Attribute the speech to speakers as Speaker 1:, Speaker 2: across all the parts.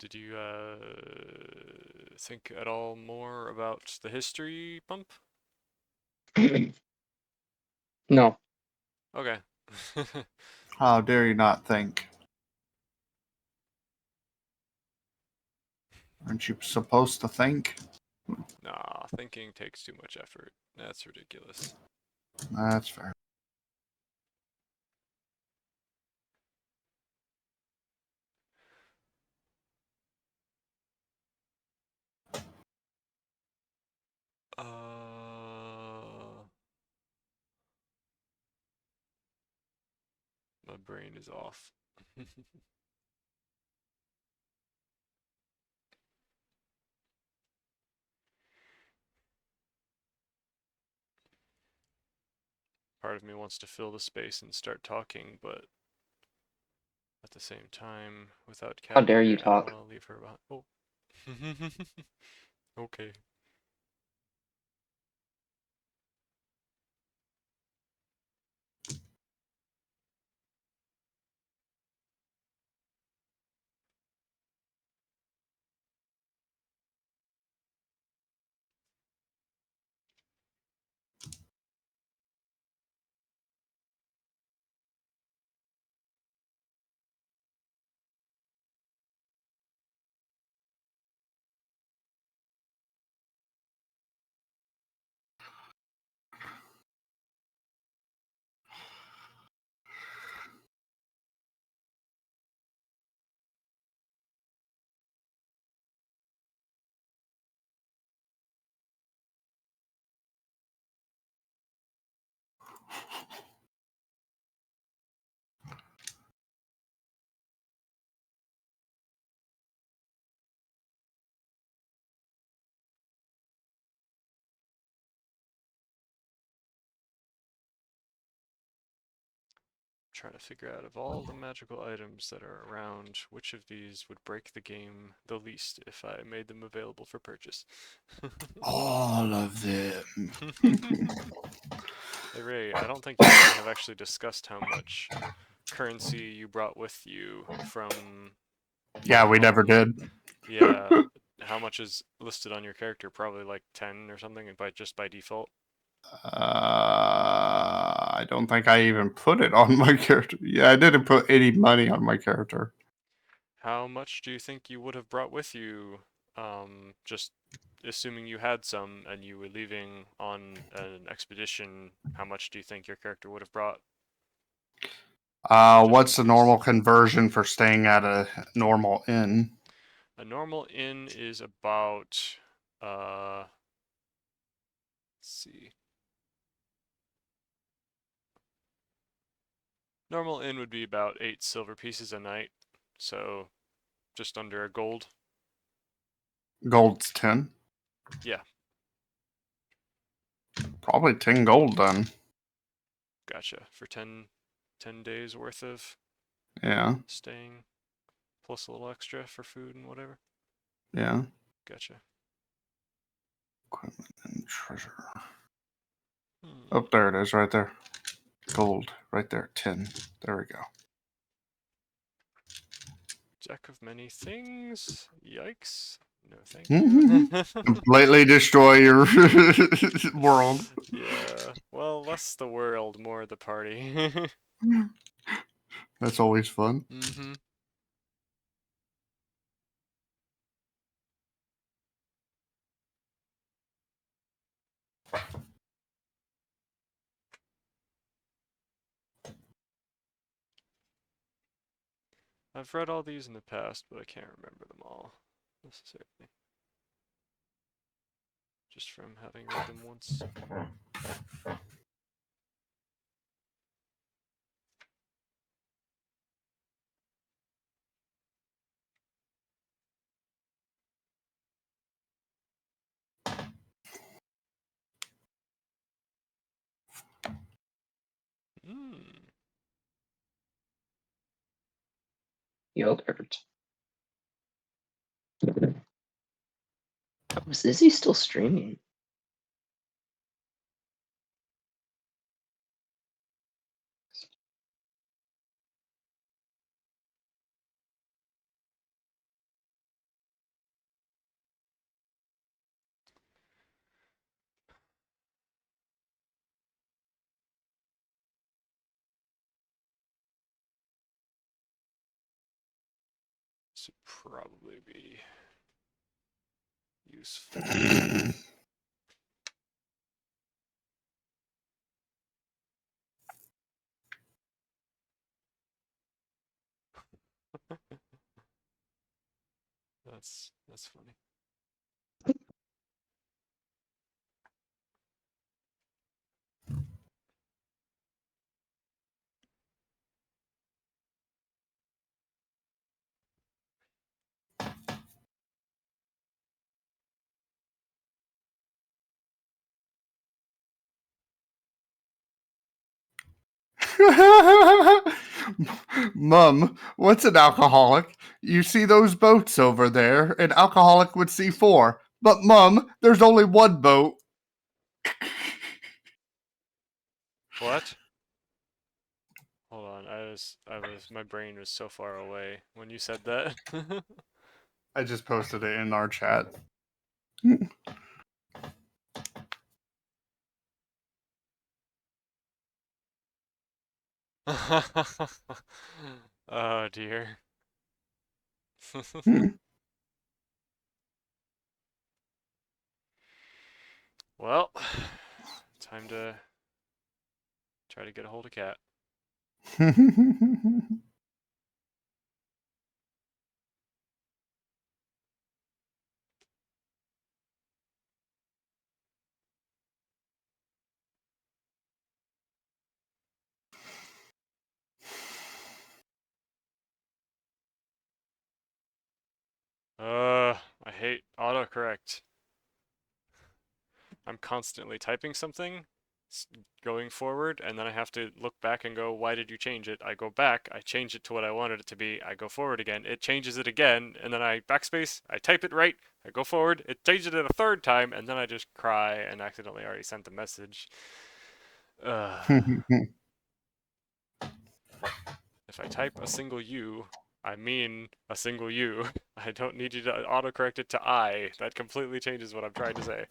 Speaker 1: Did you think at all more about the history pump?
Speaker 2: No.
Speaker 1: Okay.
Speaker 3: How dare you not think? Aren't you supposed to think?
Speaker 1: Nah, thinking takes too much effort. That's ridiculous.
Speaker 3: That's fair.
Speaker 1: My brain is off. Part of me wants to fill the space and start talking, but at the same time, without
Speaker 2: How
Speaker 1: Cat
Speaker 2: dare you
Speaker 1: here, I don't
Speaker 2: talk?
Speaker 1: want to leave her behind. Oh. Okay. Trying to figure out of all the magical items that are around, which of these would break the game the least if I made them available for purchase.
Speaker 3: All of them.
Speaker 1: Hey Ray, I don't think you and I have actually discussed how much currency you brought with you from
Speaker 3: Yeah, we never
Speaker 1: home.
Speaker 3: did.
Speaker 1: Yeah, how much is listed on your character? Probably like 10 or something, and just by default.
Speaker 3: I don't think I even put it on my character. Yeah, I didn't put any money on my character.
Speaker 1: How much do you think you would have brought with you? Just assuming you had some and you were leaving on an expedition, how much do you think your character would have brought? Just in
Speaker 3: What's the
Speaker 1: case.
Speaker 3: normal conversion for staying at a normal inn?
Speaker 1: A normal inn is about, let's see. Normal inn would be about 8 silver pieces a night, so just under a gold.
Speaker 3: Gold's 10.
Speaker 1: Yeah,
Speaker 3: Probably 10 gold then.
Speaker 1: gotcha. For 10 days worth of
Speaker 3: Yeah,
Speaker 1: staying, plus a little extra for food and whatever.
Speaker 3: yeah.
Speaker 1: Gotcha.
Speaker 3: Equipment and treasure.
Speaker 1: Hmm.
Speaker 3: Oh, there it is, right there. Gold, right there. 10. There we go.
Speaker 1: Deck of many things. Yikes. No, thank you.
Speaker 3: Completely destroy your world.
Speaker 1: Yeah. Well, less the world, more the party.
Speaker 3: That's always fun.
Speaker 1: Mm-hmm. I've read all these in the past, but I can't remember them all necessarily. Just from having read them once. Hmm.
Speaker 2: Yogurt. Oh, is Izzy still streaming?
Speaker 1: This would probably be useful. That's funny.
Speaker 3: Mum, what's an alcoholic? You see those boats over there? An alcoholic would see 4. But, Mum, there's only one boat.
Speaker 1: What? Hold on, my brain was so far away when you said that.
Speaker 3: I just posted it in our chat.
Speaker 1: Oh dear. Well, time to try to get a hold of Cat. I hate autocorrect. I'm constantly typing something, going forward, and then I have to look back and go, why did you change it? I go back, I change it to what I wanted it to be, I go forward again, it changes it again, and then I backspace, I type it right, I go forward, it changes it a third time, and then I just cry and accidentally already sent the message. If I type a single U, I mean a single U. I don't need you to autocorrect it to I. That completely changes what I'm trying to say.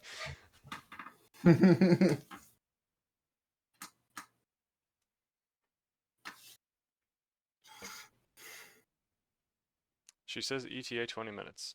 Speaker 1: She says ETA 20 minutes.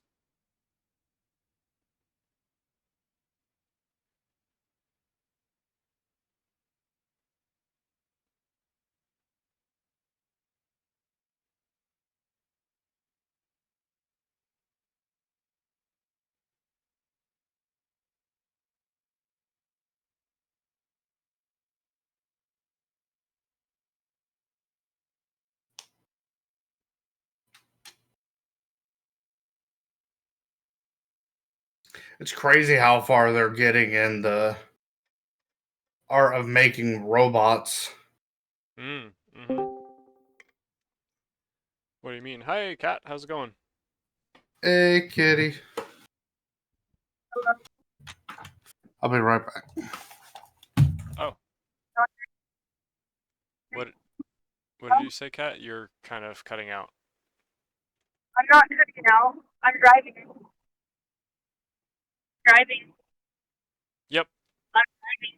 Speaker 3: It's crazy how far they're getting in the art of making robots.
Speaker 1: Mm-hmm. What do you mean? Hi, Cat. How's it going?
Speaker 3: Hey, kitty. I'll be right back.
Speaker 1: Oh. What did you say, Cat? You're kind of cutting out.
Speaker 4: I'm not cooking out. I'm driving. Driving.
Speaker 1: Yep.
Speaker 4: I'm driving.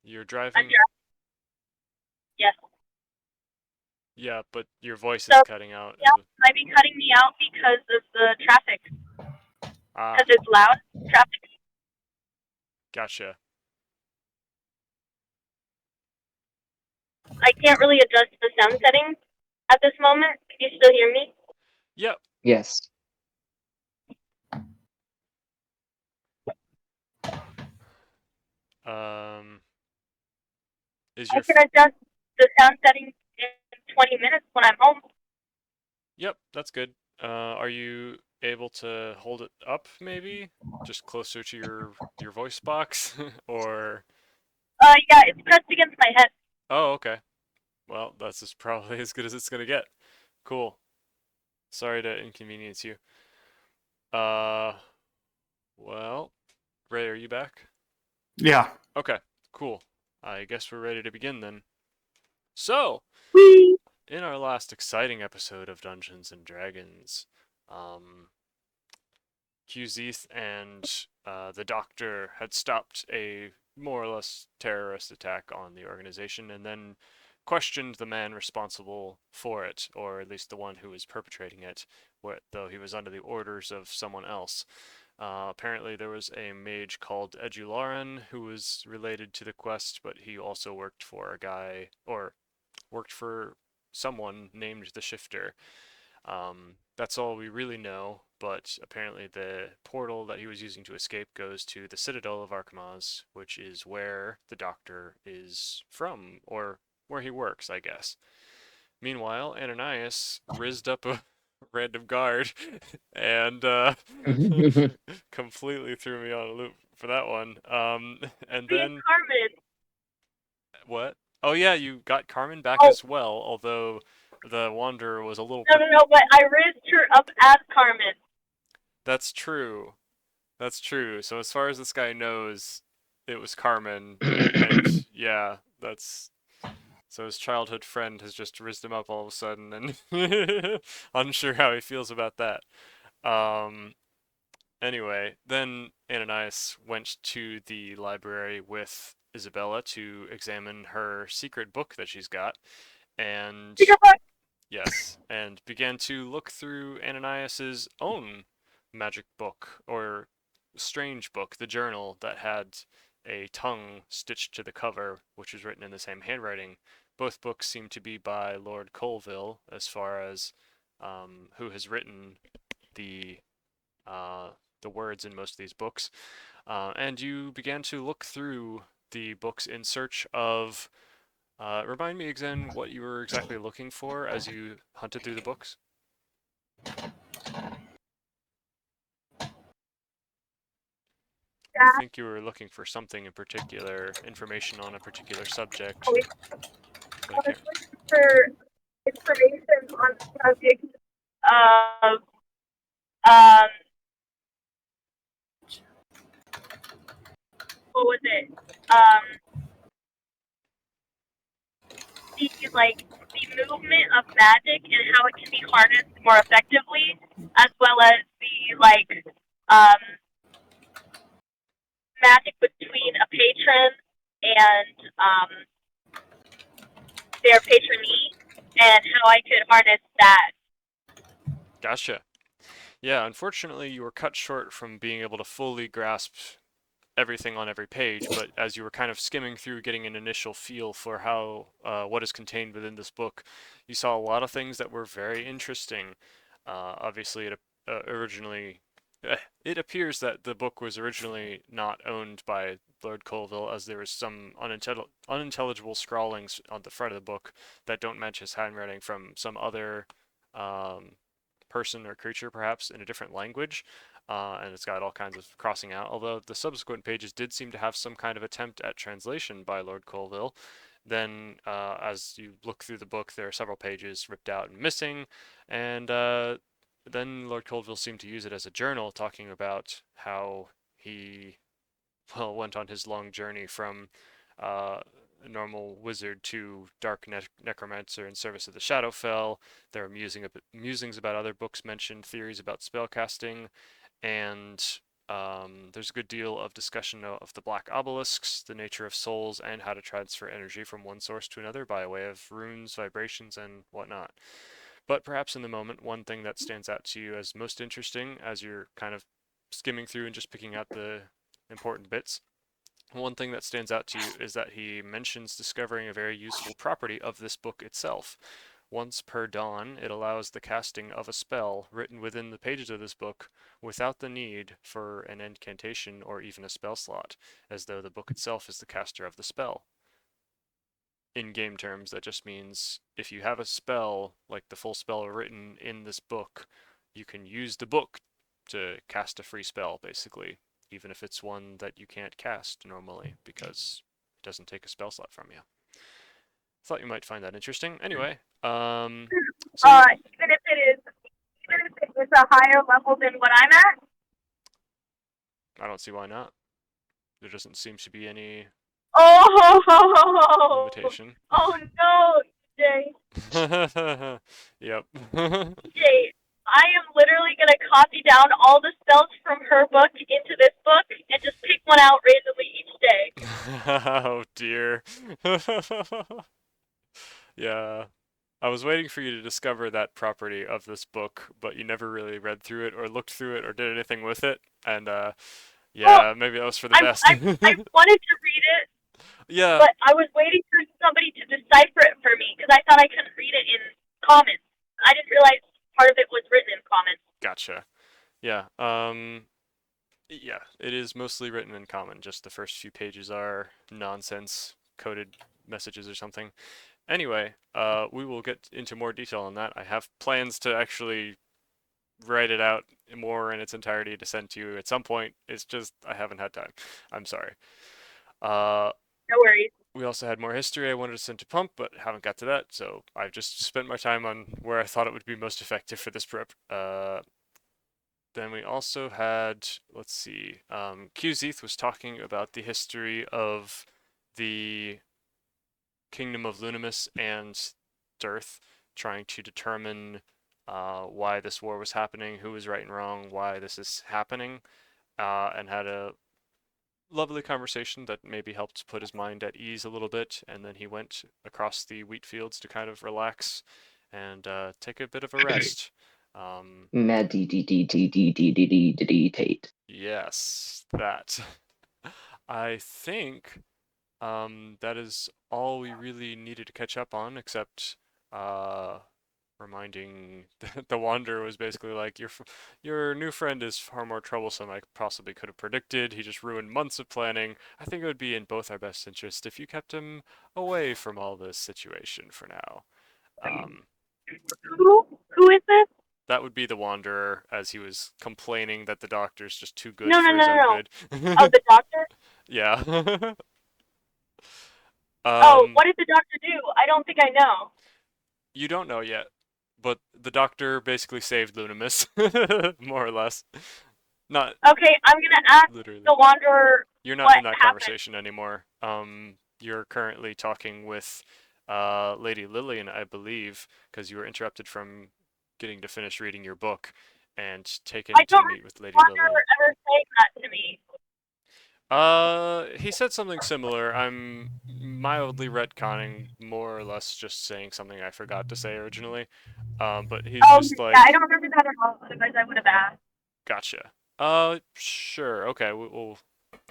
Speaker 1: You're driving.
Speaker 4: Yes.
Speaker 1: Yeah, but your voice
Speaker 4: So,
Speaker 1: is cutting out.
Speaker 4: yeah, might be cutting me out because of the traffic.
Speaker 1: Ah,
Speaker 4: Because it's loud traffic.
Speaker 1: gotcha.
Speaker 4: I can't really adjust the sound settings at this moment. Can you still hear me?
Speaker 1: Yep.
Speaker 2: Yes.
Speaker 1: Is
Speaker 4: I
Speaker 1: your
Speaker 4: can adjust the sound settings in 20 minutes when I'm home.
Speaker 1: Yep, that's good. Are you able to hold it up maybe? Just closer to your voice box or
Speaker 4: Yeah, it's pressed against my head.
Speaker 1: Oh, okay. Well, that's just probably as good as it's gonna get. Cool. Sorry to inconvenience you. Uh, well, Ray, are you back?
Speaker 3: Yeah.
Speaker 1: Okay, cool. I guess we're ready to begin then. So,
Speaker 4: Whee!
Speaker 1: in our last exciting episode of Dungeons and Dragons, Qzeth and the Doctor had stopped a more or less terrorist attack on the organization, and then questioned the man responsible for it, or at least the one who was perpetrating it, though he was under the orders of someone else. Apparently, there was a mage called Edularan who was related to the quest, but he also worked for a guy, or worked for someone named the Shifter. That's all we really know, but apparently the portal that he was using to escape goes to the Citadel of Arkamaz, which is where the Doctor is from, or where he works, I guess. Meanwhile, Ananias rizzed up a random guard and completely threw me on a loop for that one. And
Speaker 4: Me
Speaker 1: then
Speaker 4: and Carmen.
Speaker 1: what? Oh yeah, you got Carmen back
Speaker 4: Oh.
Speaker 1: as well, although the Wanderer was a little.
Speaker 4: No, but I rizzed her up as Carmen.
Speaker 1: That's true. That's true. So as far as this guy knows, it was Carmen, and yeah, that's so his childhood friend has just rizzed him up all of a sudden, and unsure how he feels about that. Anyway, then Ananias went to the library with Isabella to examine her secret book that she's got, and
Speaker 4: Secret book.
Speaker 1: yes, and began to look through Ananias's own magic book, or strange book, the journal that had a tongue stitched to the cover, which was written in the same handwriting. Both books seem to be by Lord Colville, as far as who has written the the words in most of these books. And you began to look through the books in search of. Remind me again what you were exactly looking for as you hunted through the books. I think you were looking for something in particular, information on a particular subject.
Speaker 4: Oh,
Speaker 1: But I can't.
Speaker 4: For information on the subject of um what was it? The movement of magic and how it can be harnessed more effectively, as well as the magic between a patron and their patronee, and how I could harness that.
Speaker 1: Gotcha. Yeah, unfortunately, you were cut short from being able to fully grasp everything on every page, but as you were kind of skimming through, getting an initial feel for how what is contained within this book, you saw a lot of things that were very interesting. Obviously, originally, it appears that the book was originally not owned by Lord Colville, as there was some unintelligible scrawlings on the front of the book that don't match his handwriting from some other person or creature, perhaps in a different language. And it's got all kinds of crossing out, although the subsequent pages did seem to have some kind of attempt at translation by Lord Colville. Then, as you look through the book, there are several pages ripped out and missing, and then Lord Colville seemed to use it as a journal, talking about how he, well, went on his long journey from a normal wizard to dark necromancer in service of the Shadowfell. There are musings about other books mentioned, theories about spellcasting, and there's a good deal of discussion of the black obelisks, the nature of souls, and how to transfer energy from one source to another by way of runes, vibrations, and whatnot. But perhaps in the moment, one thing that stands out to you as most interesting as you're kind of skimming through and just picking out the important bits, one thing that stands out to you is that he mentions discovering a very useful property of this book itself. Once per dawn, it allows the casting of a spell written within the pages of this book without the need for an incantation or even a spell slot, as though the book itself is the caster of the spell. In game terms, that just means if you have a spell, like the full spell written in this book, you can use the book to cast a free spell, basically, even if it's one that you can't cast normally, because it doesn't take a spell slot from you. Thought you might find that interesting. Anyway, so
Speaker 4: Even if it is a higher level than what I'm at.
Speaker 1: I don't see why not. There doesn't seem to be any
Speaker 4: Oh!
Speaker 1: limitation.
Speaker 4: Oh no, Jay.
Speaker 1: Yep.
Speaker 4: Jay, I am literally gonna copy down all the spells from her book into this book and just pick one out randomly each day.
Speaker 1: Oh dear. Yeah. I was waiting for you to discover that property of this book, but you never really read through it or looked through it or did anything with it. And
Speaker 4: Well,
Speaker 1: yeah, maybe that was for the
Speaker 4: I,
Speaker 1: best.
Speaker 4: I, I wanted to read it,
Speaker 1: Yeah,
Speaker 4: but I was waiting for somebody to decipher it for me because I thought I couldn't read it in Common. I didn't realize part of it was written in Common.
Speaker 1: gotcha. Yeah. Yeah, it is mostly written in Common. Just the first few pages are nonsense coded messages or something. Anyway, we will get into more detail on that. I have plans to actually write it out more in its entirety to send to you at some point. It's just I haven't had time. I'm sorry.
Speaker 4: No worries.
Speaker 1: We also had more history I wanted to send to Pump, but haven't got to that, so I've just spent my time on where I thought it would be most effective for this prep. Then we also had, let's see, QZeth was talking about the history of the Kingdom of Lunimus and Dearth, trying to determine why this war was happening, who was right and wrong, why this is happening, and had a lovely conversation that maybe helped put his mind at ease a little bit. And then he went across the wheat fields to kind of relax and take a bit of a rest.
Speaker 2: Meditate.
Speaker 1: Yes, that. I think that is all we really needed to catch up on, except reminding the Wanderer was basically like, your new friend is far more troublesome I possibly could have predicted. He just ruined months of planning. I think it would be in both our best interest if you kept him away from all this situation for now.
Speaker 4: Who is this?
Speaker 1: That would be the Wanderer, as he was complaining that the doctor's just too good
Speaker 4: No,
Speaker 1: for
Speaker 4: no,
Speaker 1: his
Speaker 4: no,
Speaker 1: own
Speaker 4: no.
Speaker 1: good.
Speaker 4: Oh, the doctor?
Speaker 1: Yeah.
Speaker 4: Oh, what did the doctor do? I don't think I know.
Speaker 1: You don't know yet, but the doctor basically saved Lunimus, more or less. Not
Speaker 4: Okay, I'm gonna ask
Speaker 1: literally.
Speaker 4: the Wanderer
Speaker 1: You're not
Speaker 4: what
Speaker 1: in that
Speaker 4: happened.
Speaker 1: conversation anymore. You're currently talking with Lady Lillian, I believe, because you were interrupted from getting to finish reading your book and taken
Speaker 4: I
Speaker 1: to
Speaker 4: don't
Speaker 1: meet with Lady
Speaker 4: remember
Speaker 1: Lillian.
Speaker 4: Wanderer ever saying that to me.
Speaker 1: He said something similar. I'm mildly retconning, more or less just saying something I forgot to say originally. But he's
Speaker 4: Oh,
Speaker 1: just
Speaker 4: yeah,
Speaker 1: like,
Speaker 4: I don't remember that at all. Otherwise, I would have asked.
Speaker 1: gotcha. Sure. Okay, we'll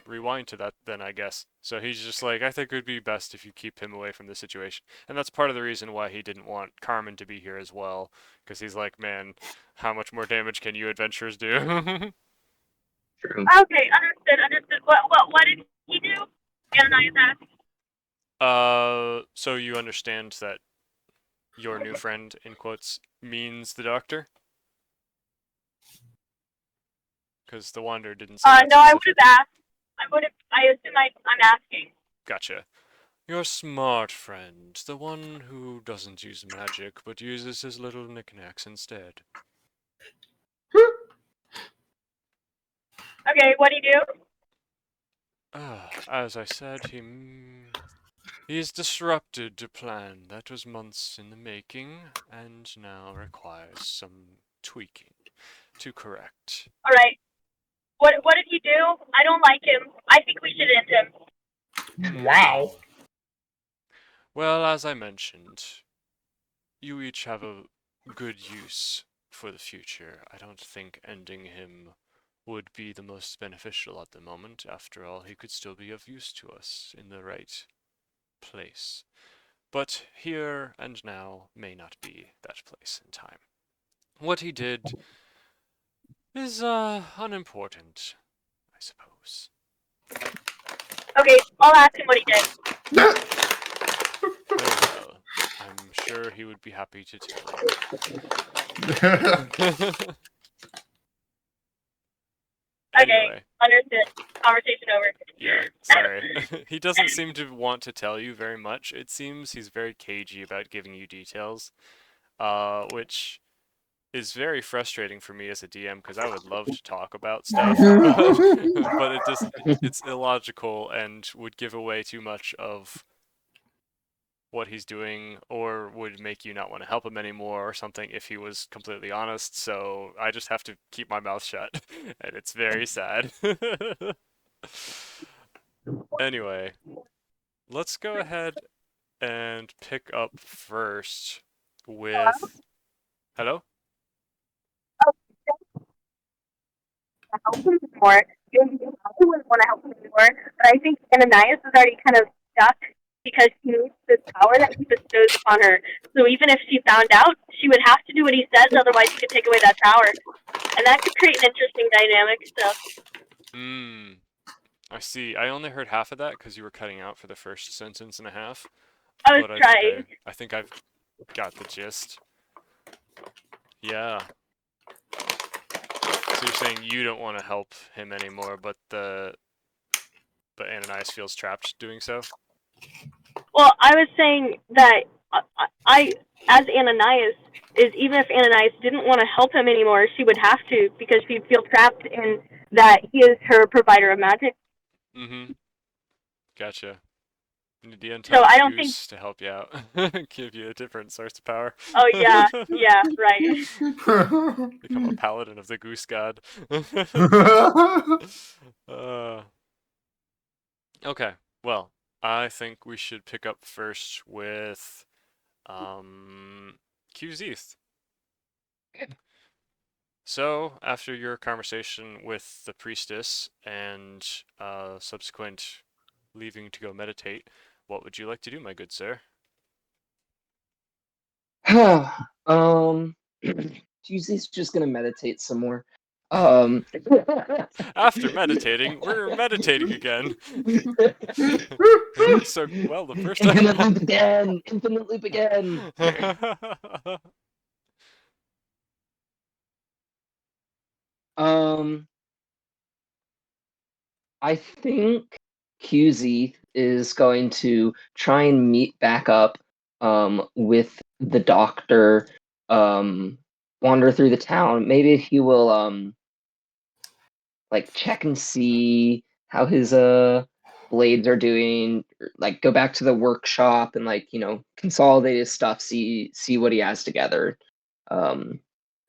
Speaker 1: rewind to that then, I guess. So he's just like, I think it would be best if you keep him away from the situation. And that's part of the reason why he didn't want Carmen to be here as well. Because he's like, man, how much more damage can you adventurers do?
Speaker 2: True.
Speaker 4: Okay, understood. What did he do? Ananias asked.
Speaker 1: So you understand that your new friend, in quotes, means the doctor? Because the Wanderer didn't say that
Speaker 4: No, I would
Speaker 1: specifically.
Speaker 4: have asked. I assume I'm asking.
Speaker 1: Gotcha. Your smart friend, the one who doesn't use magic, but uses his little knickknacks instead.
Speaker 4: Okay, what'd he do?
Speaker 1: As I said, he's disrupted a plan that was months in the making, and now requires some tweaking to correct.
Speaker 4: Alright. What did he do? I don't like him. I think we should end him.
Speaker 3: Wow.
Speaker 1: Well, as I mentioned, you each have a good use for the future. I don't think ending him would be the most beneficial at the moment. After all, he could still be of use to us in the right place. But here and now may not be that place and time. What he did is unimportant, I suppose.
Speaker 4: Okay, I'll ask him what he did.
Speaker 1: Very well. I'm sure he would be happy to tell you.
Speaker 4: Okay,
Speaker 1: Anyway,
Speaker 4: understood. Conversation over.
Speaker 1: yeah, sorry. He doesn't seem to want to tell you very much. It seems he's very cagey about giving you details, which is very frustrating for me as a DM because I would love to talk about stuff, but it's illogical and would give away too much of what he's doing or would make you not want to help him anymore or something if he was completely honest. So I just have to keep my mouth shut, and it's very sad. Anyway, let's go ahead and pick up first with. Hello?
Speaker 4: Help him more. Maybe I wouldn't want to help him anymore, but I think Ananias is already kind of stuck because he needs this power that he bestows upon her. So even if she found out, she would have to do what he says, otherwise he could take away that power. And that could create an interesting dynamic, so.
Speaker 1: I see. I only heard half of that because you were cutting out for the first sentence and a half.
Speaker 4: I was
Speaker 1: But
Speaker 4: trying.
Speaker 1: I think I've got the gist. Yeah. So you're saying you don't want to help him anymore, but Ananias feels trapped doing so?
Speaker 4: Well, I was saying that I as Ananias, is even if Ananias didn't want to help him anymore, she would have to because she'd feel trapped in that he is her provider of magic.
Speaker 1: Mm-hmm. Gotcha. You need the
Speaker 4: So I
Speaker 1: entire
Speaker 4: don't
Speaker 1: goose to help you out. Give you a different source of power.
Speaker 4: Oh yeah, right.
Speaker 1: Become a paladin of the goose god. Okay, well, I think we should pick up first with Qzeth. So, after your conversation with the priestess and subsequent leaving to go meditate, what would you like to do, my good sir?
Speaker 2: Tuesday's just gonna meditate some more.
Speaker 1: After meditating, we're meditating again. So, well, the first time.
Speaker 2: Infinite loop again. Infinite loop again. I think QZ is going to try and meet back up with the doctor, wander through the town. Maybe he will like check and see how his blades are doing, like go back to the workshop and like, consolidate his stuff, see what he has together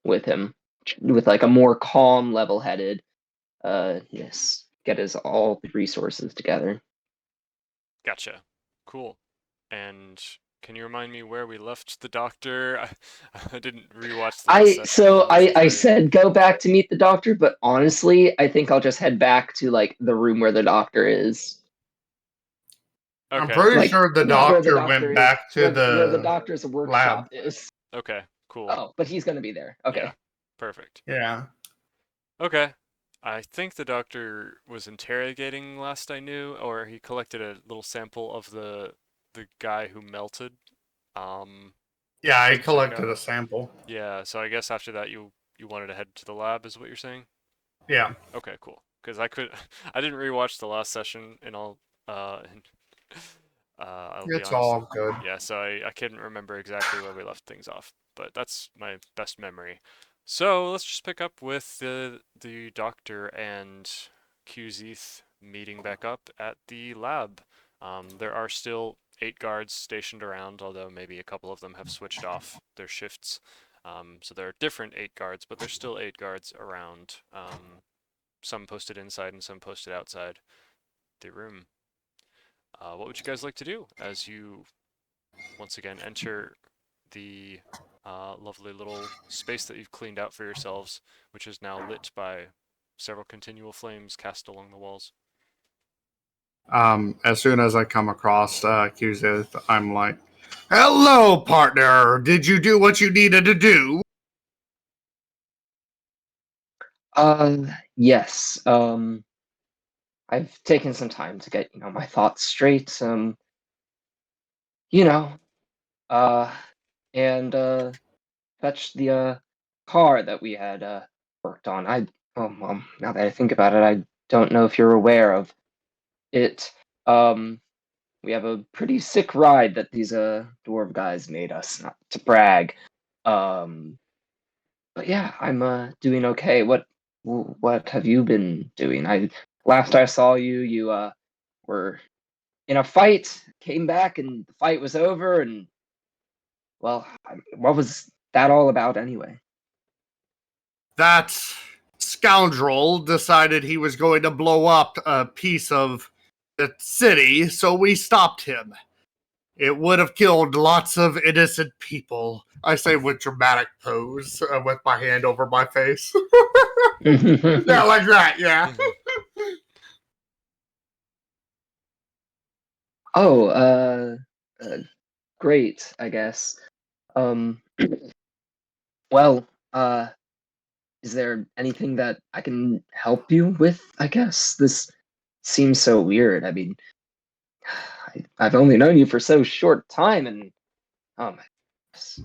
Speaker 2: with him, with like a more calm, level-headed yes, get his all the resources together.
Speaker 1: Gotcha. Cool. And can you remind me where we left the doctor? I didn't rewatch the last session.
Speaker 2: I said go back to meet the doctor, but honestly, I think I'll just head back to like the room where the doctor is.
Speaker 3: I'm
Speaker 1: Okay.
Speaker 3: pretty
Speaker 2: Like,
Speaker 3: sure the
Speaker 2: not where
Speaker 3: doctor
Speaker 2: doctor
Speaker 3: went
Speaker 2: is,
Speaker 3: back to
Speaker 2: where the
Speaker 3: the
Speaker 2: doctor's workshop is.
Speaker 1: Okay. Cool.
Speaker 2: Oh, but he's gonna be there. Okay.
Speaker 1: Yeah. Perfect.
Speaker 3: Yeah.
Speaker 1: Okay. I think the doctor was interrogating last I knew, or he collected a little sample of the guy who melted.
Speaker 3: Yeah, I
Speaker 1: check out.
Speaker 3: collected a sample.
Speaker 1: Yeah, so I guess after that you wanted to head to the lab, is what you're saying?
Speaker 3: Yeah.
Speaker 1: Okay, cool. Because I didn't rewatch the last session and I'll be
Speaker 3: It's
Speaker 1: honest.
Speaker 3: all good.
Speaker 1: Yeah, so I couldn't remember exactly where we left things off, but that's my best memory. So let's just pick up with the doctor and Qzeth meeting back up at the lab. There are still 8 guards stationed around, although maybe a couple of them have switched off their shifts. So there are different 8 guards, but there's still 8 guards around. Some posted inside and some posted outside the room. What would you guys like to do as you once again enter the lovely little space that you've cleaned out for yourselves, which is now lit by several continual flames cast along the walls?
Speaker 3: As soon as I come across Qzeth, I'm like, "Hello, partner. Did you do what you needed to do?"
Speaker 2: Yes. I've taken some time to get, my thoughts straight. And fetch the car that we had worked on. Now that I think about it, I don't know if you're aware of it. We have a pretty sick ride that these dwarf guys made us, not to brag. But yeah, I'm doing okay. What have you been doing? Last I saw you, you were in a fight, came back, and the fight was over. And well, what was that all about anyway?
Speaker 3: That scoundrel decided he was going to blow up a piece of the city, so we stopped him. It would have killed lots of innocent people. I say with dramatic pose, with my hand over my face. Yeah, like that, yeah.
Speaker 2: Oh, great, I guess. Well, is there anything that I can help you with, I guess? This seems so weird. I mean, I've only known you for so short time, and oh my goodness.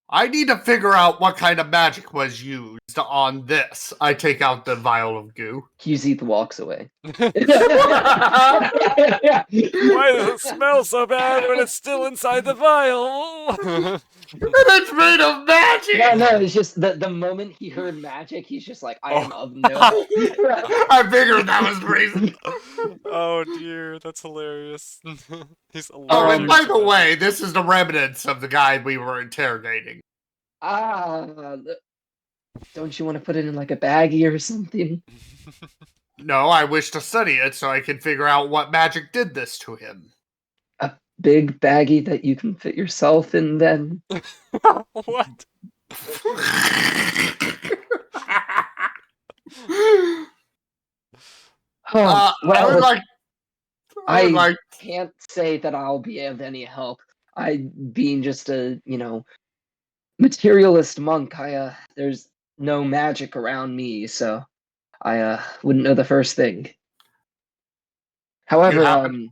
Speaker 3: I need to figure out what kind of magic was used on this. I take out the vial of goo.
Speaker 2: Hughes walks away.
Speaker 1: Why does it smell so bad when it's still inside the vial?
Speaker 3: And it's made of magic!
Speaker 2: No, it's just the moment he heard magic, he's just like, I am of no.
Speaker 3: I figured that was the reason.
Speaker 1: Oh dear, that's hilarious. He's
Speaker 3: Oh, and
Speaker 1: allergic
Speaker 3: by
Speaker 1: to
Speaker 3: the
Speaker 1: that.
Speaker 3: way, this is the remnants of the guy we were interrogating.
Speaker 2: Don't you want to put it in like a baggie or something?
Speaker 3: No, I wish to study it so I can figure out what magic did this to him.
Speaker 2: A big baggie that you can fit yourself in then?
Speaker 1: What?
Speaker 2: Oh,
Speaker 3: I would like. I would
Speaker 2: I
Speaker 3: like.
Speaker 2: can't say that I'll be of any help. I, being just a, materialist monk, there's no magic around me, so I wouldn't know the first thing. However,
Speaker 3: happen-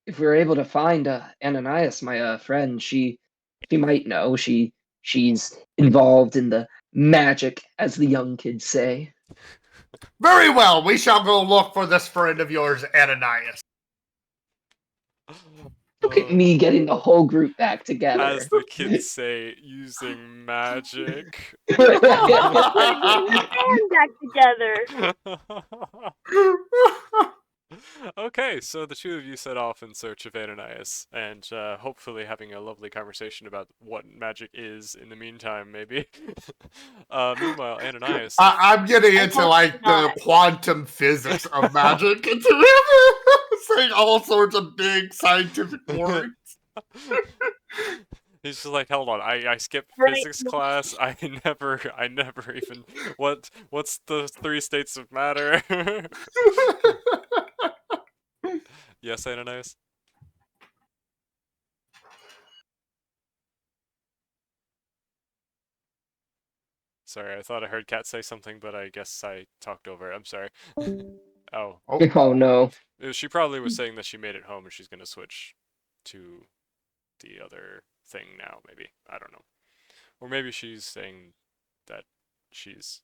Speaker 2: if we were able to find Ananias, my friend, she might know. She's involved in the magic, as the young kids say.
Speaker 3: Very well, we shall go look for this friend of yours, Ananias.
Speaker 2: Look at me getting the whole group back together.
Speaker 1: As the kids say, using magic.
Speaker 4: Putting your hands back together.
Speaker 1: Okay, so the two of you set off in search of Ananias, and hopefully having a lovely conversation about what magic is in the meantime, maybe. Meanwhile, Ananias.
Speaker 3: I'm getting
Speaker 4: I
Speaker 3: into
Speaker 4: hope
Speaker 3: like the
Speaker 4: not.
Speaker 3: quantum physics of magic, and saying all sorts of big scientific words.
Speaker 1: He's just like, hold on, I skipped
Speaker 4: Right.
Speaker 1: physics class. I never even what's the 3 states of matter? Yes, Ananias? Sorry, I thought I heard Kat say something, but I guess I talked over it. I'm sorry. Oh,
Speaker 2: Oh no.
Speaker 1: she probably was saying that she made it home and she's gonna switch to the other thing now, maybe. I don't know. Or maybe she's saying that she's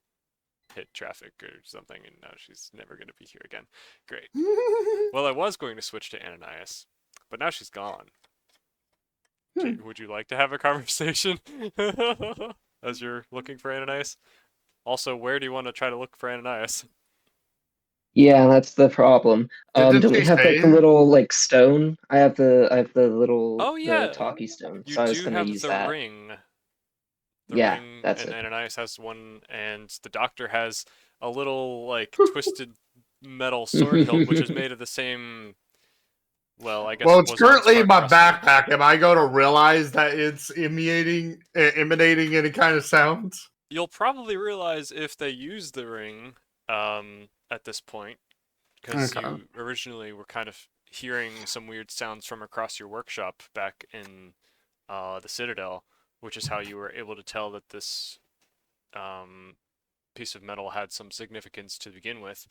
Speaker 1: hit traffic or something and now she's never gonna be here again. Great. Well, I was going to switch to Ananias, but now she's gone. Would you like to have a conversation as you're looking for Ananias? Also, where do you want to try to look for Ananias?
Speaker 2: Yeah, that's the problem.
Speaker 3: Didn't
Speaker 2: Don't we
Speaker 3: she
Speaker 2: have like
Speaker 3: say-
Speaker 2: the little like stone? I have the little
Speaker 1: Oh, yeah.
Speaker 2: the talkie stone.
Speaker 1: You
Speaker 2: So I was
Speaker 1: do
Speaker 2: gonna
Speaker 1: have
Speaker 2: use
Speaker 1: the
Speaker 2: that.
Speaker 1: ring.
Speaker 2: Yeah,
Speaker 1: Ring,
Speaker 2: that's
Speaker 1: and
Speaker 2: it.
Speaker 1: Ananias has one, and the doctor has a little like twisted metal sword hilt, which is made of the same. Well, I guess.
Speaker 3: Well,
Speaker 1: it
Speaker 3: it's
Speaker 1: was once
Speaker 3: currently in my
Speaker 1: hard rusted.
Speaker 3: backpack. Am I going to realize that it's emanating any kind of sounds?
Speaker 1: You'll probably realize if they use the ring at this point, because
Speaker 3: Okay.
Speaker 1: you originally were kind of hearing some weird sounds from across your workshop back in the Citadel, which is how you were able to tell that this piece of metal had some significance to begin with.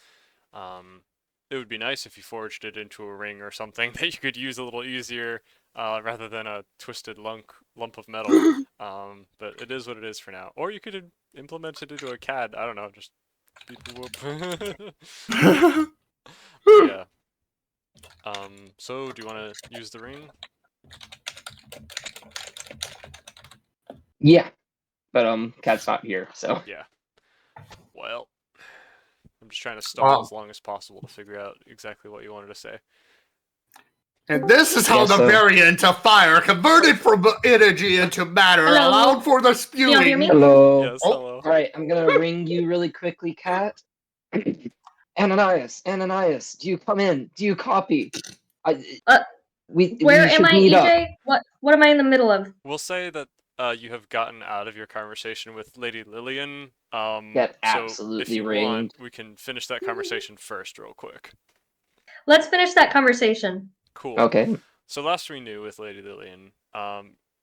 Speaker 1: It would be nice if you forged it into a ring or something that you could use a little easier rather than a twisted lump of metal. But it is what it is for now. Or you could implement it into a CAD. I don't know, just beep whoop. Yeah. So do you want to use the ring?
Speaker 2: Yeah, but Cat's not here, so
Speaker 1: Yeah. Well, I'm just trying to stall
Speaker 3: Wow.
Speaker 1: as long as possible to figure out exactly what you wanted to say.
Speaker 3: And this is how
Speaker 2: Yeah,
Speaker 3: the
Speaker 2: so-
Speaker 3: variant of fire converted from energy into matter
Speaker 4: Hello?
Speaker 3: allowed for the
Speaker 4: you hear
Speaker 3: spewing.
Speaker 4: me?
Speaker 2: hello.
Speaker 1: Yes,
Speaker 3: Oh,
Speaker 1: hello.
Speaker 2: All right, I'm gonna ring you really quickly, Cat. Ananias, do you come in? Do you copy? we
Speaker 5: am
Speaker 2: should
Speaker 5: I,
Speaker 2: meet up.
Speaker 5: EJ? What am I in the middle of?
Speaker 1: We'll say that you have gotten out of your conversation with Lady Lillian.
Speaker 2: Get
Speaker 1: So if
Speaker 2: absolutely
Speaker 1: you
Speaker 2: rained.
Speaker 1: want, we can finish that conversation first, real quick.
Speaker 5: Let's finish that conversation.
Speaker 1: Cool.
Speaker 2: Okay.
Speaker 1: So last we knew with Lady Lillian,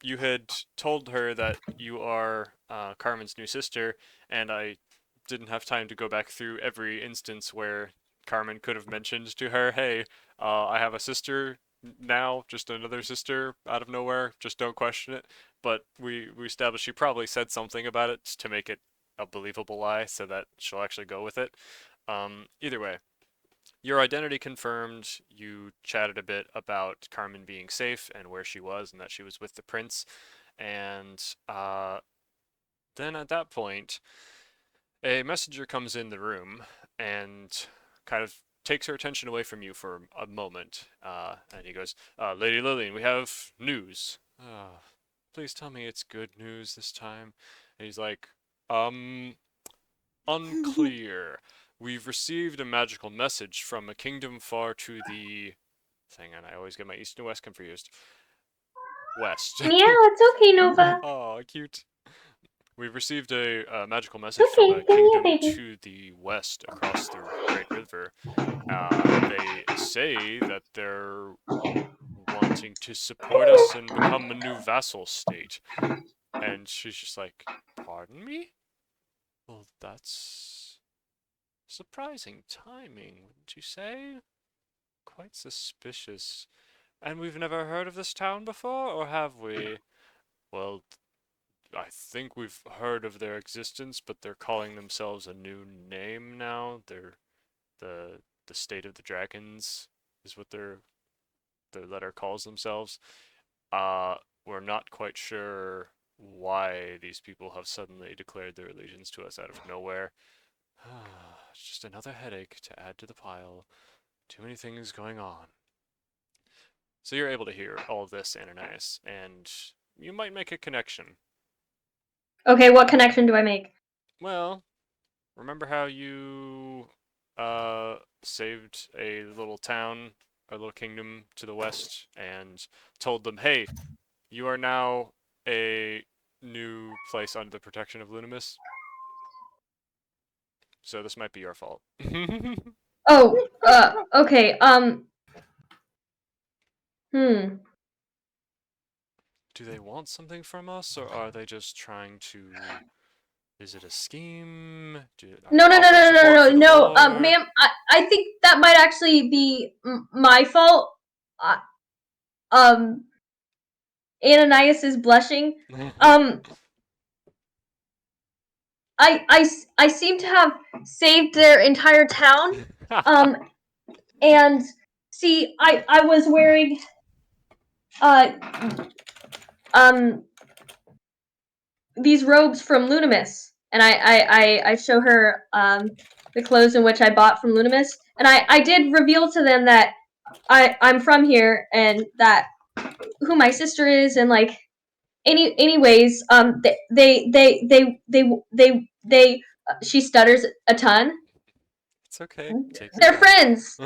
Speaker 1: you had told her that you are Carmen's new sister, and I didn't have time to go back through every instance where Carmen could have mentioned to her, "Hey, I have a sister now, just another sister out of nowhere. Just don't question it." But we established she probably said something about it to make it a believable lie, so that she'll actually go with it. Either way. Your identity confirmed. You chatted a bit about Carmen being safe and where she was, and that she was with the prince. And then at that point, a messenger comes in the room and kind of takes her attention away from you for a moment. And he goes, "Lady Lillian, we have news. Please tell me it's good news this time." And he's like, unclear. We've received a magical message from a kingdom far to the... Hang on, I always get my east and west confused. West.
Speaker 5: Yeah, it's okay, Nova.
Speaker 1: Oh, cute. We've received a magical message
Speaker 5: Okay,
Speaker 1: from a
Speaker 5: come here,
Speaker 1: kingdom
Speaker 5: baby.
Speaker 1: to the west across the Great River. They say that they're wanting to support us and become a new vassal state. And she's just like, pardon me? Well, that's surprising timing, wouldn't you say? Quite suspicious. And we've never heard of this town before, or have we? Well, I think we've heard of their existence, but they're calling themselves a new name now. They're the State of the Dragons is what their letter calls themselves. We're not quite sure why these people have suddenly declared their allegiance to us out of nowhere. It's just another headache to add to the pile. Too many things going on. So you're able to hear all of this, Ananias, and you might make a connection.
Speaker 5: Okay, what connection do I make?
Speaker 1: Well, remember how you saved a little town, a little kingdom to the west, and told them, "Hey, you are now a new place under the protection of Lunimus." So this might be your fault.
Speaker 5: Oh, okay,
Speaker 1: Do they want something from us, or are they just trying to... Is it a scheme?
Speaker 5: No,
Speaker 1: War?
Speaker 5: ma'am, I think that might actually be my fault. Ananias is blushing. I seem to have saved their entire town. And see, I was wearing these robes from Lunimus, and I show her the clothes in which I bought from Lunimus, and I did reveal to them that I'm from here and that who my sister is, and like anyways, they she stutters a ton.
Speaker 1: It's okay. Take your
Speaker 5: They're
Speaker 1: time.
Speaker 5: friends.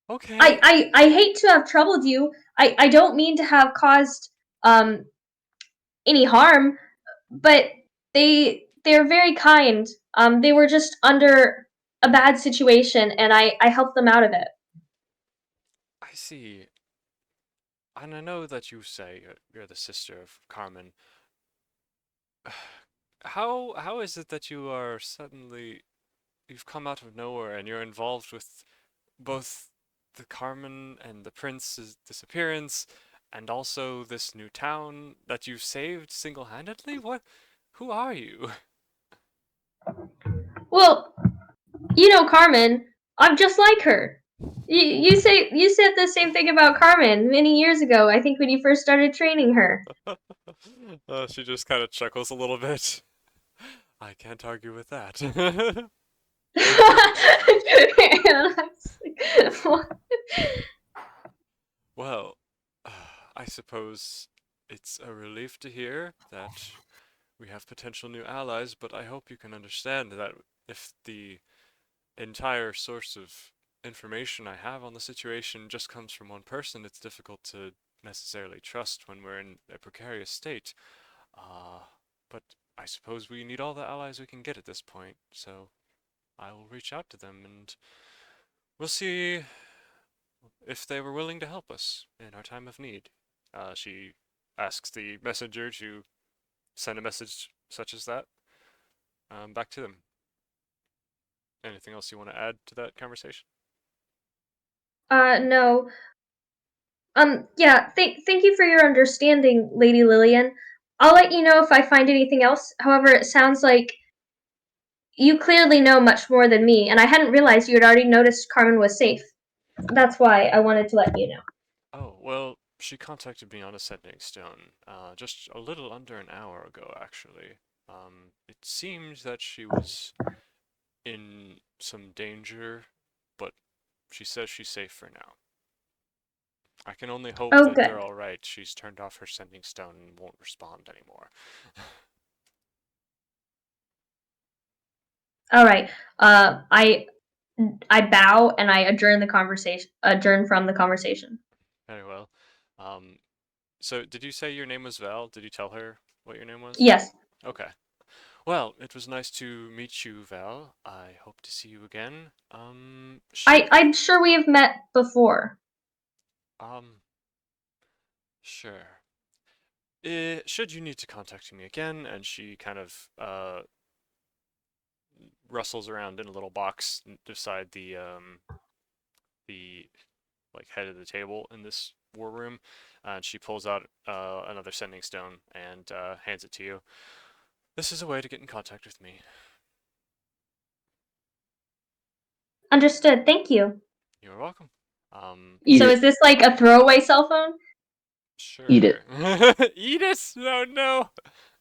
Speaker 1: Okay.
Speaker 5: I hate to have troubled you. I don't mean to have caused any harm, but they're very kind. They were just under a bad situation, and I helped them out of it.
Speaker 1: I see. And I know that you say you're the sister of Carmen. How is it that you are suddenly... You've come out of nowhere and you're involved with both the Carmen and the prince's disappearance, and also this new town that you saved single-handedly? What? Who are you?
Speaker 5: Well, you know Carmen. I'm just like her. You said the same thing about Carmen many years ago. I think when you first started training her.
Speaker 1: She just kind of chuckles a little bit. I can't argue with that. Well, I suppose it's a relief to hear that we have potential new allies, but I hope you can understand that if the entire source of information I have on the situation just comes from one person, it's difficult to necessarily trust when we're in a precarious state. Uh, but I suppose we need all the allies we can get at this point, so I will reach out to them and we'll see if they were willing to help us in our time of need. She asks the messenger to send a message such as that back to them. Anything else you want to add to that conversation?
Speaker 5: No. Yeah, thank you for your understanding, Lady Lillian. I'll let you know if I find anything else. However, it sounds like you clearly know much more than me, and I hadn't realized you had already noticed Carmen was safe. That's why I wanted to let you know.
Speaker 1: Oh, well, she contacted me on a sending stone, just a little under an hour ago, actually. It seemed that she was in some danger, but she says she's safe for now. I can only hope
Speaker 5: Oh,
Speaker 1: that
Speaker 5: good.
Speaker 1: they're alright. She's turned off her sending stone and won't respond anymore.
Speaker 5: All right. I bow and I adjourn the conversation. Adjourn from the conversation.
Speaker 1: Very well. Um, so did you say your name was Val? Did you tell her what your name was?
Speaker 5: Yes.
Speaker 1: Okay. Well, it was nice to meet you, Val. I hope to see you again.
Speaker 5: I'm sure we have met before.
Speaker 1: Um, sure. Should you need to contact me again, and she kind of rustles around in a little box beside the like head of the table in this war room, and she pulls out another sending stone and hands it to you. This is a way to get in contact with me.
Speaker 5: Understood. Thank you.
Speaker 1: You're welcome.
Speaker 2: Eat
Speaker 5: So
Speaker 2: it.
Speaker 5: is this like a throwaway cell phone?
Speaker 1: Sure.
Speaker 2: Eat it.
Speaker 1: Eat it? No, no.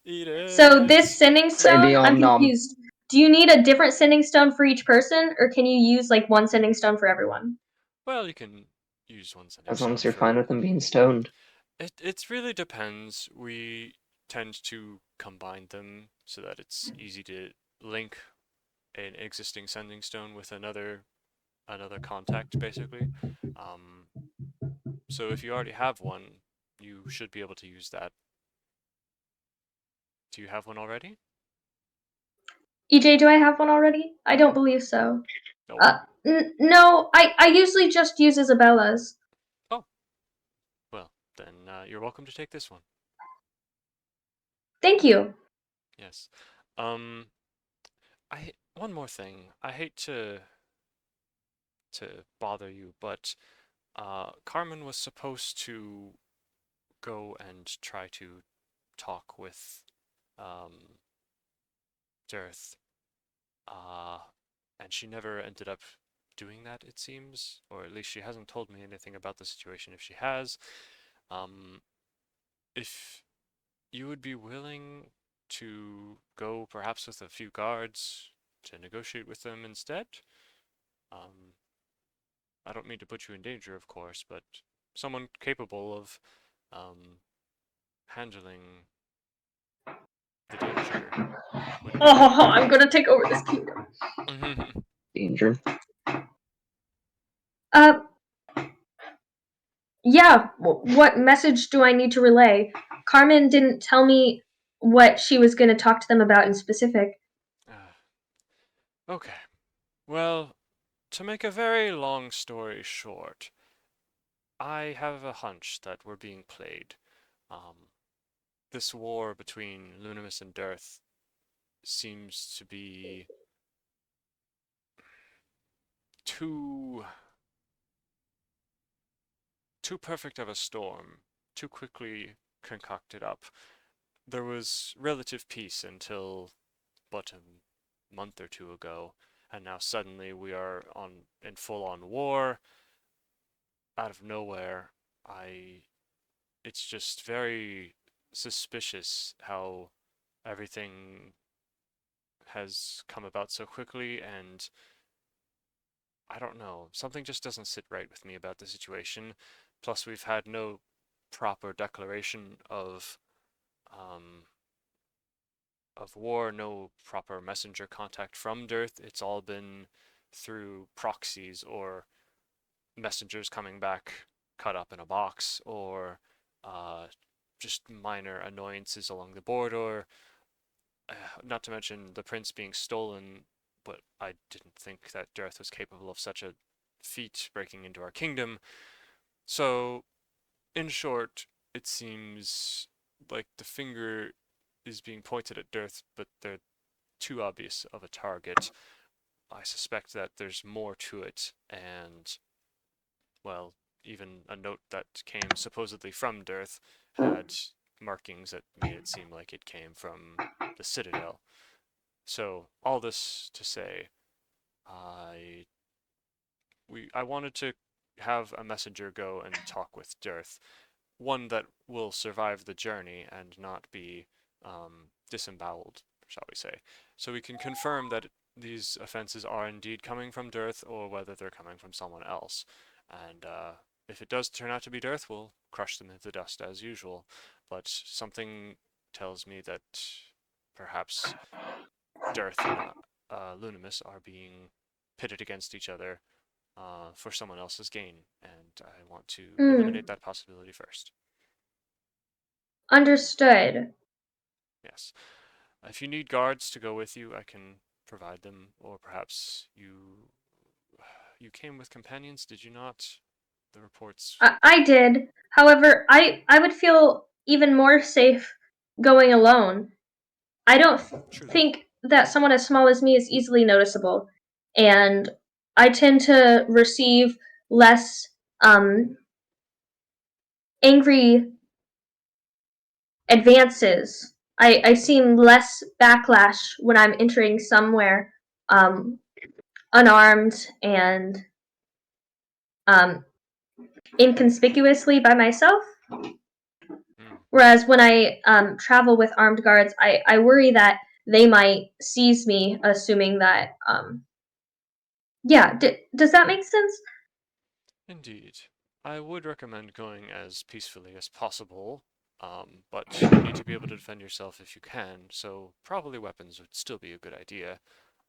Speaker 1: Eat it.
Speaker 5: So this sending stone,
Speaker 2: Baby
Speaker 5: I'm
Speaker 2: om nom.
Speaker 5: confused. Do you need a different sending stone for each person, or can you use like one sending stone for everyone?
Speaker 1: Well, you can use one sending
Speaker 2: As long
Speaker 1: stone
Speaker 2: as you're
Speaker 1: for.
Speaker 2: fine with them being stoned.
Speaker 1: It really depends. We tend to combine them so that it's easy to link an existing sending stone with another contact, basically. Um, so if you already have one, you should be able to use that. Do you have one already?
Speaker 5: EJ, do I have one already? I don't believe so.
Speaker 1: No.
Speaker 5: No, I usually just use Isabella's.
Speaker 1: Oh. Well, then you're welcome to take this one.
Speaker 5: Thank you.
Speaker 1: Yes. One more thing. I hate to bother you, but Carmen was supposed to go and try to talk with Dirth, uh, and she never ended up doing that, it seems, or at least she hasn't told me anything about the situation if she has. Um, if you would be willing to go perhaps with a few guards to negotiate with them instead, um, I don't mean to put you in danger, of course, but someone capable of handling the danger would be.
Speaker 5: Oh, I'm gonna take over this kingdom.
Speaker 2: Danger.
Speaker 5: Uh, yeah. What message do I need to relay? Carmen didn't tell me what she was gonna talk to them about in specific.
Speaker 1: Okay. Well, to make a very long story short, I have a hunch that we're being played. Um, this war between Lunimus and Dirth seems to be too perfect of a storm, too quickly concocted up. There was relative peace until but a month or two ago, and now suddenly we are in full-on war out of nowhere. It's just very suspicious how everything has come about so quickly, and I don't know, something just doesn't sit right with me about the situation. Plus, we've had no proper declaration um, of war, no proper messenger contact from Dirth. It's all been through proxies or messengers coming back cut up in a box, or just minor annoyances along the border. Not to mention the prince being stolen, but I didn't think that Darth was capable of such a feat, breaking into our kingdom. So, in short, it seems like the finger is being pointed at Darth, but they're too obvious of a target. I suspect that there's more to it, and, well, even a note that came supposedly from Darth had markings that made it seem like it came from the Citadel. So, all this to say, I wanted to have a messenger go and talk with Darth, one that will survive the journey and not be disemboweled, shall we say. So we can confirm that these offenses are indeed coming from Darth, or whether they're coming from someone else. And if it does turn out to be Darth, we'll crush them into dust as usual. But something tells me that perhaps Darth and Lunimus are being pitted against each other for someone else's gain, and I want to eliminate that possibility first.
Speaker 5: Understood.
Speaker 1: Yes. If you need guards to go with you, I can provide them, or perhaps you came with companions, did you not? The reports.
Speaker 5: I did. However, I would feel even more safe going alone. I don't
Speaker 1: True.
Speaker 5: think that someone as small as me is easily noticeable, and I tend to receive less angry advances. I seem less backlash when I'm entering somewhere unarmed and inconspicuously by myself. Whereas when I travel with armed guards, I worry that they might seize me, assuming that. Yeah, does that make sense?
Speaker 1: Indeed. I would recommend going as peacefully as possible, but you need to be able to defend yourself if you can, so probably weapons would still be a good idea,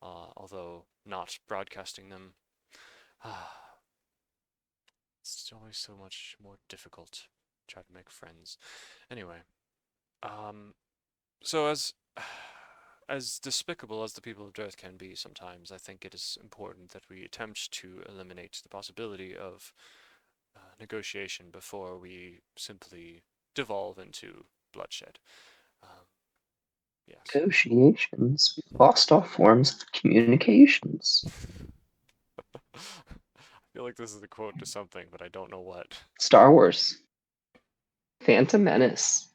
Speaker 1: although not broadcasting them. It's always so much more difficult to try to make friends. Anyway, so as despicable as the people of Darth can be sometimes, I think it is important that we attempt to eliminate the possibility of negotiation before we simply devolve into bloodshed. Yes.
Speaker 2: Negotiations. We've lost all forms of communications.
Speaker 1: I feel like this is a quote to something, but I don't know what.
Speaker 2: Star Wars. Phantom Menace.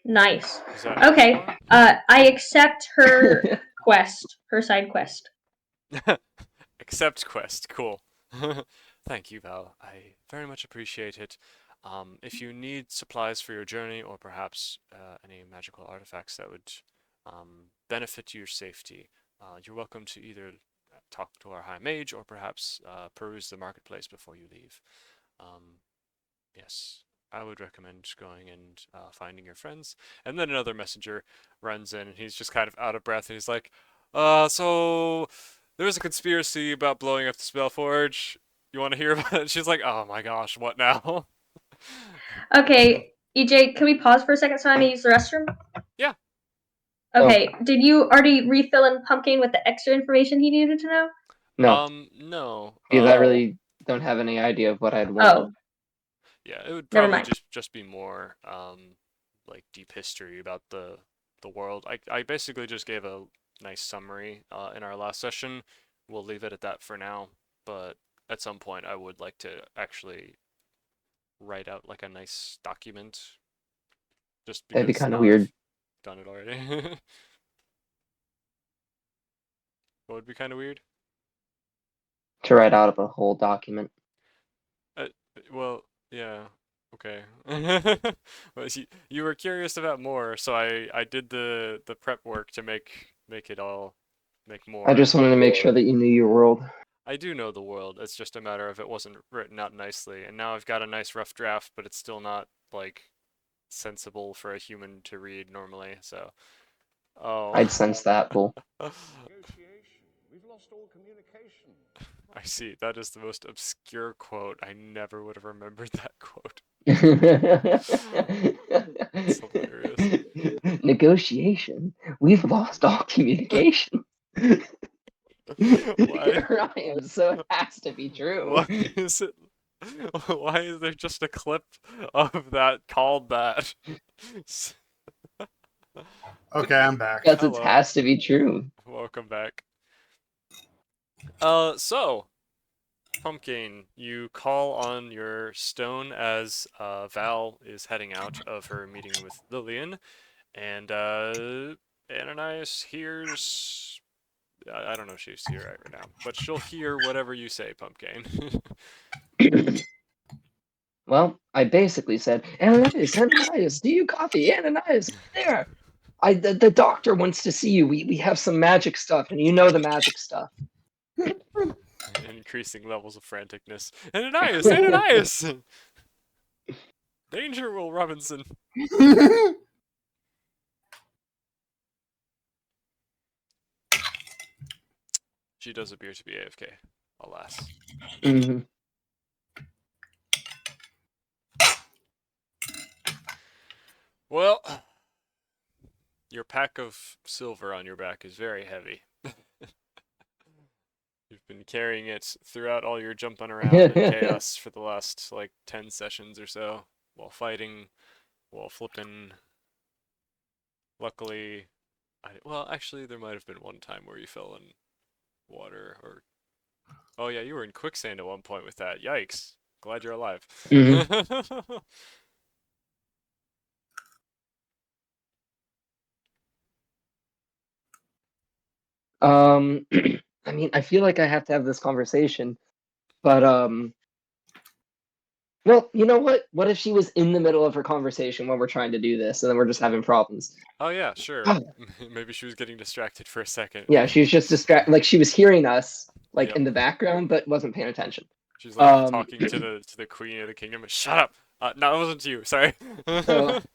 Speaker 5: Nice.
Speaker 1: Is that
Speaker 5: Okay.
Speaker 1: Avatar?
Speaker 5: I accept her quest, her side quest.
Speaker 1: Accept quest. Cool. Thank you, Val. I very much appreciate it. If you need supplies for your journey, or perhaps any magical artifacts that would benefit your safety, you're welcome to either talk to our High Mage, or perhaps peruse the marketplace before you leave. Yes, I would recommend going and finding your friends. And then another messenger runs in, and he's just kind of out of breath, and he's like, so there was a conspiracy about blowing up the Spellforge. You want to hear about it? She's like, oh my gosh, what now?
Speaker 5: Okay, EJ, can we pause for a second so I may use the restroom?
Speaker 1: Yeah.
Speaker 5: Okay, did you already refill in Pumpkin with the extra information he needed to know?
Speaker 2: No,
Speaker 1: No.
Speaker 2: because I really don't have any idea of what I'd want.
Speaker 5: Oh,
Speaker 1: Yeah, it would
Speaker 5: Never
Speaker 1: probably
Speaker 5: mind.
Speaker 1: just be more like deep history about the world. I basically just gave a nice summary in our last session. We'll leave it at that for now, but at some point I would like to actually write out like a nice document, just
Speaker 2: That'd be
Speaker 1: because
Speaker 2: kind of
Speaker 1: now
Speaker 2: weird.
Speaker 1: I've done it already. What would be kind of weird?
Speaker 2: To write out of a whole document.
Speaker 1: Well, yeah, okay. Well, you were curious about more, so I did the prep work to make it all make more.
Speaker 2: I just wanted to make sure that you knew your world.
Speaker 1: I do know the world. It's just a matter of it wasn't written out nicely, and now I've got a nice rough draft, but it's still not like sensible for a human to read normally. So, oh.
Speaker 2: I'd sense that, Bull.
Speaker 1: I see. That is the most obscure quote. I never would have remembered that quote. It's hilarious.
Speaker 2: Negotiation. We've lost all communication.
Speaker 1: Why?
Speaker 2: Here I am, so it has to be true.
Speaker 1: Why is it? Why is there just a clip of that called that?
Speaker 3: Okay, I'm back.
Speaker 2: Because it
Speaker 1: Hello.
Speaker 2: has to be true.
Speaker 1: Welcome back. So, Pumpkin, you call on your stone as Val is heading out of her meeting with Lillian, and Ananias hears. I don't know if she's here right now, but she'll hear whatever you say, Pumpkin.
Speaker 2: Well, I basically said, Ananias, do you copy? Ananias, there. The doctor wants to see you. We have some magic stuff, and you know the magic stuff.
Speaker 1: Increasing levels of franticness. Ananias! Ananias! Danger, Will Robinson. She does appear to be AFK, alas.
Speaker 2: Mhm.
Speaker 1: Well, your pack of silver on your back is very heavy. You've been carrying it throughout all your jumping around in chaos for the last, like, 10 sessions or so, while fighting, while flipping. Luckily, well, actually, there might have been one time where you fell in water, or... Oh yeah, you were in quicksand at one point with that. Yikes. Glad you're alive.
Speaker 2: Mhm. I mean, I feel like I have to have this conversation, but well, you know what? What if she was in the middle of her conversation when we're trying to do this, and then we're just having problems?
Speaker 1: Oh yeah, sure.
Speaker 2: Oh.
Speaker 1: Maybe she was getting distracted for a second.
Speaker 2: Yeah, she was just distracted. Like she was hearing us, like
Speaker 1: Yep.
Speaker 2: in the background, but wasn't paying attention.
Speaker 1: She's like
Speaker 2: Um,
Speaker 1: talking to the queen of the kingdom. Shut up! No, it wasn't you. Sorry.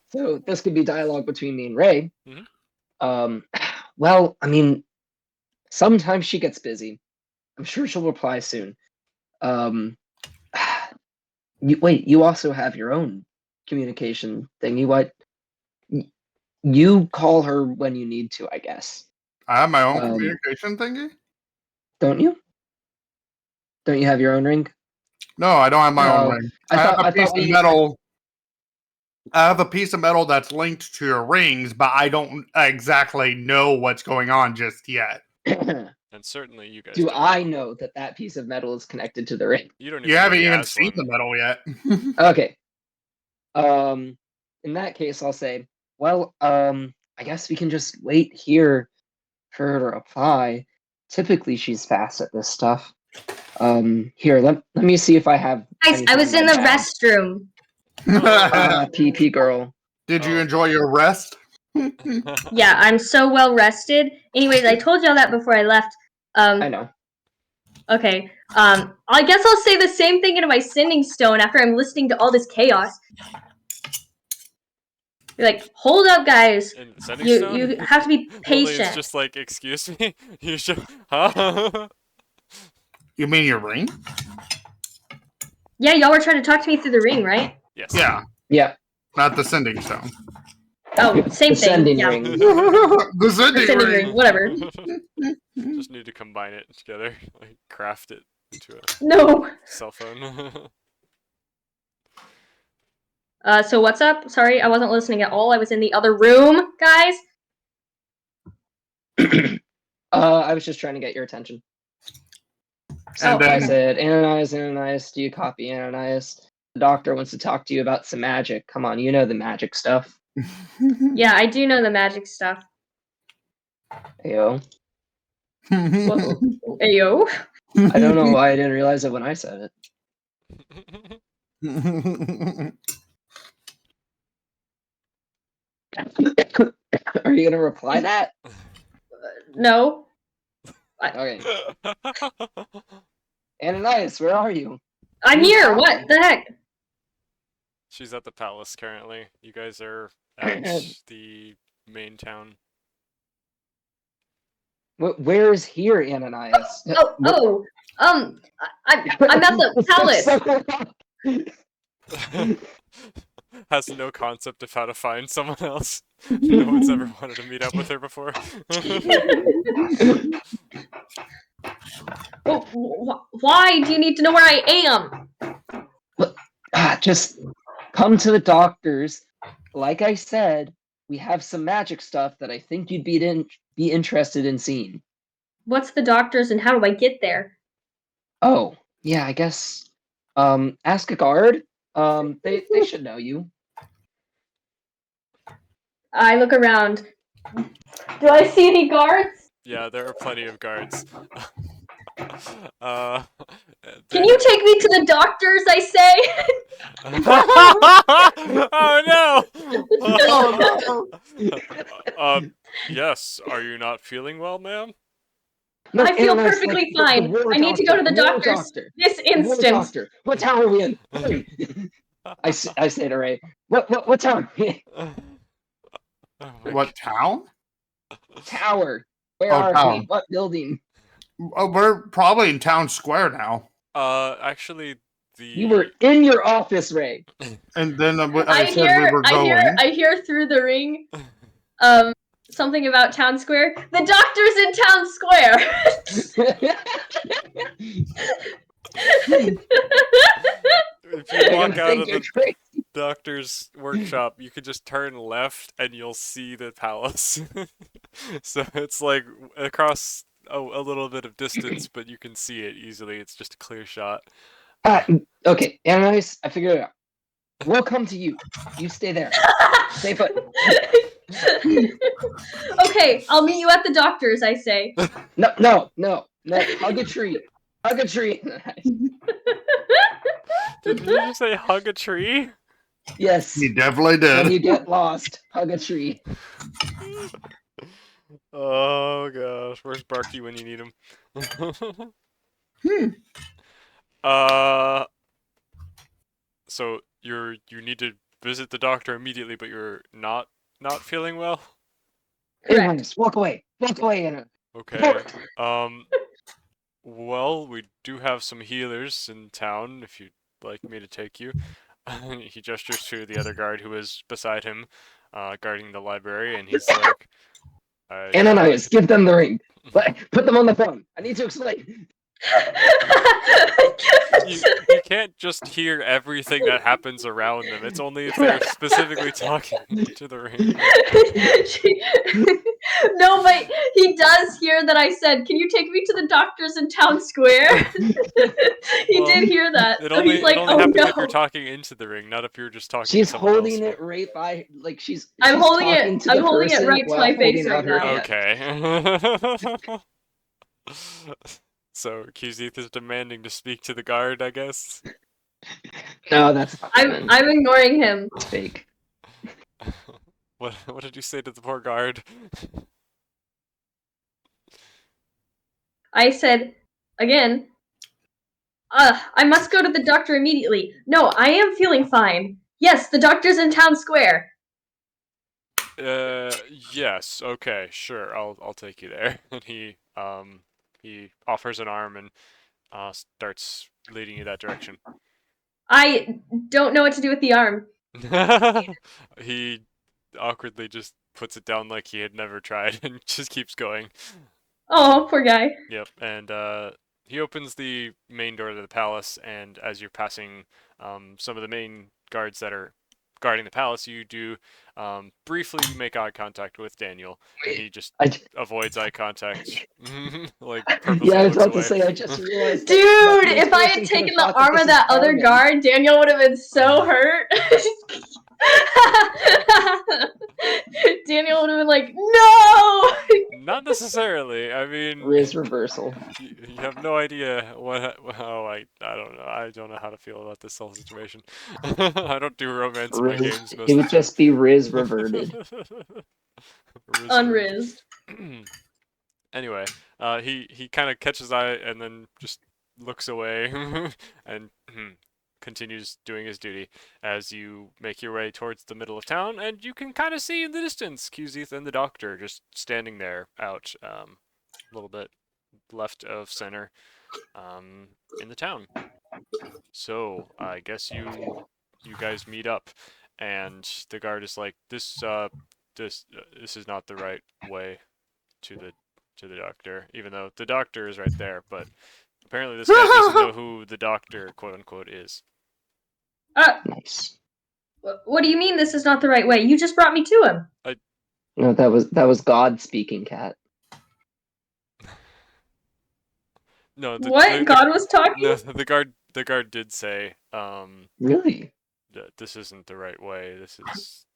Speaker 2: So this could be dialogue between me and Ray.
Speaker 1: Mhm.
Speaker 2: Well, I mean, sometimes she gets busy. I'm sure she'll reply soon. Wait, you also have your own communication thingy. What? You call her when you need to, I guess.
Speaker 3: I have my own
Speaker 2: Um,
Speaker 3: communication thingy?
Speaker 2: Don't you? Don't you have your own ring?
Speaker 3: No, I don't have my
Speaker 2: Oh,
Speaker 3: own ring.
Speaker 2: I
Speaker 3: have
Speaker 2: thought-
Speaker 3: a
Speaker 2: I
Speaker 3: piece
Speaker 2: thought
Speaker 3: of
Speaker 2: we-
Speaker 3: metal. I have a piece of metal that's linked to your rings, but I don't exactly know what's going on just yet.
Speaker 1: And certainly you guys
Speaker 2: Do
Speaker 1: don't
Speaker 2: I know that that piece of metal is connected to the ring?
Speaker 1: You don't
Speaker 3: You
Speaker 1: even know
Speaker 3: haven't
Speaker 1: he
Speaker 3: even
Speaker 1: has
Speaker 3: seen
Speaker 1: one.
Speaker 3: the metal yet.
Speaker 2: Okay. In that case, I'll say, well, I guess we can just wait here for her to reply. Typically, she's fast at this stuff. Here, let me see if I have.
Speaker 5: Guys, I
Speaker 2: anything
Speaker 5: was in
Speaker 2: my
Speaker 5: the
Speaker 2: bag.
Speaker 5: restroom.
Speaker 2: PP girl.
Speaker 3: Did you
Speaker 1: Oh.
Speaker 3: enjoy your rest?
Speaker 5: Yeah, I'm so well rested. Anyways, I told y'all that before I left.
Speaker 2: I know.
Speaker 5: Okay. I guess I'll say the same thing into my sending stone after I'm listening to all this chaos. Be like, hold up, guys.
Speaker 1: And sending
Speaker 5: You
Speaker 1: stone?
Speaker 5: you have to be
Speaker 1: Lily's
Speaker 5: patient.
Speaker 1: just like, excuse me? You should... Huh?
Speaker 3: You mean your ring?
Speaker 5: Yeah, y'all were trying to talk to me through the ring, right?
Speaker 1: Yes.
Speaker 3: Yeah,
Speaker 2: Yeah,
Speaker 3: not the sending stone.
Speaker 5: Oh, same
Speaker 2: the
Speaker 5: thing.
Speaker 2: sending
Speaker 5: Yeah.
Speaker 2: ring.
Speaker 3: The
Speaker 5: The
Speaker 3: sending
Speaker 5: sending
Speaker 3: ring.
Speaker 5: ring, whatever.
Speaker 1: Just need to combine it together. Like, craft it into a
Speaker 5: No.
Speaker 1: cell phone.
Speaker 5: So what's up? Sorry, I wasn't listening at all. I was in the other room, guys.
Speaker 2: I was just trying to get your attention. So
Speaker 3: And
Speaker 2: I
Speaker 3: then
Speaker 2: said, Ananias, do you copy Ananias? The doctor wants to talk to you about some magic. Come on, you know the magic stuff.
Speaker 5: Yeah, I do know the magic stuff.
Speaker 2: Ayo.
Speaker 5: Ayo.
Speaker 2: I don't know why I didn't realize it when I said it. Are you gonna reply that?
Speaker 5: No.
Speaker 2: Okay. Ananias, where are you?
Speaker 5: I'm
Speaker 2: You
Speaker 5: here.
Speaker 2: copy.
Speaker 5: What the heck?
Speaker 1: She's at the palace currently. You guys are at the main town.
Speaker 2: Where is here, Ananias?
Speaker 5: Oh, I'm at the palace.
Speaker 1: Has no concept of how to find someone else. No one's ever wanted to meet up with her before.
Speaker 5: Why do you need to know where I am?
Speaker 2: Just come to the doctors. Like I said, we have some magic stuff that I think you'd be interested in seeing.
Speaker 5: What's the doctors and how do I get there?
Speaker 2: Oh, yeah, I guess. Ask a guard. They should know you.
Speaker 5: I look around. Do I see any guards?
Speaker 1: Yeah, there are plenty of guards.
Speaker 5: Can you take me to the doctors, I say?
Speaker 1: Oh no! Yes. Are you not feeling well, ma'am?
Speaker 2: No,
Speaker 5: I feel
Speaker 2: Ananias,
Speaker 5: perfectly
Speaker 2: the
Speaker 5: fine.
Speaker 2: war
Speaker 5: I need to go to the
Speaker 2: war
Speaker 5: doctors
Speaker 2: doctor.
Speaker 5: this
Speaker 2: The war
Speaker 5: instant.
Speaker 2: doctor. What town are we in? Hurry. I say to Ray, what town?
Speaker 1: Oh my
Speaker 3: What town?
Speaker 2: Tower. Where
Speaker 3: Oh,
Speaker 2: are
Speaker 3: town.
Speaker 2: we? What building?
Speaker 3: We're probably in town square now.
Speaker 1: Actually, the
Speaker 2: You were in your office, Ray.
Speaker 3: And then I
Speaker 5: I
Speaker 3: said we were going.
Speaker 5: I hear through the ring, something about town square. The doctor's in town square.
Speaker 1: If you walk out of
Speaker 2: You're
Speaker 1: the
Speaker 2: crazy.
Speaker 1: doctor's workshop, you could just turn left and you'll see the palace. So it's like across a little bit of distance, but you can see it easily. It's just a clear shot.
Speaker 2: Okay, Ananias, I figured it out. We'll come to you. You stay there. Stay put.
Speaker 5: Okay, I'll meet you at the doctor's, I say.
Speaker 2: No. Hug a tree. Hug a tree.
Speaker 1: Did you just say hug a tree?
Speaker 2: Yes.
Speaker 3: He definitely
Speaker 2: When you
Speaker 3: did.
Speaker 2: get lost, hug a tree.
Speaker 1: Oh gosh, where's Barky when you need him? So you need to visit the doctor immediately, but you're not feeling well?
Speaker 5: Correct.
Speaker 2: Ananias, walk away. Walk away, Ananias.
Speaker 1: Okay. Well, we do have some healers in town if you'd like me to take you. He gestures to the other guard who is beside him, guarding the library, and he's like,
Speaker 2: Ananias, give them the ring. Put them on the phone. I need to explain.
Speaker 1: you can't just hear everything that happens around them. It's only if they're specifically talking to the ring.
Speaker 5: No, but he does hear that I said, "Can you take me to the doctors in town square?" He
Speaker 1: Well,
Speaker 5: did hear that.
Speaker 1: It
Speaker 5: So
Speaker 1: only,
Speaker 5: he's like,
Speaker 1: it only
Speaker 5: "Oh
Speaker 1: happens
Speaker 5: no."
Speaker 1: if you're talking into the ring, not if you're just talking
Speaker 2: She's
Speaker 1: to someone
Speaker 2: holding
Speaker 1: else.
Speaker 2: it right by, like she's.
Speaker 5: I'm
Speaker 2: she's
Speaker 5: holding it-
Speaker 2: talking to
Speaker 5: I'm
Speaker 2: the
Speaker 5: holding it
Speaker 2: person
Speaker 5: right to
Speaker 2: while
Speaker 5: my face
Speaker 2: holding out
Speaker 5: right
Speaker 2: her
Speaker 5: now.
Speaker 2: hand.
Speaker 1: Okay. So Kuzith is demanding to speak to the guard, I guess.
Speaker 2: No, that's not
Speaker 5: I'm ignoring him.
Speaker 2: It's fake.
Speaker 1: What did you say to the poor guard?
Speaker 5: I said, again, I must go to the doctor immediately. No, I am feeling fine. Yes, the doctor's in town square.
Speaker 1: Yes. Okay, sure. I'll take you there. And he offers an arm and starts leading you that direction.
Speaker 5: I don't know what to do with the arm.
Speaker 1: He awkwardly just puts it down like he had never tried and just keeps going.
Speaker 5: Oh, poor guy.
Speaker 1: Yep, and he opens the main door to the palace, and as you're passing some of the main guards that are guarding the palace, you do briefly make eye contact with Daniel, and he just avoids eye contact, like purposely
Speaker 2: Yeah, I was
Speaker 1: looks
Speaker 2: about to
Speaker 1: away.
Speaker 2: say. I just realized.
Speaker 5: Dude,
Speaker 2: that this
Speaker 5: if I
Speaker 2: person
Speaker 5: had
Speaker 2: could've
Speaker 5: taken the
Speaker 2: thought that
Speaker 5: arm
Speaker 2: this
Speaker 5: of
Speaker 2: is
Speaker 5: that other
Speaker 2: Carmen.
Speaker 5: guard, Daniel would have been so hurt. Daniel would have been like, "No!"
Speaker 1: Not necessarily. I mean,
Speaker 2: Riz reversal.
Speaker 1: you have no idea what. Oh, I don't know. I don't know how to feel about this whole situation. I don't do romance in my
Speaker 2: Riz,
Speaker 1: games most
Speaker 2: it
Speaker 1: of
Speaker 2: would
Speaker 1: the time.
Speaker 2: just be Riz reverted.
Speaker 5: Unrizzed.
Speaker 1: Anyway, he kind of catches eye and then just looks away and continues doing his duty as you make your way towards the middle of town, and you can kind of see in the distance Kuzith and the doctor just standing there out a little bit. left of center, in the town. So I guess you guys meet up, and the guard is like, this is not the right way to the doctor, even though the doctor is right there, but apparently this guy doesn't know who the doctor, quote unquote, is.
Speaker 2: Nice.
Speaker 5: What do you mean this is not the right way? You just brought me to him.
Speaker 2: No, that was God speaking, Cat.
Speaker 1: No,
Speaker 5: What? God was talking?
Speaker 1: No, the guard did say,
Speaker 2: Really?
Speaker 1: this isn't the right way. This is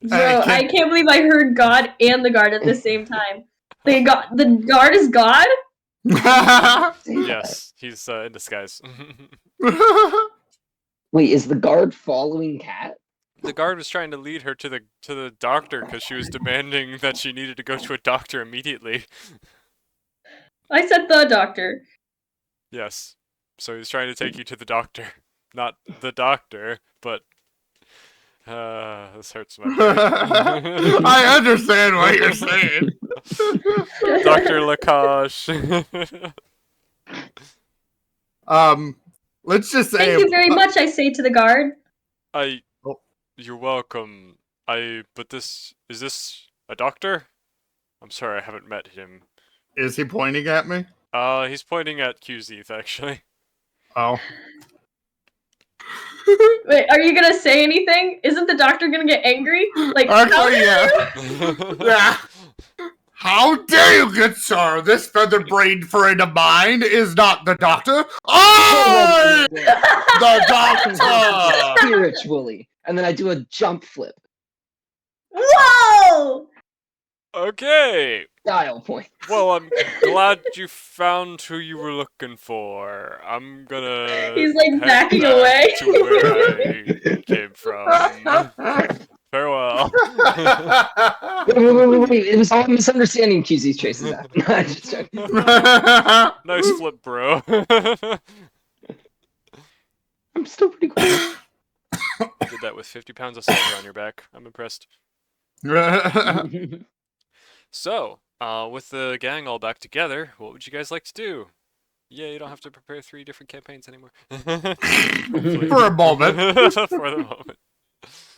Speaker 5: Bro, I can't believe I heard God and the guard at the same time. The guard is God?
Speaker 1: yes, he's in disguise.
Speaker 2: Wait, is the guard following Cat?
Speaker 1: The guard was trying to lead her to the doctor because she was demanding that she needed to go to a doctor immediately.
Speaker 5: I said the doctor.
Speaker 1: Yes. So he's trying to take you to the doctor. Not the doctor, but this hurts my brain.
Speaker 3: I understand what you're saying.
Speaker 1: Dr. Lakash.
Speaker 3: Let's just say
Speaker 5: Thank you very much, I say to the guard.
Speaker 1: You're welcome. But is this a doctor? I'm sorry, I haven't met him.
Speaker 3: Is he pointing at me?
Speaker 1: He's pointing at QZ, actually.
Speaker 3: Oh.
Speaker 5: Wait, are you gonna say anything? Isn't the doctor gonna get angry? Like,
Speaker 3: Actually, yeah. Yeah. How dare you, good sir? This feather-brained friend of mine is not the doctor. I, the doctor.
Speaker 2: Spiritually. And then I do a jump flip.
Speaker 5: Whoa!
Speaker 1: Okay.
Speaker 2: Dial point.
Speaker 1: Well, I'm glad you found who you were looking for. I'm gonna.
Speaker 5: He's like
Speaker 1: head
Speaker 5: backing
Speaker 1: back
Speaker 5: away.
Speaker 1: to where I came from. Farewell.
Speaker 2: Wait. It was all a misunderstanding. QZ chases after. No, I'm just joking.
Speaker 1: Nice flip, bro.
Speaker 2: I'm still pretty cool.
Speaker 1: Did that with 50 pounds of silver on your back. I'm impressed. So, with the gang all back together, what would you guys like to do? Yeah, you don't have to prepare 3 different campaigns anymore. Hopefully.
Speaker 3: For a moment.
Speaker 1: For the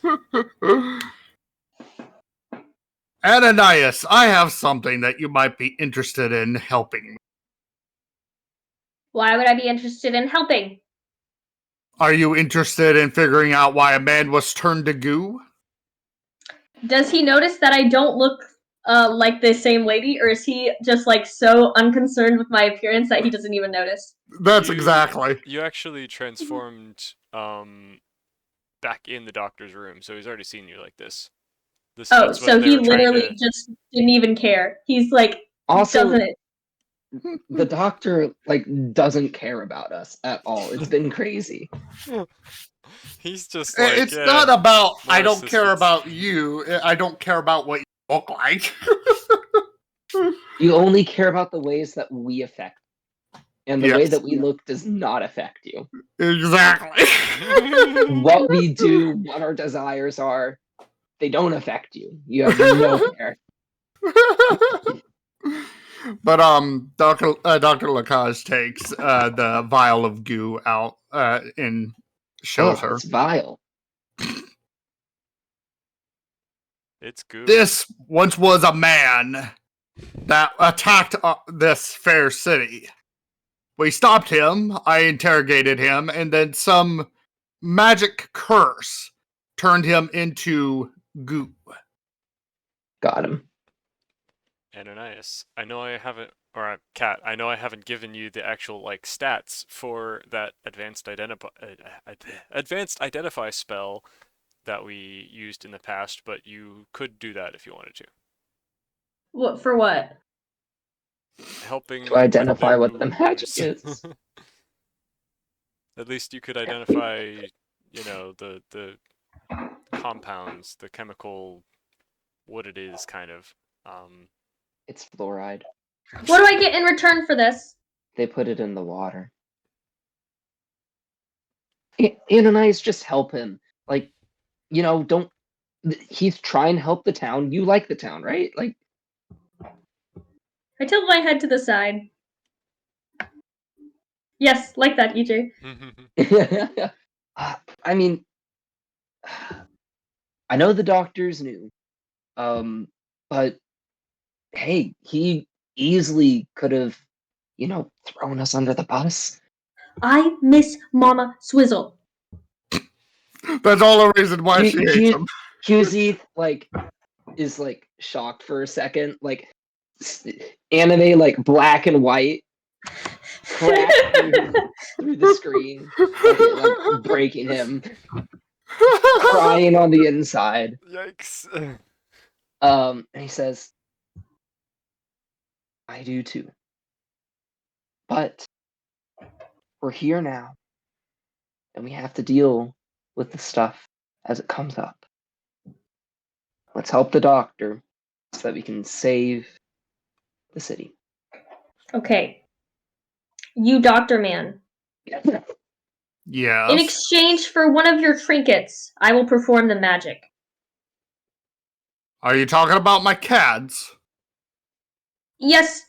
Speaker 1: moment.
Speaker 3: Ananias, I have something that you might be interested in helping me.
Speaker 5: Why would I be interested in helping?
Speaker 3: Are you interested in figuring out why a man was turned to goo?
Speaker 5: Does he notice that I don't look like the same lady, or is he just like so unconcerned with my appearance that he doesn't even notice?
Speaker 3: That's exactly.
Speaker 1: You actually transformed back in the doctor's room, so he's already seen you like this.
Speaker 5: Oh,
Speaker 1: that's what
Speaker 5: so
Speaker 1: they
Speaker 5: he
Speaker 1: were trying
Speaker 5: literally
Speaker 1: to-
Speaker 5: just didn't even care. He's like,
Speaker 2: Also,
Speaker 5: doesn't.
Speaker 2: the doctor doesn't care about us at all. It's been crazy.
Speaker 1: He's just like,
Speaker 3: It's
Speaker 1: yeah,
Speaker 3: not about
Speaker 1: more
Speaker 3: I don't care
Speaker 1: assistance.
Speaker 3: about you. I don't care about what you look like.
Speaker 2: You only care about the ways that we affect. And the way
Speaker 3: Yes.
Speaker 2: that we look does not affect you.
Speaker 3: Exactly.
Speaker 2: What we do, what our desires are, they don't affect you. You have no care.
Speaker 3: But Dr. Lacage takes the vial of goo out and shows her.
Speaker 2: It's vile.
Speaker 1: It's good.
Speaker 3: This once was a man that attacked this fair city. We stopped him, I interrogated him, and then some magic curse turned him into goo.
Speaker 2: Got him.
Speaker 1: Ananias, I know I haven't, or Cat, I know I haven't given you the actual stats for that advanced identify spell that we used in the past, but you could do that if you wanted to.
Speaker 5: What for? What?
Speaker 1: Helping
Speaker 2: To identify
Speaker 1: with
Speaker 2: what the magic
Speaker 1: ooze.
Speaker 2: is.
Speaker 1: At least you could identify, the compounds, the chemical, what it is, kind of.
Speaker 2: It's fluoride.
Speaker 5: What do I get in return for this?
Speaker 2: They put it in the water. Ananias, just help him. Don't. He's trying to help the town. You like the town, right?
Speaker 5: I tilt my head to the side. Yes, like that, EJ.
Speaker 2: I mean, I know the doctor's new, but hey, he easily could have, thrown us under the bus.
Speaker 5: I miss Mama Swizzle.
Speaker 3: That's all the reason why she hates him.
Speaker 2: QZ is shocked for a second, anime black and white crash through the screen, breaking him, crying on the inside.
Speaker 1: Yikes.
Speaker 2: And he says, I do too. But we're here now, and we have to deal with the stuff as it comes up. Let's help the doctor so that we can save the city.
Speaker 5: Okay. You, Doctor Man.
Speaker 3: Yes.
Speaker 5: In exchange for one of your trinkets, I will perform the magic.
Speaker 3: Are you talking about my cads?
Speaker 5: Yes.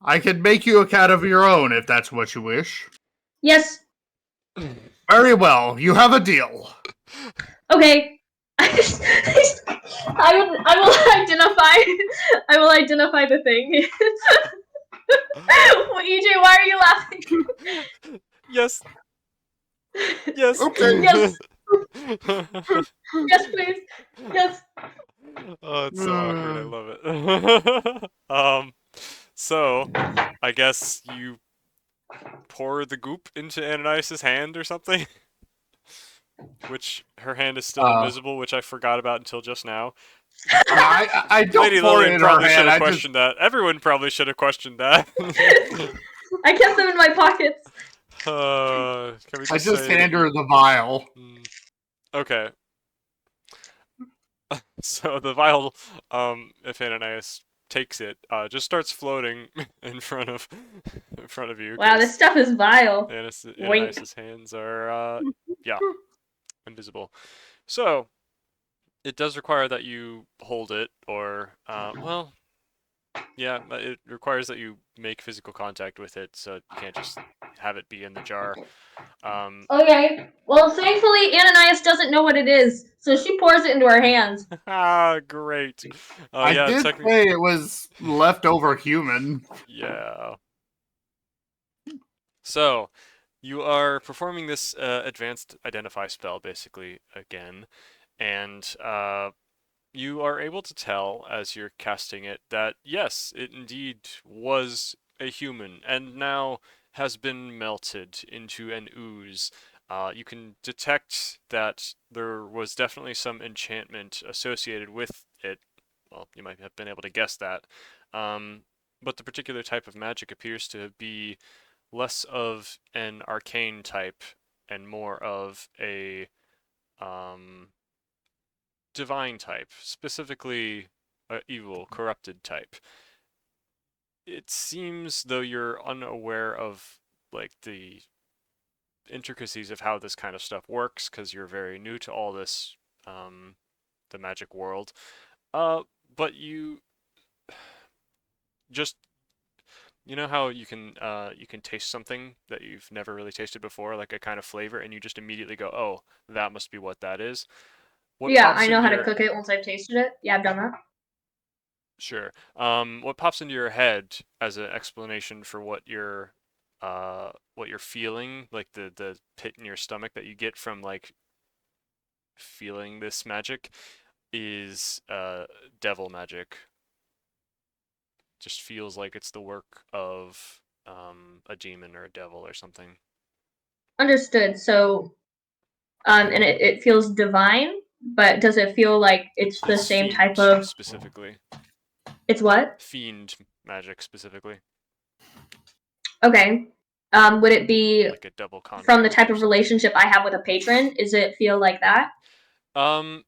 Speaker 3: I can make you a cat of your own if that's what you wish.
Speaker 5: Yes.
Speaker 3: Very well, you have a deal.
Speaker 5: Okay. I will identify the thing. Well, EJ, why are you laughing?
Speaker 1: Yes. Yes.
Speaker 3: Okay.
Speaker 5: Yes. Yes, please. Yes.
Speaker 1: Oh, it's so awkward. I love it. So I guess you pour the goop into Ananias' hand or something? Which her hand is still invisible, which I forgot about until just now.
Speaker 3: I don't
Speaker 1: Lady
Speaker 3: pour
Speaker 1: Lillian
Speaker 3: it in her
Speaker 1: probably should
Speaker 3: hand.
Speaker 1: have
Speaker 3: I just
Speaker 1: questioned that. Everyone probably should have questioned that.
Speaker 5: I kept them in my pockets.
Speaker 1: Can we just say
Speaker 3: hand her the vial.
Speaker 1: Okay. So the vial, if Ananias takes it, just starts floating in front of you.
Speaker 5: Wow,
Speaker 1: 'cause
Speaker 5: this stuff is vile.
Speaker 1: Ananias' hands are, yeah, invisible. So, it does require that you hold it, or, well, yeah, it requires that you make physical contact with it, so you can't just have it be in the jar.
Speaker 5: Okay. Well, thankfully, Ananias doesn't know what it is, so she pours it into her hands.
Speaker 1: Great.
Speaker 3: I
Speaker 1: Yeah,
Speaker 3: did say it was leftover human.
Speaker 1: Yeah. So, you are performing this advanced identify spell basically again, and you are able to tell as you're casting it that yes, it indeed was a human and now has been melted into an ooze. You can detect that there was definitely some enchantment associated with it. Well, you might have been able to guess that. But the particular type of magic appears to be less of an arcane type and more of a divine type, specifically evil, corrupted type. It seems though you're unaware of the intricacies of how this kind of stuff works because you're very new to all this, the magic world. But you just how you can taste something that you've never really tasted before, like a kind of flavor, and you just immediately go, "Oh, that must be what that is."
Speaker 5: Yeah, I know how to cook it once I've tasted it. Yeah, I've done that.
Speaker 1: Sure. What pops into your head as an explanation for what you're feeling, like the pit in your stomach that you get from feeling this magic, is devil magic. Just feels like it's the work of a demon or a devil or something.
Speaker 5: Understood. So, and it feels divine, but does it feel like it's the same type of?
Speaker 1: Specifically.
Speaker 5: It's what?
Speaker 1: Fiend magic specifically.
Speaker 5: Okay. Would it be
Speaker 1: like a double
Speaker 5: from the type of relationship I have with a patron? Is it feel like that?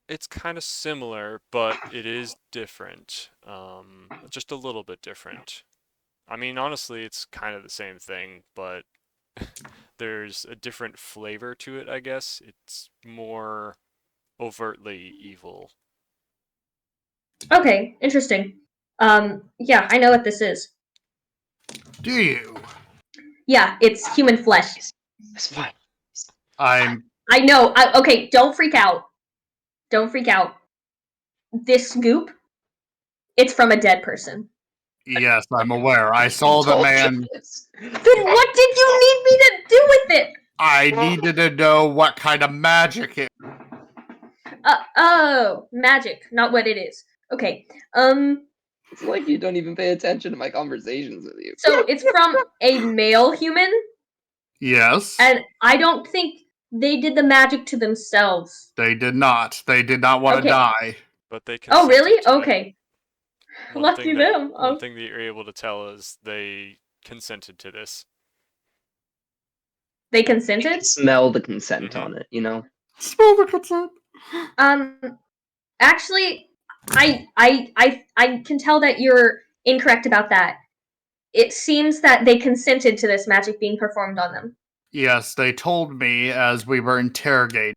Speaker 1: It's kind of similar, but it is different. Just a little bit different. I mean, honestly, it's kind of the same thing, but there's a different flavor to it, I guess. It's more overtly evil.
Speaker 5: Okay, interesting. Yeah, I know what this is.
Speaker 3: Do you?
Speaker 5: Yeah, it's human flesh.
Speaker 2: It's fine.
Speaker 3: I'm
Speaker 5: I know. Okay, don't freak out. Don't freak out. This goop, it's from a dead person.
Speaker 3: yes, I'm aware. I saw the
Speaker 2: Told you
Speaker 3: man.
Speaker 2: this.
Speaker 5: Then what did you need me to do with it?
Speaker 3: I needed to know what kind of magic it.
Speaker 5: Oh, magic, not what it is. Okay.
Speaker 2: It's like you don't even pay attention to my conversations with you.
Speaker 5: So it's from a male human,
Speaker 3: Yes,
Speaker 5: and I don't think they did the magic to themselves.
Speaker 3: they did not. They did not want to
Speaker 5: Okay.
Speaker 3: die.
Speaker 1: But they
Speaker 5: Oh,
Speaker 1: consented
Speaker 5: really?
Speaker 1: to it.
Speaker 5: Okay.
Speaker 1: One
Speaker 5: Lucky
Speaker 1: thing that-
Speaker 5: them.
Speaker 1: One thing that you're able to tell is they consented to this.
Speaker 5: They
Speaker 2: You
Speaker 5: consented?
Speaker 2: can smell the consent
Speaker 1: Mhm.
Speaker 2: on it, you know?
Speaker 3: Smell the consent.
Speaker 5: Actually, I can tell that you're incorrect about that. It seems that they consented to this magic being performed on them.
Speaker 3: Yes, they told me as we were interrogating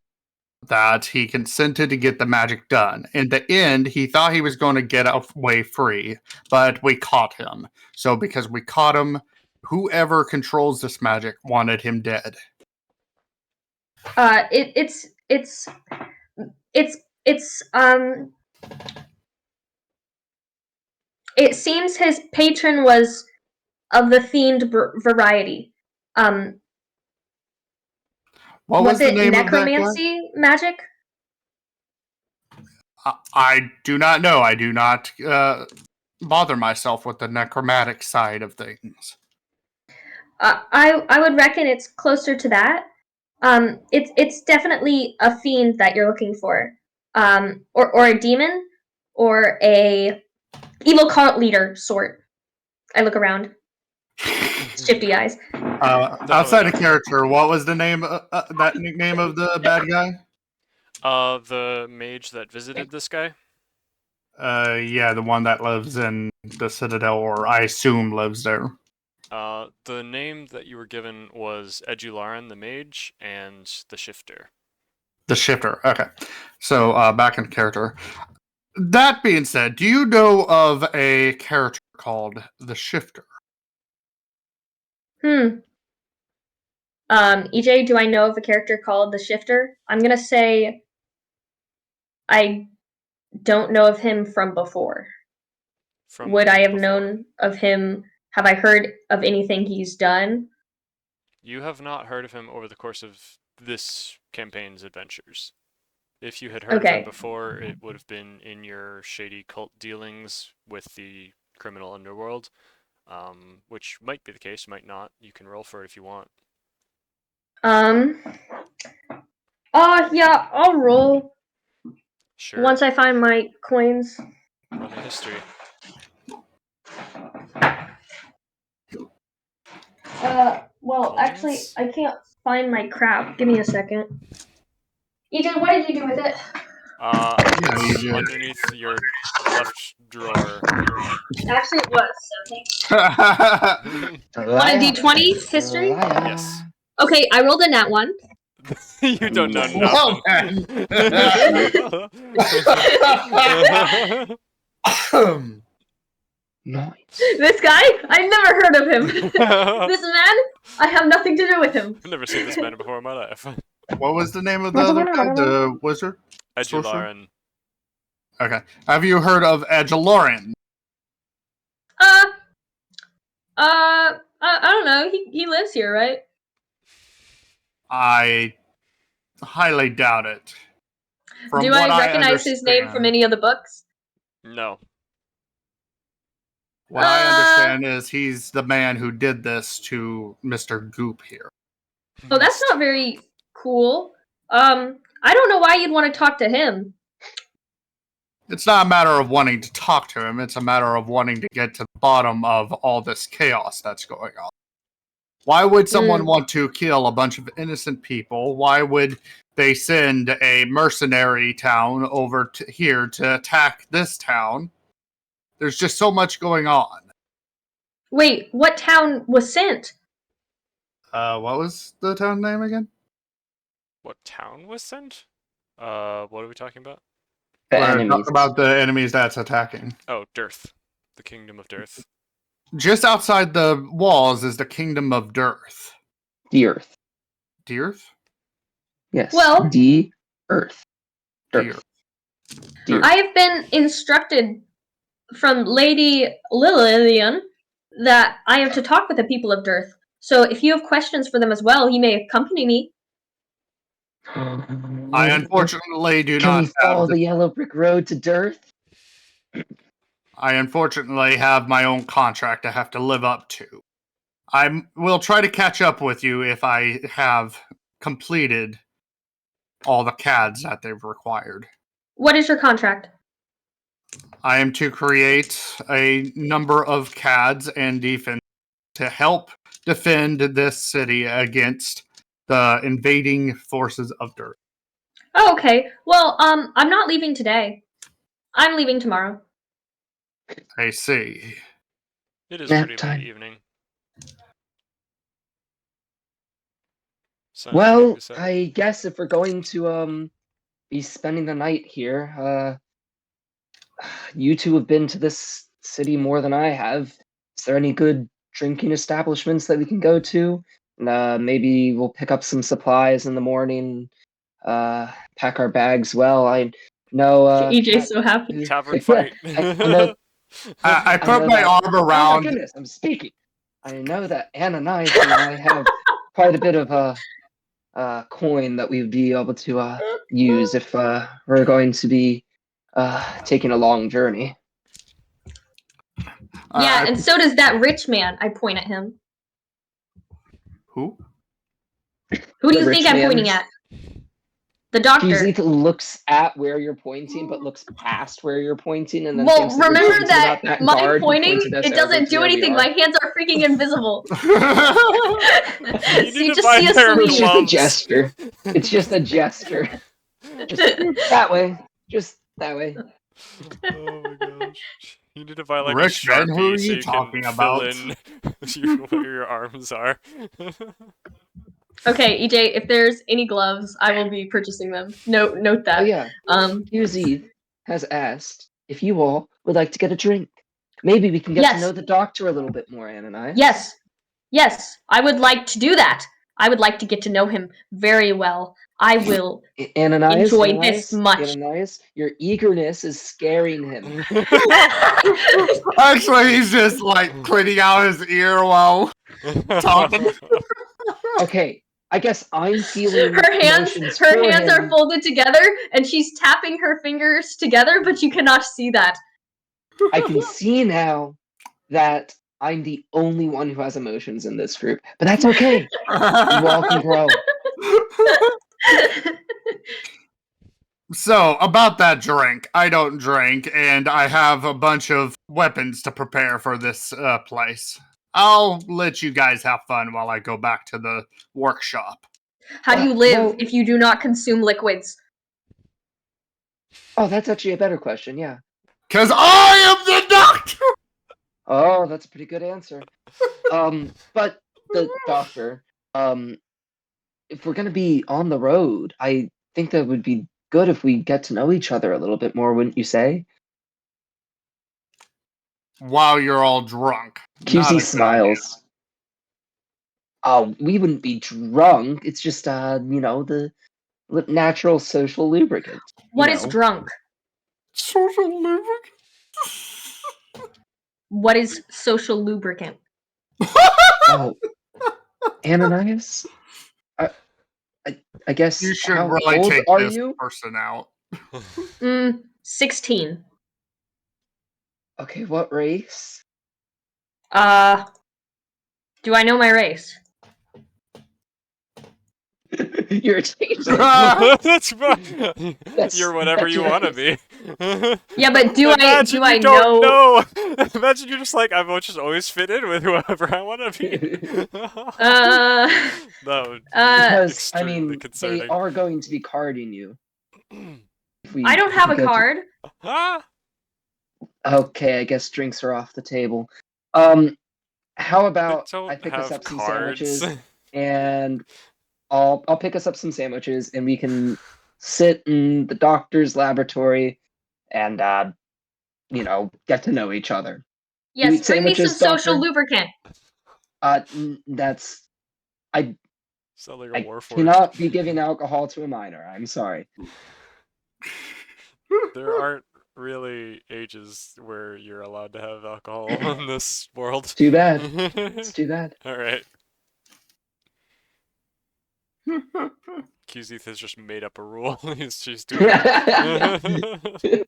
Speaker 3: that he consented to get the magic done. In the end, he thought he was going to get away free, but we caught him. So because we caught him, whoever controls this magic wanted him dead.
Speaker 5: It seems his patron was of the themed variety.
Speaker 3: What
Speaker 5: was
Speaker 3: the
Speaker 5: it
Speaker 3: name of that guy?
Speaker 5: necromancy magic?
Speaker 3: I do not know. I do not bother myself with the necromantic side of things.
Speaker 5: I would reckon it's closer to that. It's definitely a fiend that you're looking for, or a demon, or a evil cult leader sort. I look around, shifty eyes.
Speaker 3: Outside of character, what was the name? That nickname of the bad guy?
Speaker 1: The mage that visited this guy.
Speaker 3: Yeah, the one that lives in the Citadel, or I assume lives there.
Speaker 1: The name that you were given was Edularan the mage and the shifter.
Speaker 3: The shifter. Okay. So back in character. That being said, do you know of a character called the shifter?
Speaker 5: EJ, do I know of a character called the Shifter? I'm gonna say I don't know of him from before. Would I have
Speaker 1: before.
Speaker 5: known of him? Have I heard of anything he's done?
Speaker 1: You have not heard of him over the course of this campaign's adventures. If you had heard of him before, it would have been in your shady cult dealings with the criminal underworld, which might be the case, might not. You can roll for it if you want.
Speaker 5: Yeah, I'll roll.
Speaker 1: Sure.
Speaker 5: Once I find my coins.
Speaker 1: Roll the history.
Speaker 5: Well, actually, I can't find my crap. Give me a second. EJ, what did you do with it?
Speaker 1: Underneath your left drawer.
Speaker 5: Actually, it was. So on a D20 history?
Speaker 1: Yes.
Speaker 5: Okay, I rolled a nat 1.
Speaker 1: You don't know
Speaker 3: Well,
Speaker 1: nothing.
Speaker 2: Nice.
Speaker 5: This guy? I never heard of him. This man? I have nothing to do with him.
Speaker 1: I've never seen this man before in my life.
Speaker 3: What was the name of the other guy? The wizard?
Speaker 1: Edularan.
Speaker 3: Okay. Have you heard of Edularan?
Speaker 5: I don't know. He lives here, right?
Speaker 3: I highly doubt it.
Speaker 5: Do I recognize his name from any of the books?
Speaker 1: No.
Speaker 3: What I understand is he's the man who did this to Mr. Goop here.
Speaker 5: Oh, that's not very cool. I don't know why you'd want to talk to him.
Speaker 3: It's not a matter of wanting to talk to him, it's a matter of wanting to get to the bottom of all this chaos that's going on. Why would someone want to kill a bunch of innocent people? Why would they send a mercenary town over to here to attack this town? There's just so much going on.
Speaker 5: Wait, what town was sent?
Speaker 3: What was the town name again?
Speaker 1: What town was sent? What are we talking about?
Speaker 2: The
Speaker 3: We're
Speaker 2: enemies.
Speaker 3: talking about the enemies that's attacking.
Speaker 1: Oh, Dearth. The Kingdom of Dearth.
Speaker 3: Just outside the walls is the kingdom of Dearth.
Speaker 2: The Earth.
Speaker 3: Dearth?
Speaker 2: Yes.
Speaker 5: Well-
Speaker 2: the Earth.
Speaker 3: Dearth.
Speaker 2: Dearth.
Speaker 5: I have been instructed from Lady Lillian that I am to talk with the people of Dearth. So if you have questions for them as well, you may accompany me.
Speaker 3: I unfortunately do
Speaker 2: Can we
Speaker 3: not
Speaker 2: follow
Speaker 3: have
Speaker 2: the yellow brick road to Dearth?
Speaker 3: I unfortunately have my own contract I have to live up to. I will try to catch up with you if I have completed all the CADs that they've required.
Speaker 5: What is your contract?
Speaker 3: I am to create a number of CADs and defense to help defend this city against the invading forces of Dirt.
Speaker 5: Oh, okay. Well, I'm not leaving today. I'm leaving tomorrow.
Speaker 3: I see.
Speaker 1: It is
Speaker 2: Nap
Speaker 1: pretty
Speaker 2: time.
Speaker 1: late evening. So,
Speaker 2: Well,
Speaker 1: like said.
Speaker 2: I guess if we're going to be spending the night here, you two have been to this city more than I have. Is there any good drinking establishments that we can go to? Maybe we'll pick up some supplies in the morning. Pack our bags well. I know.
Speaker 5: EJ's so happy.
Speaker 1: Tavern fight.
Speaker 2: I know.
Speaker 3: I put
Speaker 2: know
Speaker 3: my
Speaker 2: that-
Speaker 3: arm
Speaker 2: Oh my
Speaker 3: around.
Speaker 2: goodness! I'm speaking. I know that Ananias and I have quite a bit of coin that we'd be able to use if we're going to be taking a long journey.
Speaker 5: Yeah,
Speaker 3: I-
Speaker 5: and so does that rich man. I point at him.
Speaker 3: Who?
Speaker 5: Who do
Speaker 2: The
Speaker 5: you think
Speaker 2: rich
Speaker 5: I'm pointing
Speaker 2: man?
Speaker 5: at? The doctor.
Speaker 2: Kizith looks at where you're pointing, but looks past where you're pointing, and then
Speaker 5: Well,
Speaker 2: thinks that you're
Speaker 5: remember
Speaker 2: talking
Speaker 5: that
Speaker 2: about
Speaker 5: my
Speaker 2: guard who
Speaker 5: pointing,
Speaker 2: pointed us
Speaker 5: it
Speaker 2: over
Speaker 5: doesn't
Speaker 2: to
Speaker 5: do
Speaker 2: where we
Speaker 5: anything.
Speaker 2: are.
Speaker 5: My hands are freaking invisible.
Speaker 1: You
Speaker 5: So
Speaker 1: need
Speaker 5: you
Speaker 1: to
Speaker 5: just
Speaker 1: buy
Speaker 5: see a
Speaker 1: their
Speaker 2: It's just a
Speaker 1: gloves.
Speaker 2: gesture. It's just a gesture. Just that way. Just that way.
Speaker 1: Oh my gosh. You need to buy like
Speaker 3: Rich
Speaker 1: a
Speaker 3: man,
Speaker 1: Sharpie
Speaker 3: who are
Speaker 1: so
Speaker 3: you
Speaker 1: you
Speaker 3: talking
Speaker 1: can
Speaker 3: about?
Speaker 1: fill in where your arms are.
Speaker 5: Okay, EJ, if there's any gloves, I will be purchasing them. Note
Speaker 2: Oh
Speaker 5: that.
Speaker 2: yeah.
Speaker 5: Um,
Speaker 2: Kizith has asked if you all would like to get a drink. Maybe we can get to
Speaker 5: Yes.
Speaker 2: know the doctor a little bit more, Ananias.
Speaker 5: yes, I would like to do that. I would like to get to know him very well. I will.
Speaker 2: Ananias,
Speaker 5: Enjoy
Speaker 2: Ananias,
Speaker 5: this much.
Speaker 2: Ananias, your eagerness is scaring him.
Speaker 3: Actually, he's just like cleaning out his ear while talking.
Speaker 2: Okay, I guess I'm feeling
Speaker 5: Her hands
Speaker 2: emotions for
Speaker 5: are
Speaker 2: him.
Speaker 5: folded together, and she's tapping her fingers together, but you cannot see that.
Speaker 2: I can see now that I'm the only one who has emotions in this group, but that's okay. You all can grow.
Speaker 3: So, about that drink, I don't drink, and I have a bunch of weapons to prepare for this place. I'll let you guys have fun while I go back to the workshop.
Speaker 5: How do you live
Speaker 2: Well-
Speaker 5: if you do not consume liquids?
Speaker 2: Oh, that's actually a better question, yeah.
Speaker 3: Because I am the doctor!
Speaker 2: Oh, that's a pretty good answer. But the doctor, if we're gonna be on the road, I think that would be good if we get to know each other a little bit more, wouldn't you say?
Speaker 3: While you're all drunk. Not a
Speaker 2: QC
Speaker 3: good
Speaker 2: smiles. Oh, we wouldn't be drunk. It's just, the natural social lubricant.
Speaker 5: What is drunk?
Speaker 3: idea. Social lubricant?
Speaker 5: What is social lubricant?
Speaker 2: Oh, Ananias? I guess.
Speaker 3: You should
Speaker 2: how
Speaker 3: really
Speaker 2: old
Speaker 3: take
Speaker 2: are
Speaker 3: this
Speaker 2: you?
Speaker 3: person out.
Speaker 5: 16.
Speaker 2: Okay, what race?
Speaker 5: Do I know my race?
Speaker 2: You're a teacher.
Speaker 1: That's fine.
Speaker 2: That's-
Speaker 1: You're whatever
Speaker 2: that's
Speaker 1: you
Speaker 2: your
Speaker 1: want to
Speaker 2: race.
Speaker 1: be.
Speaker 5: Yeah, but do
Speaker 1: Imagine
Speaker 5: I
Speaker 1: you don't
Speaker 5: know?
Speaker 1: Imagine you're just like, I will just always fit in with whoever I want to be. That would be
Speaker 2: Because I
Speaker 1: extremely
Speaker 2: mean,
Speaker 1: concerning.
Speaker 2: they are going to be carding you. If we-
Speaker 5: I don't
Speaker 2: if
Speaker 5: have
Speaker 2: we
Speaker 5: a
Speaker 2: go to-
Speaker 5: card.
Speaker 1: Ah!
Speaker 2: Okay, I guess drinks are off the table. How
Speaker 1: They
Speaker 2: about
Speaker 1: don't
Speaker 2: I pick us
Speaker 1: have
Speaker 2: up some
Speaker 1: cards.
Speaker 2: sandwiches and I'll pick us up some sandwiches and we can sit in the doctor's laboratory and get to know each other.
Speaker 5: Yes,
Speaker 2: eat
Speaker 5: bring me some
Speaker 2: sandwiches,
Speaker 5: social
Speaker 2: doctor?
Speaker 5: lubricant.
Speaker 2: That's I
Speaker 1: Sound like a
Speaker 2: I
Speaker 1: warforged.
Speaker 2: cannot be giving alcohol to a minor. I'm sorry.
Speaker 1: There aren't really ages where you're allowed to have alcohol in this world.
Speaker 2: Too bad. It's too bad.
Speaker 1: All right. Kuzith has just made up a rule. She's doing it.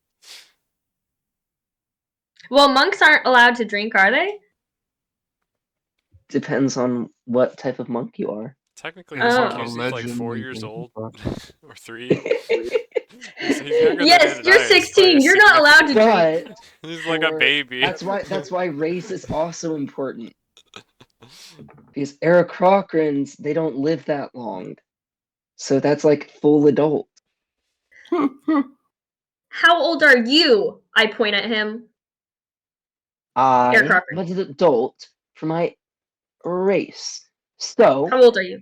Speaker 5: Well, monks aren't allowed to drink, are they?
Speaker 2: Depends on what type of monk you are.
Speaker 1: Technically,
Speaker 5: Oh.
Speaker 1: isn't Kuzith like 4 years old? Or 3? He's younger than
Speaker 5: Yes, you're
Speaker 1: Ananias by a
Speaker 5: 16. You're not allowed to
Speaker 1: significant-
Speaker 5: drink.
Speaker 2: But
Speaker 1: He's like a
Speaker 2: for-
Speaker 1: baby.
Speaker 2: that's why race is also important. Because Aarakocrans, they don't live that long. So that's like full adult.
Speaker 5: How old are you? I point at him.
Speaker 2: I
Speaker 5: Aarakocra.
Speaker 2: am an adult for my race. So
Speaker 5: How old are you?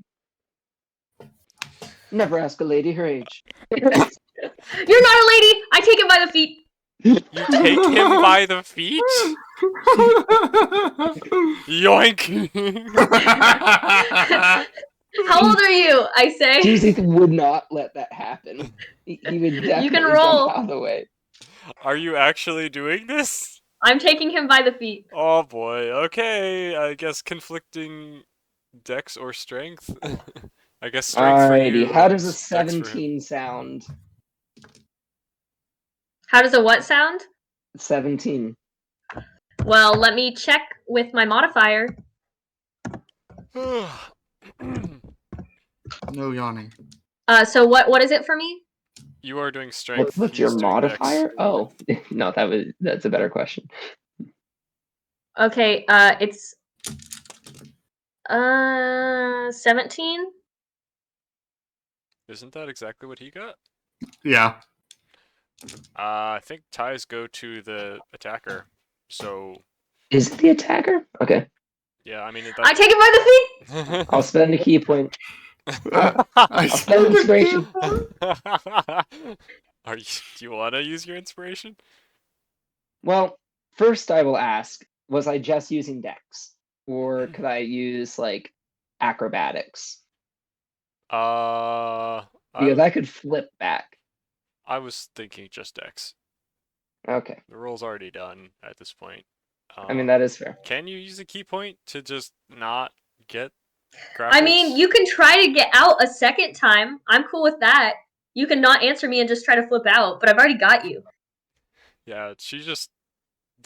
Speaker 2: never ask a lady her age.
Speaker 5: You're not a lady. I take him by the feet.
Speaker 1: You take him by the feet? Yoink!
Speaker 5: How old are you? I say.
Speaker 2: Kuzith would not let that happen. He would definitely
Speaker 5: can roll.
Speaker 2: jump out of the way.
Speaker 1: Are you actually doing this?
Speaker 5: I'm taking him by the feet.
Speaker 1: Oh boy, okay. I guess conflicting dex or strength. I guess strength for you.
Speaker 2: Alrighty, how does a
Speaker 1: and dex for him.
Speaker 2: 17 sound?
Speaker 5: How does a what sound?
Speaker 2: 17.
Speaker 5: Well, let me check with my modifier.
Speaker 3: No yawning.
Speaker 5: So what is it for me?
Speaker 1: You are doing strength.
Speaker 2: What's your
Speaker 1: he's doing dex.
Speaker 2: modifier? Oh, no, that's a better question.
Speaker 5: Okay, it's 17.
Speaker 1: Isn't that exactly what he got?
Speaker 3: Yeah.
Speaker 1: I think ties go to the attacker. So
Speaker 2: Is it the attacker? Okay,
Speaker 1: yeah, I mean
Speaker 5: I take him by the feet.
Speaker 2: I'll spend a key point.
Speaker 3: I
Speaker 2: I'll spend inspiration.
Speaker 1: Are you? Do you want to use your inspiration?
Speaker 2: Well, first I will ask, was I just using Dex? Or could I use, like, acrobatics? Because I could flip back.
Speaker 1: I was thinking just dex.
Speaker 2: Okay,
Speaker 1: The roll's already done at this point.
Speaker 2: I mean, that is fair.
Speaker 1: Can you use a key point to just not get
Speaker 5: I
Speaker 1: grappled?
Speaker 5: mean, you can try to get out a second time. I'm cool with that. You can not answer me and just try to flip out, but I've already got you.
Speaker 1: Yeah, she just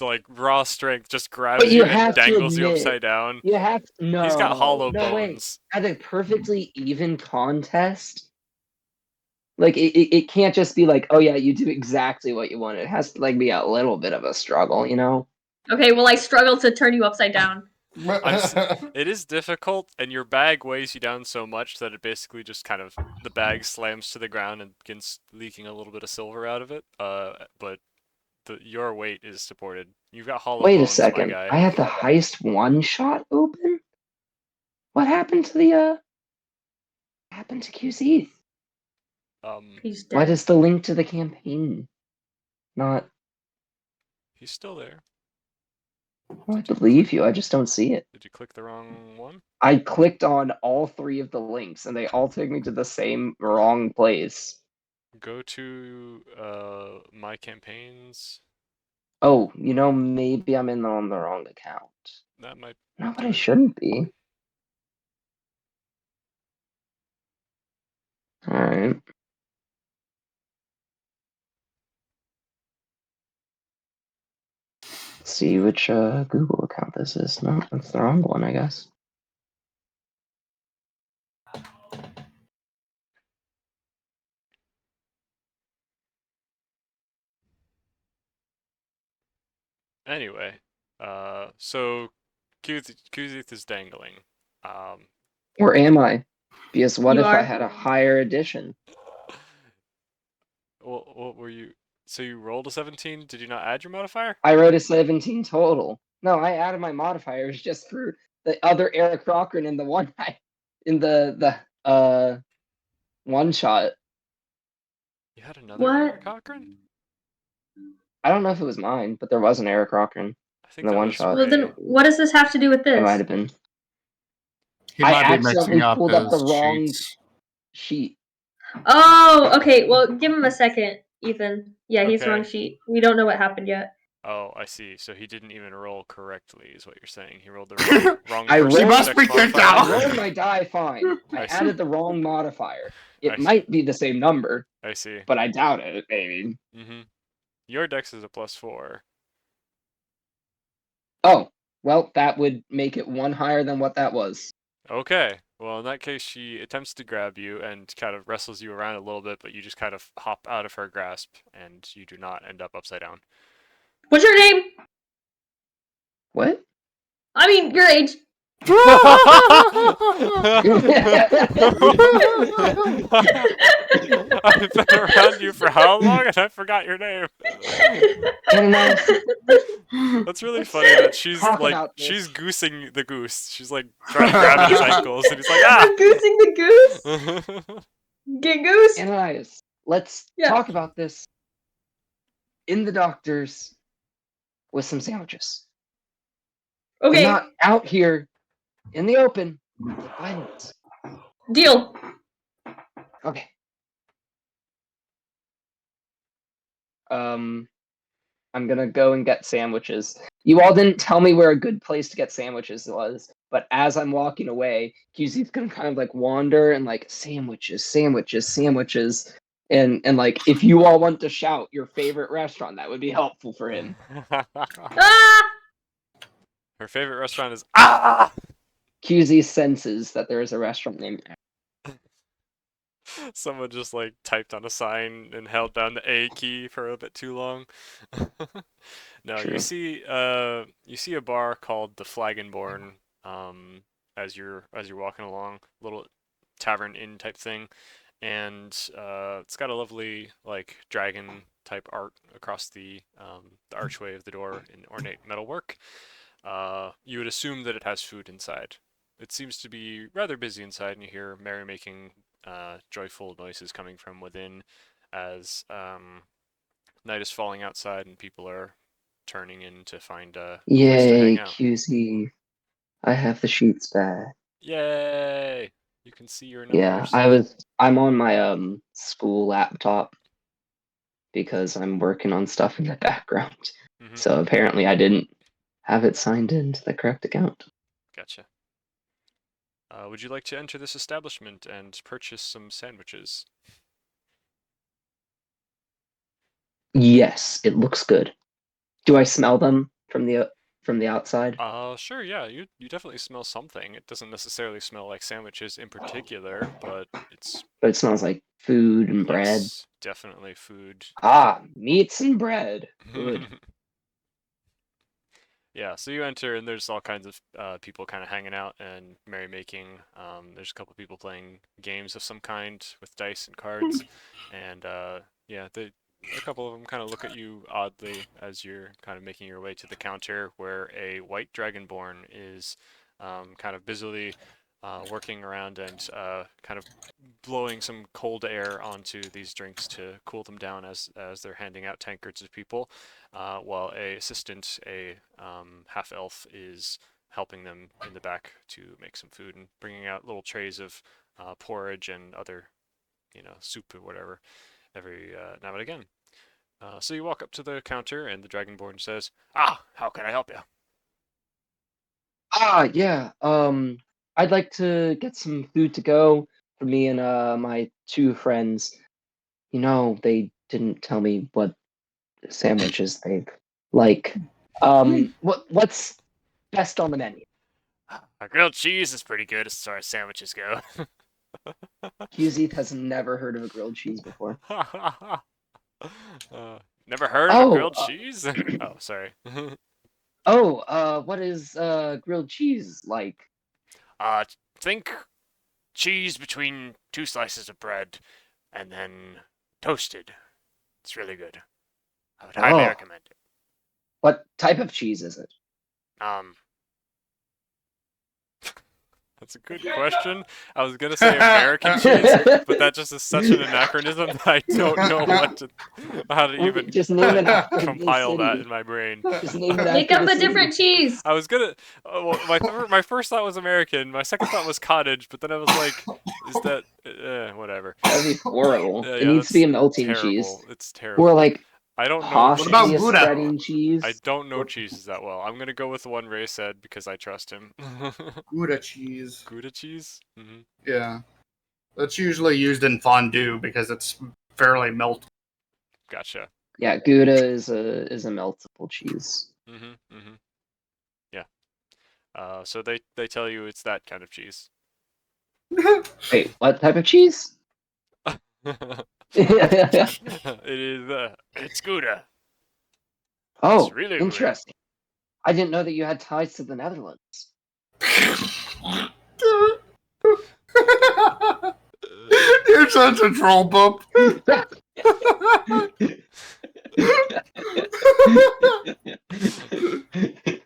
Speaker 1: like raw strength just grabs
Speaker 2: But you
Speaker 1: you and
Speaker 2: have to
Speaker 1: dangles you
Speaker 2: admit-
Speaker 1: upside down.
Speaker 2: You have to, no.
Speaker 1: He's got hollow
Speaker 2: no, wait.
Speaker 1: bones.
Speaker 2: At a perfectly even contest, like it can't just be like, oh yeah, you do exactly what you want. It has to like be a little bit of a struggle, you know?
Speaker 5: Okay, well, I struggle to turn you upside down.
Speaker 1: It is difficult, and your bag weighs you down so much that it basically just kind of the bag slams to the ground and begins leaking a little bit of silver out of it. But your weight is supported. You've got hollow
Speaker 2: Wait a
Speaker 1: bones,
Speaker 2: second.
Speaker 1: my guy.
Speaker 2: I had the heist one shot open? What happened to the what happened to QZ?
Speaker 5: He's
Speaker 2: Why
Speaker 5: dead.
Speaker 2: does the link to the campaign not
Speaker 1: He's still there.
Speaker 2: well, I believe you, I just don't see it.
Speaker 1: Did you click the wrong one?
Speaker 2: I clicked on all 3 of the links and they all take me to the same wrong place.
Speaker 1: Go to my campaigns.
Speaker 2: Oh, you know, maybe I'm on the wrong account.
Speaker 1: That might.
Speaker 2: No, but
Speaker 1: do
Speaker 2: I
Speaker 1: it.
Speaker 2: shouldn't be. Alright. See which Google account this is. No, that's the wrong one, I guess.
Speaker 1: Anyway, so Kuzith is dangling.
Speaker 2: Or am I? Because what
Speaker 5: You
Speaker 2: if
Speaker 5: are?
Speaker 2: I had a higher edition?
Speaker 1: Well, what were you? So you rolled a 17. Did you not add your modifier?
Speaker 2: I wrote a 17 total. No, I added my modifiers just for the other Eric Cochran in the one in the one shot.
Speaker 1: You had another
Speaker 5: What?
Speaker 1: Eric Cochran?
Speaker 2: I don't know if it was mine, but there was an Eric Cochran.
Speaker 1: I think
Speaker 2: The
Speaker 1: that
Speaker 2: one
Speaker 1: was
Speaker 2: shot.
Speaker 5: Well, then
Speaker 1: Ray.
Speaker 5: what does this have to do with
Speaker 2: It
Speaker 5: this?
Speaker 2: might have been.
Speaker 3: He
Speaker 2: I
Speaker 3: might be
Speaker 2: accidentally
Speaker 3: mixing up
Speaker 2: pulled up the
Speaker 3: his
Speaker 2: wrong
Speaker 3: sheets.
Speaker 2: sheet.
Speaker 5: Oh, okay. Well, give him a second, Ethan. Yeah, he's
Speaker 1: Okay.
Speaker 5: wrong sheet. We don't know what happened yet.
Speaker 1: Oh, I see. So he didn't even roll correctly, is what you're saying. He rolled the wrong
Speaker 2: I
Speaker 1: first
Speaker 2: rolled-
Speaker 3: He must
Speaker 1: dex
Speaker 3: be kicked
Speaker 1: modifier?
Speaker 3: out.
Speaker 2: I rolled my die fine. I
Speaker 1: I see.
Speaker 2: added the wrong modifier.
Speaker 1: I
Speaker 2: It
Speaker 1: see.
Speaker 2: might be the same number,
Speaker 1: I see.
Speaker 2: but I doubt it. Maybe.
Speaker 1: Mm-hmm. Your dex is a +4.
Speaker 2: Oh, well, that would make it one higher than what that was.
Speaker 1: Okay. Well, in that case, she attempts to grab you and kind of wrestles you around a little bit, but you just kind of hop out of her grasp, and you do not end up upside down.
Speaker 5: What's your name?
Speaker 2: What?
Speaker 5: I mean, your age.
Speaker 1: I've been around you for how long, and I forgot your name.
Speaker 2: Ananias,
Speaker 1: That's really funny that she's
Speaker 2: Talk
Speaker 1: like
Speaker 2: about
Speaker 1: she's
Speaker 2: this.
Speaker 1: goosing the goose. She's like trying to grab his ankles, and he's like, ah.
Speaker 5: I'm goosing the goose. Get goose.
Speaker 2: Ananias, let's
Speaker 5: Yeah.
Speaker 2: talk about this in the doctors with some sandwiches.
Speaker 5: Okay,
Speaker 2: We're not out here in the open with violence.
Speaker 5: deal.
Speaker 2: Okay. I'm gonna go and get sandwiches. You all didn't tell me where a good place to get sandwiches was, but as I'm walking away, QZ's gonna kind of like wander and like sandwiches, sandwiches, sandwiches. And like if you all want to shout your favorite restaurant, that would be helpful for him.
Speaker 5: Ah!
Speaker 1: Her favorite restaurant is ah.
Speaker 2: QZ senses that there is a restaurant named
Speaker 1: Someone just like typed on a sign and held down the A key for a bit too long. No,
Speaker 2: True.
Speaker 1: you see a bar called the Flagonborn as you're walking along, little tavern inn type thing, and it's got a lovely like dragon type art across the archway of the door in ornate metalwork. You would assume that it has food inside. It seems to be rather busy inside, and you hear merrymaking, joyful noises coming from within as night is falling outside and people are turning in to find a place to
Speaker 2: Yay,
Speaker 1: hang out.
Speaker 2: QZ. I have the sheets back.
Speaker 1: Yay! You can see your
Speaker 2: Yeah,
Speaker 1: numbers.
Speaker 2: I'm on my school laptop because I'm working on stuff in the background.
Speaker 1: Mhm.
Speaker 2: So apparently I didn't have it signed into the correct account.
Speaker 1: Gotcha. Would you like to enter this establishment and purchase some sandwiches?
Speaker 2: Yes, it looks good. Do I smell them from the outside?
Speaker 1: Sure, yeah, you definitely smell something. It doesn't necessarily smell like sandwiches in particular, but it's
Speaker 2: But it smells like food and bread.
Speaker 1: yes, definitely food.
Speaker 2: Ah, meats and bread. Good.
Speaker 1: Yeah, so you enter and there's all kinds of people kind of hanging out and merrymaking. There's a couple people playing games of some kind with dice and cards, and yeah, a couple of them kind of look at you oddly as you're kind of making your way to the counter where a white dragonborn is kind of busily working around and kind of blowing some cold air onto these drinks to cool them down as they're handing out tankards to people, while a assistant, a half elf, is helping them in the back to make some food and bringing out little trays of porridge and other, soup or whatever every now and again. So you walk up to the counter and the dragonborn says, "Ah, how can I help you?"
Speaker 2: Ah, yeah. I'd like to get some food to go for me and my two friends. They didn't tell me what sandwiches they like. What's best on the menu?
Speaker 1: Our grilled cheese is pretty good as far as sandwiches go.
Speaker 2: QZ has never heard of a grilled cheese before.
Speaker 1: Never heard of a
Speaker 2: Oh,
Speaker 1: grilled cheese? Oh, sorry.
Speaker 2: What is grilled cheese like?
Speaker 1: Think cheese between two slices of bread and then toasted. It's really good. I would highly
Speaker 2: Oh.
Speaker 1: recommend it.
Speaker 2: What type of cheese is it?
Speaker 1: That's a good question. I was gonna say American cheese, but that just is such an anachronism that I don't know how to even
Speaker 2: Just name it after the
Speaker 1: compile that
Speaker 2: city.
Speaker 1: in my brain.
Speaker 2: Just name it
Speaker 5: Make
Speaker 2: after
Speaker 5: up
Speaker 2: the
Speaker 5: a
Speaker 2: city.
Speaker 5: different cheese.
Speaker 1: I was gonna. Well, my first thought was American. My second thought was cottage, but then I was like, is that whatever?
Speaker 2: That'd be horrible.
Speaker 1: Yeah,
Speaker 2: It
Speaker 1: yeah,
Speaker 2: needs to be a
Speaker 1: that's
Speaker 2: melting
Speaker 1: terrible.
Speaker 2: cheese.
Speaker 1: It's terrible.
Speaker 2: Or like
Speaker 1: I don't know.
Speaker 3: What about
Speaker 2: possibly a
Speaker 3: Gouda?
Speaker 2: spreading cheese.
Speaker 1: I don't know cheeses that well. I'm gonna go with the one Ray said because I trust him.
Speaker 3: Gouda cheese.
Speaker 1: Gouda cheese. Mm-hmm.
Speaker 3: Yeah. That's usually used in fondue because it's fairly melted.
Speaker 1: Gotcha.
Speaker 2: Yeah, Gouda is a meltable cheese.
Speaker 1: Mm-hmm. Mm-hmm. Yeah. So they tell you it's that kind of cheese.
Speaker 2: Wait, what type of cheese?
Speaker 1: It is. It's Gouda.
Speaker 2: Oh,
Speaker 1: It's really Gouda.
Speaker 2: interesting. I didn't know that you had ties to the Netherlands.
Speaker 3: You're such a troll pup.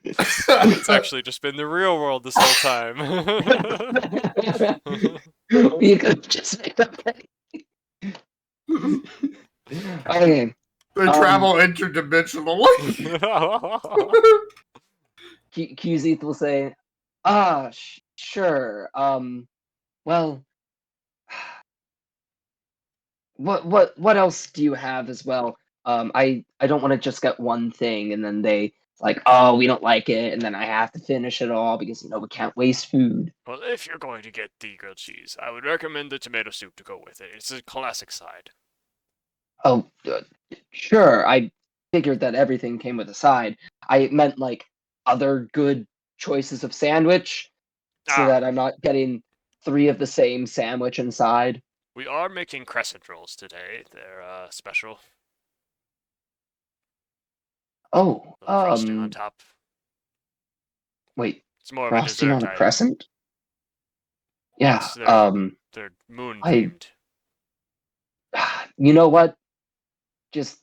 Speaker 1: It's actually just been the real world this whole time.
Speaker 2: You could just make up that. Okay,
Speaker 3: They travel interdimensionally.
Speaker 2: Qzeth will say, sure. Well, what else do you have as well? I don't want to just get one thing and then they like, oh, we don't like it, and then I have to finish it all because we can't waste food.
Speaker 1: Well, if you're going to get the grilled cheese, I would recommend the tomato soup to go with it. It's a classic side.
Speaker 2: Oh, sure. I figured that everything came with a side. I meant like other good choices of sandwich, so that I'm not getting 3 of the same sandwich inside.
Speaker 1: We are making crescent rolls today. They're special.
Speaker 2: Oh,
Speaker 1: Little frosting on top.
Speaker 2: wait,
Speaker 1: It's more
Speaker 2: frosting
Speaker 1: of a
Speaker 2: on
Speaker 1: dessert
Speaker 2: a
Speaker 1: item.
Speaker 2: crescent? Yeah.
Speaker 1: Yes, they're moon
Speaker 2: I-
Speaker 1: themed.
Speaker 2: You know what? Just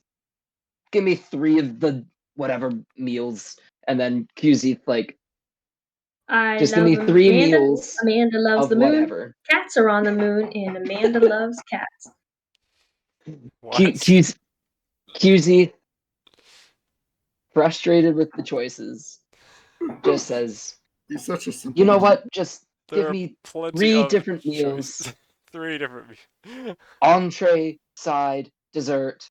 Speaker 2: give me 3 of the whatever meals, and then Qzeth like
Speaker 5: I
Speaker 2: just give
Speaker 5: love
Speaker 2: me 3
Speaker 5: Amanda.
Speaker 2: meals
Speaker 5: Amanda loves
Speaker 2: of
Speaker 5: the moon.
Speaker 2: whatever.
Speaker 5: Cats are on the moon, and Amanda loves cats.
Speaker 1: What?
Speaker 2: Qzeth, frustrated with the choices, just says,
Speaker 3: He's such a simple.
Speaker 2: you know what? Just
Speaker 1: There
Speaker 2: give
Speaker 1: are
Speaker 2: me
Speaker 1: plenty
Speaker 2: 3
Speaker 1: of
Speaker 2: different
Speaker 1: choices.
Speaker 2: meals:
Speaker 1: 3 different meals.
Speaker 2: entree, side, dessert,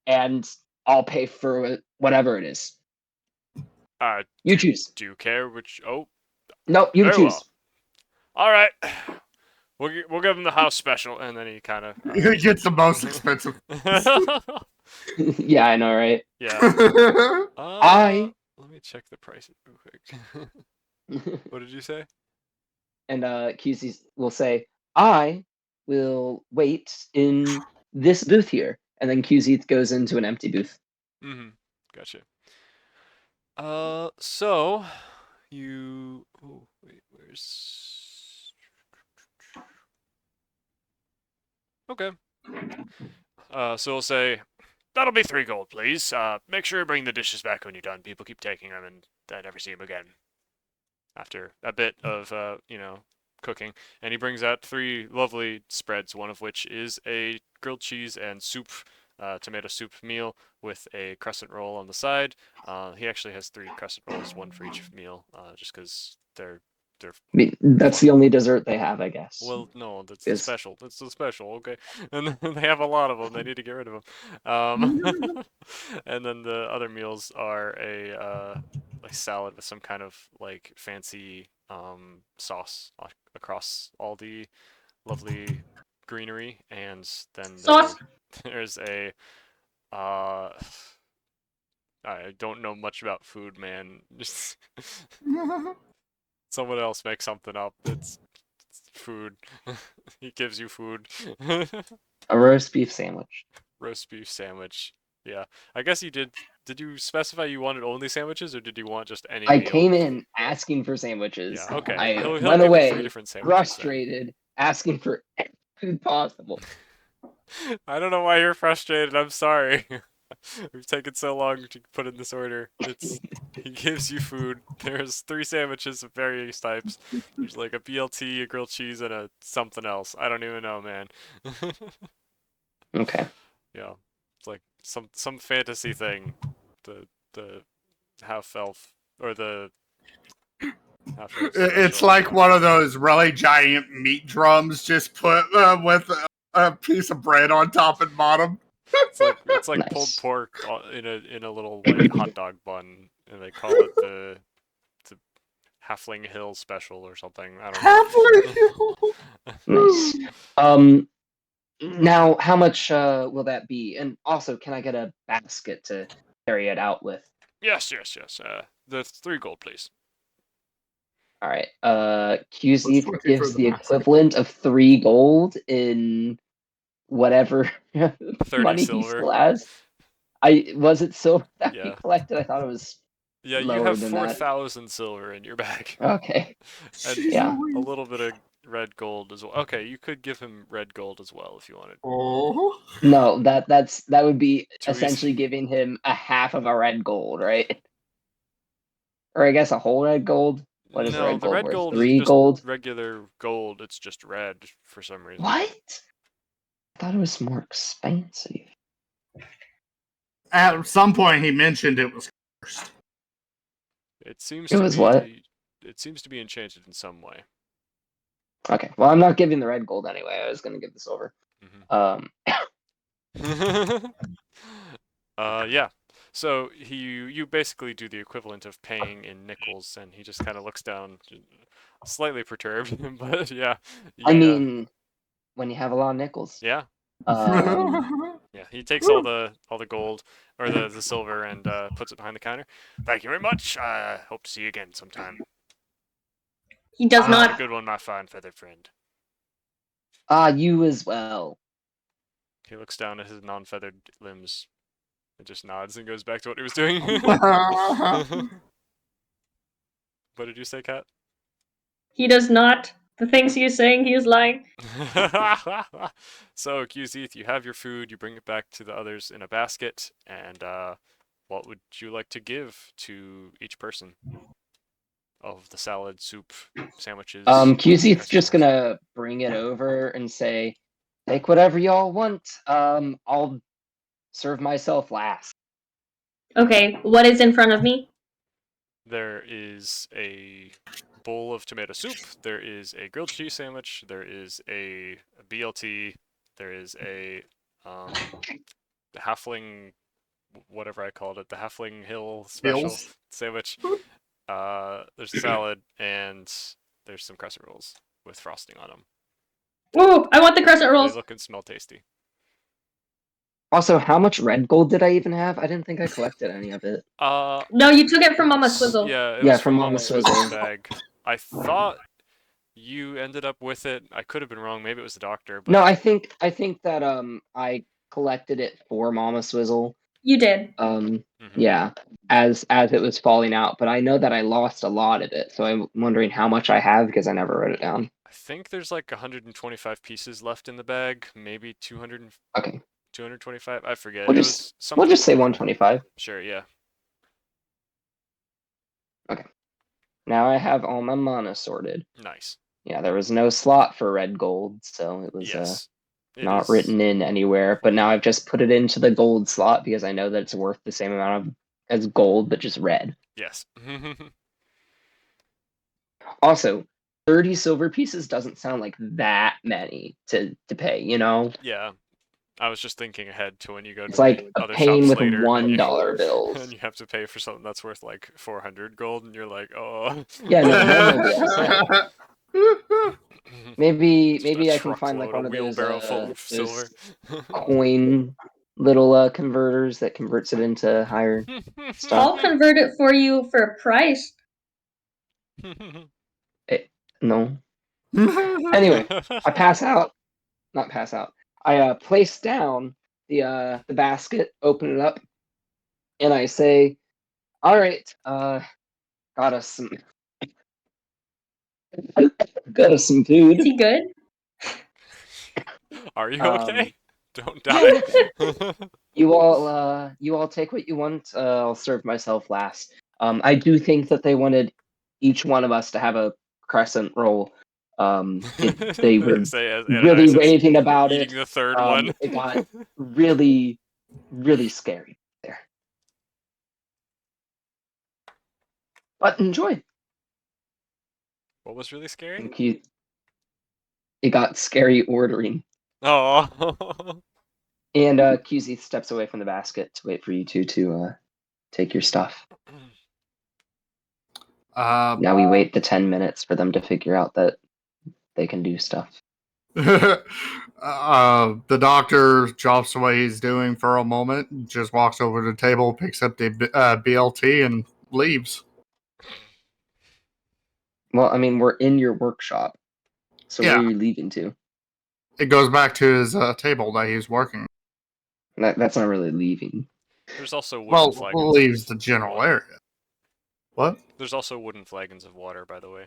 Speaker 2: and I'll pay for it, whatever it is. You choose.
Speaker 1: Do you care which? Oh,
Speaker 2: No, you
Speaker 1: very
Speaker 2: choose.
Speaker 1: well. All right. We'll give him the house special, and then he kind of.
Speaker 3: He gets the most expensive.
Speaker 2: Yeah, I know, right?
Speaker 1: Yeah. Let me check the prices real quick. What did you say?
Speaker 2: And QC will say, I will wait in this booth here. And then QZ goes into an empty booth.
Speaker 1: Mm-hmm. Gotcha. So you. Oh, wait, where's? Okay. So we'll say, that'll be 3 gold, please. Make sure you bring the dishes back when you're done. People keep taking them, and I never see them again. After a bit of, cooking. And he brings out 3 lovely spreads, one of which is a grilled cheese and soup, tomato soup meal with a crescent roll on the side. He actually has 3 crescent rolls, 1 for each meal, just because they're
Speaker 2: I mean, that's the only dessert they have, I guess.
Speaker 1: well, no, that's the
Speaker 2: Is-
Speaker 1: special. That's the special, okay. And then they have a lot of them. They need to get rid of them. And then the other meals are a like salad with some kind of like fancy sauce across all the lovely greenery, and then
Speaker 5: Sauce.
Speaker 1: there's a I don't know much about food, man. Just someone else make something up. It's food. He gives you food.
Speaker 2: A roast beef sandwich.
Speaker 1: Roast beef sandwich. Yeah. I guess you did. Did you specify you wanted only sandwiches, or did you want just any
Speaker 2: I
Speaker 1: meal?
Speaker 2: came in asking for sandwiches.
Speaker 1: Yeah, okay.
Speaker 2: I
Speaker 1: He'll
Speaker 2: went
Speaker 1: give you 3
Speaker 2: away
Speaker 1: different sandwiches then.
Speaker 2: frustrated, asking for every food possible.
Speaker 1: I don't know why you're frustrated. I'm sorry. We've taken so long to put in this order. He gives you food. There's 3 sandwiches of various types. There's like a BLT, a grilled cheese, and a something else. I don't even know, man.
Speaker 2: Okay.
Speaker 1: Yeah, it's like some fantasy thing. The half elf or the half elf
Speaker 3: It's
Speaker 1: special.
Speaker 3: like one of those really giant meat drums, just put with a piece of bread on top and bottom.
Speaker 1: It's like pulled
Speaker 2: Nice.
Speaker 1: pork in a little like hot dog bun, and they call it the Halfling Hill special or something. I don't know.
Speaker 2: Nice. Now how much will that be? And also, can I get a basket to carry it out with?
Speaker 1: Yes. The 3 gold, please.
Speaker 2: All right. QZ
Speaker 3: looking for
Speaker 2: gives
Speaker 3: the
Speaker 2: the
Speaker 3: basket.
Speaker 2: equivalent of 3 gold in whatever
Speaker 1: 30
Speaker 2: money he
Speaker 1: silver.
Speaker 2: still has. Was it silver that we
Speaker 1: Yeah.
Speaker 2: collected? I thought it was
Speaker 1: Yeah, you
Speaker 2: lower
Speaker 1: have
Speaker 2: than that.
Speaker 1: 4,000 silver in your bag.
Speaker 2: Okay.
Speaker 1: And
Speaker 2: Yeah.
Speaker 1: a little bit of red gold as well. Okay, you could give him red gold as well if you wanted.
Speaker 3: Oh.
Speaker 2: No, that would be
Speaker 1: Too easy.
Speaker 2: essentially giving him a half of a red gold, right? Or I guess a whole red gold. What is
Speaker 1: No,
Speaker 2: red
Speaker 1: the
Speaker 2: gold
Speaker 1: red
Speaker 2: worth?
Speaker 1: gold is
Speaker 2: 3
Speaker 1: just
Speaker 2: gold?
Speaker 1: regular gold. It's just red for some reason.
Speaker 2: What? I thought it was more expensive.
Speaker 3: At some point, he mentioned it was cursed.
Speaker 1: It seems
Speaker 2: It
Speaker 1: to
Speaker 2: was
Speaker 1: be.
Speaker 2: what?
Speaker 1: It seems to be enchanted in some way.
Speaker 2: Okay. Well, I'm not giving the red gold anyway. I was gonna give the silver.
Speaker 1: Yeah. So you basically do the equivalent of paying in nickels, and he just kind of looks down, slightly perturbed, but yeah.
Speaker 2: I mean, when you have a lot of nickels.
Speaker 1: Yeah. Yeah, he takes all the gold or the silver and puts it behind the counter. Thank you very much. Hope to see you again sometime.
Speaker 5: He does
Speaker 2: Ah.
Speaker 1: Have a
Speaker 5: not.
Speaker 1: good one, my fine feathered friend.
Speaker 2: You as well.
Speaker 1: He looks down at his non-feathered limbs and just nods and goes back to what he was doing. What did you say, Kat?
Speaker 5: He does not. The things he is saying, he is lying.
Speaker 1: So, QZ, you have your food, you bring it back to the others in a basket, and what would you like to give to each person of the salad, soup, sandwiches?
Speaker 2: QZ's just
Speaker 1: vegetables?
Speaker 2: gonna bring it over and say, take whatever y'all want. I'll serve myself last.
Speaker 5: Okay, what is in front of me?
Speaker 1: There is a bowl of tomato soup, there is a grilled cheese sandwich, there is a BLT, there is a halfling, whatever I called it, the Halfling Hill special
Speaker 3: Hills.
Speaker 1: sandwich. There's a salad, and there's some crescent rolls with frosting on them.
Speaker 5: Ooh, I want the crescent
Speaker 1: They
Speaker 5: rolls.
Speaker 1: look and smell tasty.
Speaker 2: Also, how much red gold did I even have? I didn't think I collected any of it.
Speaker 5: No, you took it from Mama Swizzle.
Speaker 1: Yeah, it
Speaker 2: Yeah,
Speaker 1: was
Speaker 2: from
Speaker 1: from
Speaker 2: Mama
Speaker 1: Mama Swizzle's
Speaker 2: Swizzle.
Speaker 1: bag. I thought you ended up with it. I could have been wrong. Maybe it was the doctor. But
Speaker 2: No, I think that I collected it for Mama Swizzle.
Speaker 5: You did.
Speaker 1: Mhm.
Speaker 2: Yeah, as it was falling out, but I know that I lost a lot of it, so I'm wondering how much I have because I never wrote it down.
Speaker 1: I think there's like 125 pieces left in the bag. Maybe 200,
Speaker 2: Okay,
Speaker 1: 225. I forget.
Speaker 2: we'll
Speaker 1: It
Speaker 2: just
Speaker 1: was something.
Speaker 2: we'll just say 125.
Speaker 1: Sure. Yeah.
Speaker 2: Now I have all my mana sorted.
Speaker 1: Nice.
Speaker 2: Yeah, there was no slot for red gold, so it was
Speaker 1: Yes. It
Speaker 2: not
Speaker 1: is-
Speaker 2: written in anywhere. But now I've just put it into the gold slot because I know that it's worth the same amount of as gold, but just red.
Speaker 1: Yes.
Speaker 2: Also, 30 silver pieces doesn't sound like that many to pay, you know?
Speaker 1: Yeah. I was just thinking ahead to when you go
Speaker 2: It's
Speaker 1: to
Speaker 2: like
Speaker 1: the
Speaker 2: a
Speaker 1: other
Speaker 2: pain
Speaker 1: shops
Speaker 2: with
Speaker 1: later, and
Speaker 2: $1 bills.
Speaker 1: and you have to pay for something that's worth like 400 gold, and you're like, oh.
Speaker 2: Yeah, no, then they'll be upset. Maybe
Speaker 1: Just a
Speaker 2: I can find like
Speaker 1: truckload,
Speaker 2: one of
Speaker 1: a
Speaker 2: those,
Speaker 1: wheelbarrow full of
Speaker 2: those
Speaker 1: silver.
Speaker 2: coin little converters that converts it into higher stuff.
Speaker 5: I'll convert it for you for a price.
Speaker 2: No. Anyway, I pass out. Not pass out. I place down the basket, open it up, and I say, "All right, got us some food."
Speaker 5: Is he good?
Speaker 1: Are you
Speaker 2: Um,
Speaker 1: okay? Don't doubt it.
Speaker 2: You all take what you want. I'll serve myself last. I do think that they wanted each one of us to have a crescent roll. They were
Speaker 1: Say as
Speaker 2: really
Speaker 1: Ananias is
Speaker 2: raving about
Speaker 1: eating
Speaker 2: it.
Speaker 1: the third one.
Speaker 2: It got really, really scary there. But enjoy.
Speaker 1: What was really scary?
Speaker 2: Thank you. It got scary ordering.
Speaker 1: Oh.
Speaker 2: And QZ steps away from the basket to wait for you two to take your stuff. Now we wait the 10 minutes for them to figure out that they can do stuff.
Speaker 3: The doctor drops what he's doing for a moment, just walks over to the table, picks up the BLT, and leaves.
Speaker 2: Well, I mean, we're in your workshop. So where
Speaker 3: Yeah.
Speaker 2: are you leaving to?
Speaker 3: It goes back to his table that he's working.
Speaker 2: That's not really leaving.
Speaker 1: There's also wooden
Speaker 3: Well,
Speaker 1: flagons.
Speaker 3: leaves the general area. What?
Speaker 1: There's also wooden flagons of water, by the way.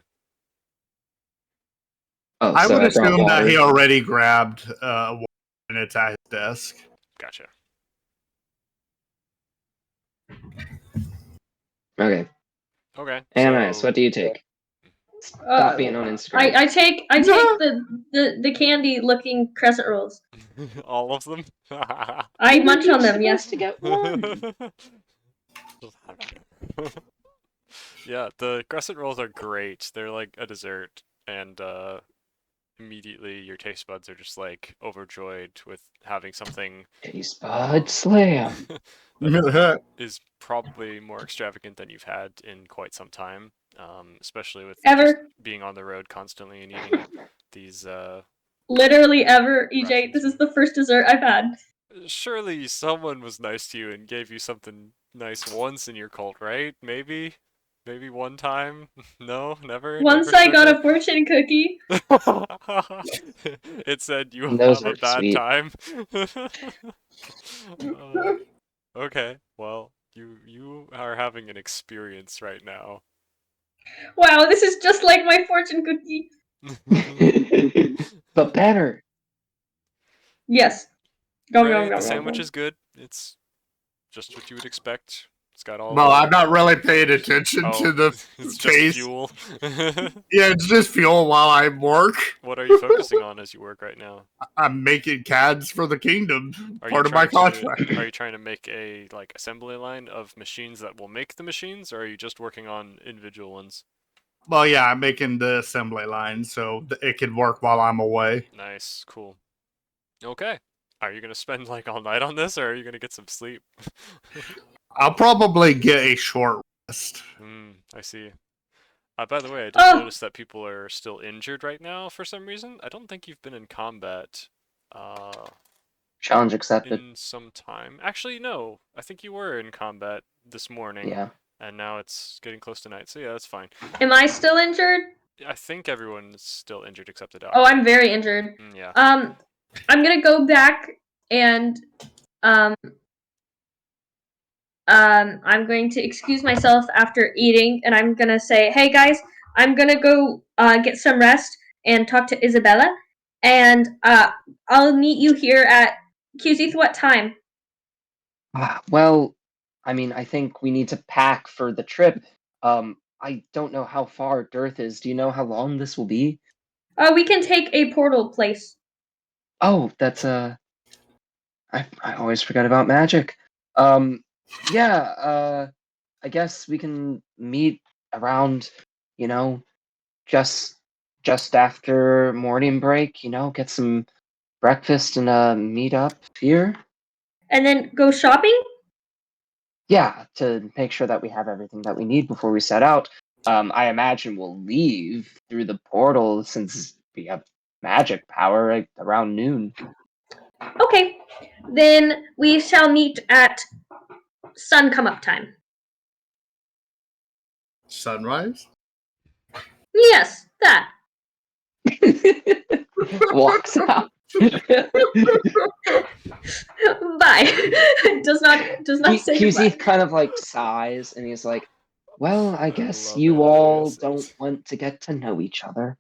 Speaker 2: Oh,
Speaker 3: I
Speaker 2: so
Speaker 3: would
Speaker 2: I brought
Speaker 3: assume that
Speaker 2: water.
Speaker 3: he already grabbed water and it's at his desk.
Speaker 1: Gotcha.
Speaker 2: Okay.
Speaker 1: Okay.
Speaker 2: Ananias,
Speaker 1: so-
Speaker 2: what do you take? Stop being on Instagram.
Speaker 5: I take the candy looking crescent rolls.
Speaker 1: All of them?
Speaker 5: I munch on them.
Speaker 2: You're
Speaker 5: Yes.
Speaker 2: supposed to get one.
Speaker 1: Yeah, the crescent rolls are great. They're like a dessert, and immediately your taste buds are just like overjoyed with having something
Speaker 2: Taste bud slam.
Speaker 1: that is probably more extravagant than you've had in quite some time. Especially with just
Speaker 5: Ever.
Speaker 1: being on the road constantly and eating these.
Speaker 5: Literally ever, EJ.
Speaker 1: Rations.
Speaker 5: This is the first dessert I've had.
Speaker 1: Surely someone was nice to you and gave you something nice once in your cult, right? Maybe one time. No, never.
Speaker 5: Once
Speaker 1: never
Speaker 5: I got
Speaker 1: said
Speaker 5: a fortune cookie.
Speaker 1: it. It said you
Speaker 2: Those
Speaker 1: have a
Speaker 2: are
Speaker 1: bad
Speaker 2: sweet.
Speaker 1: time. Okay, well, you are having an experience right now.
Speaker 5: Wow, this is just like my fortune cookie.
Speaker 2: But better.
Speaker 5: Yes. Go,
Speaker 1: Right,
Speaker 5: go, go,
Speaker 1: the
Speaker 5: go,
Speaker 1: sandwich
Speaker 5: go.
Speaker 1: is good. It's just what you would expect. It's got all.
Speaker 3: Well,
Speaker 1: the-
Speaker 3: I'm not really paying attention
Speaker 1: Oh,
Speaker 3: to the
Speaker 1: it's
Speaker 3: taste.
Speaker 1: just fuel.
Speaker 3: Yeah, it's just fuel while I work.
Speaker 1: What are you focusing on as you work right now?
Speaker 3: I'm making CADs for the kingdom.
Speaker 1: Are
Speaker 3: Part
Speaker 1: you
Speaker 3: of my
Speaker 1: trying to-
Speaker 3: contract.
Speaker 1: Are you trying to make a like assembly line of machines that will make the machines, or are you just working on individual ones?
Speaker 3: Well, yeah, I'm making the assembly line so it can work while I'm away.
Speaker 1: Nice, cool. Okay. Are you gonna spend like all night on this, or are you gonna get some sleep?
Speaker 3: I'll probably get a short rest.
Speaker 1: I see. By the way, I did
Speaker 5: Oh.
Speaker 1: notice that people are still injured right now for some reason. I don't think you've been in combat
Speaker 2: Challenge accepted.
Speaker 1: in some time. Actually, no. I think you were in combat this morning,
Speaker 2: Yeah.
Speaker 1: and now it's getting close to night. So yeah, that's fine.
Speaker 5: Am I still injured?
Speaker 1: I think everyone's still injured except the
Speaker 5: Oh,
Speaker 1: doctor.
Speaker 5: I'm very injured.
Speaker 1: Yeah.
Speaker 5: I'm gonna go back and I'm going to excuse myself after eating, and I'm gonna say, "Hey guys, I'm gonna go get some rest and talk to Isabella, and I'll meet you here at QZ. What time?"
Speaker 2: Well, I mean, I think we need to pack for the trip. I don't know how far Dearth is. Do you know how long this will be?
Speaker 5: We can take a portal place.
Speaker 2: Oh, that's I always forget about magic. Yeah, I guess we can meet around, just after morning break, get some breakfast and meet up here.
Speaker 5: And then go shopping?
Speaker 2: Yeah, to make sure that we have everything that we need before we set out. I imagine we'll leave through the portal since we have magic power like around noon.
Speaker 5: Okay. Then we shall meet at sun come up time.
Speaker 3: Sunrise?
Speaker 5: Yes, that.
Speaker 2: Walks out.
Speaker 5: Bye. does not say
Speaker 2: QZ
Speaker 5: goodbye.
Speaker 2: kind of like sighs and he's like, well, I guess
Speaker 1: love
Speaker 2: you
Speaker 1: it.
Speaker 2: all
Speaker 1: Yes.
Speaker 2: don't want to get to know each other.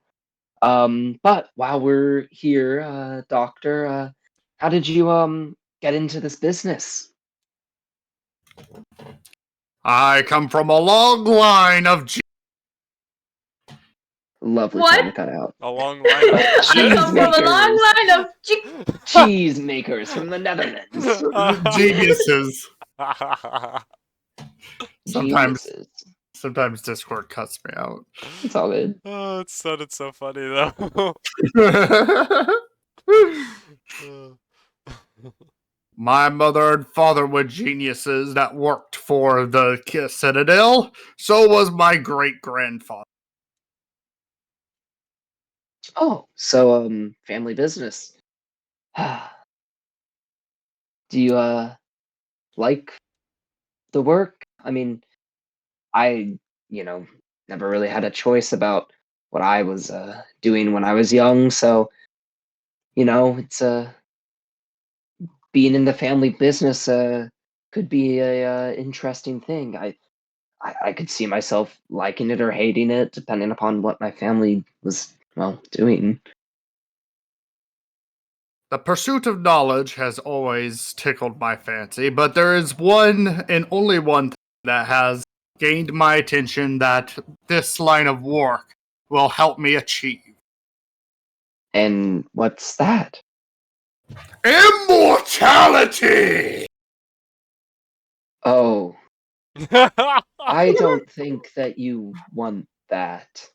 Speaker 2: But while we're here, Doctor, how did you get into this business?
Speaker 3: I come from a long line of
Speaker 2: Lovely
Speaker 5: What?
Speaker 2: time to cut out.
Speaker 1: A long line of
Speaker 5: I
Speaker 2: Cheese
Speaker 5: come from a long
Speaker 2: makers.
Speaker 5: line of
Speaker 2: Cheese makers from the Netherlands.
Speaker 3: geniuses.
Speaker 2: Geniuses.
Speaker 3: Sometimes Discord cuts me out.
Speaker 2: It's all good.
Speaker 1: Oh, it sounded so funny though.
Speaker 3: My mother and father were geniuses that worked for the Citadel. So was my great-grandfather.
Speaker 2: Oh, so family business. Do you like the work? I mean, I, never really had a choice about what I was doing when I was young, so it's being in the family business could be a interesting thing. I could see myself liking it or hating it depending upon what my family was doing.
Speaker 3: The pursuit of knowledge has always tickled my fancy, but there is one and only one thing that has gained my attention that this line of work will help me achieve.
Speaker 2: And what's that?
Speaker 3: Immortality!
Speaker 2: Oh, I don't think that you want that.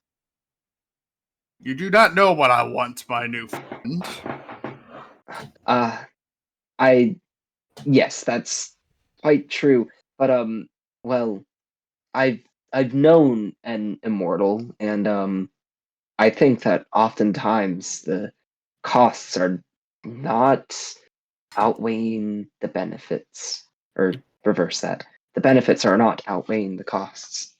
Speaker 3: You do not know what I want, my new friend.
Speaker 2: Yes, that's quite true. But well, I've known an immortal, and I think that oftentimes the costs are not outweighing the benefits, or reverse that. The benefits are not outweighing the costs.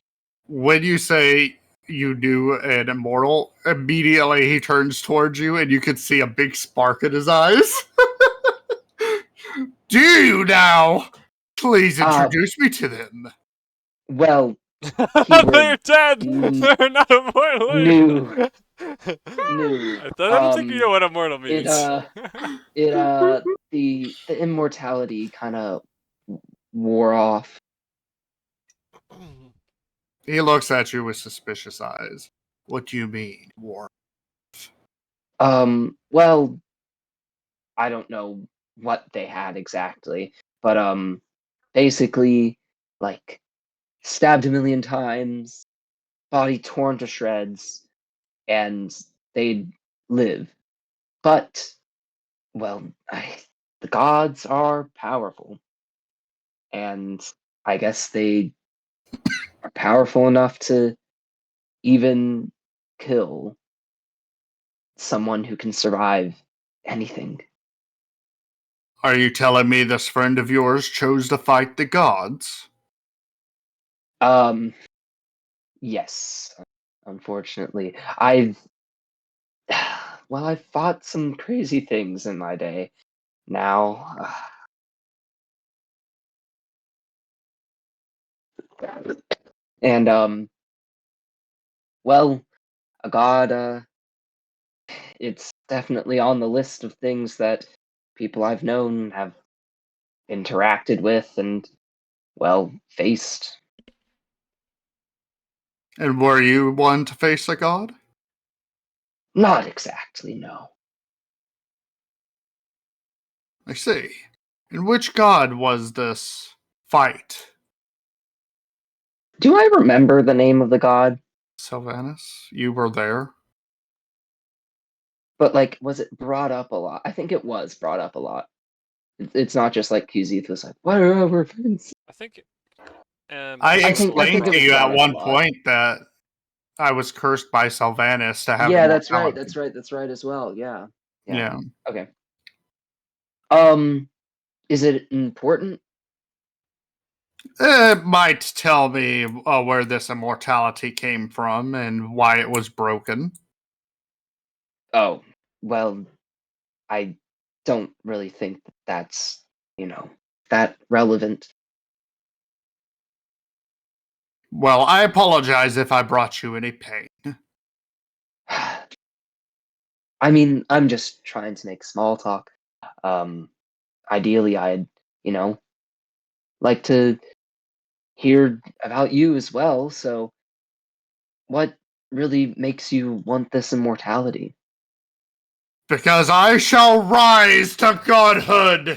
Speaker 3: When you say you knew an immortal, immediately he turns towards you and you can see a big spark in his eyes. Do you now? Please introduce me to them.
Speaker 2: Well,
Speaker 1: They're dead.
Speaker 2: Mm,
Speaker 1: They're not immortal.
Speaker 2: new.
Speaker 1: I don't think you know what immortal means.
Speaker 2: The immortality kind of wore off.
Speaker 3: He looks at you with suspicious eyes. What do you mean, war?
Speaker 2: Well, I don't know what they had exactly, but basically, like, stabbed a million times, body torn to shreds, and they'd live. But, well, the gods are powerful, and I guess they are powerful enough to even kill someone who can survive anything.
Speaker 3: Are you telling me this friend of yours chose to fight the gods?
Speaker 2: Yes, unfortunately. I've fought some crazy things in my day. Now, and well, a god, it's definitely on the list of things that people I've known have interacted with and, well, faced.
Speaker 3: And were you one to face a god?
Speaker 2: Not exactly, no.
Speaker 3: I see. And which god was this fight?
Speaker 2: Do I remember the name of the god?
Speaker 3: Sylvanus, you were there?
Speaker 2: But, like, was it brought up a lot? I think it was brought up a lot. It's not just like Kuzith was like, whatever.
Speaker 1: I think.
Speaker 3: I
Speaker 2: think
Speaker 3: explained
Speaker 2: it
Speaker 3: to
Speaker 2: was
Speaker 3: you
Speaker 2: brought
Speaker 3: at
Speaker 2: up a
Speaker 3: one
Speaker 2: lot.
Speaker 3: point that I was cursed by Sylvanus to have
Speaker 2: Yeah, that's right.
Speaker 3: immortality.
Speaker 2: That's right as well. Yeah.
Speaker 3: Yeah.
Speaker 2: Okay. Is it important?
Speaker 3: It might tell me where this immortality came from and why it was broken.
Speaker 2: Oh, well, I don't really think that's, that relevant.
Speaker 3: Well, I apologize if I brought you any pain.
Speaker 2: I mean, I'm just trying to make small talk. Ideally, I'd, like to hear about you as well. So, what really makes you want this immortality?
Speaker 3: Because I shall rise to godhood!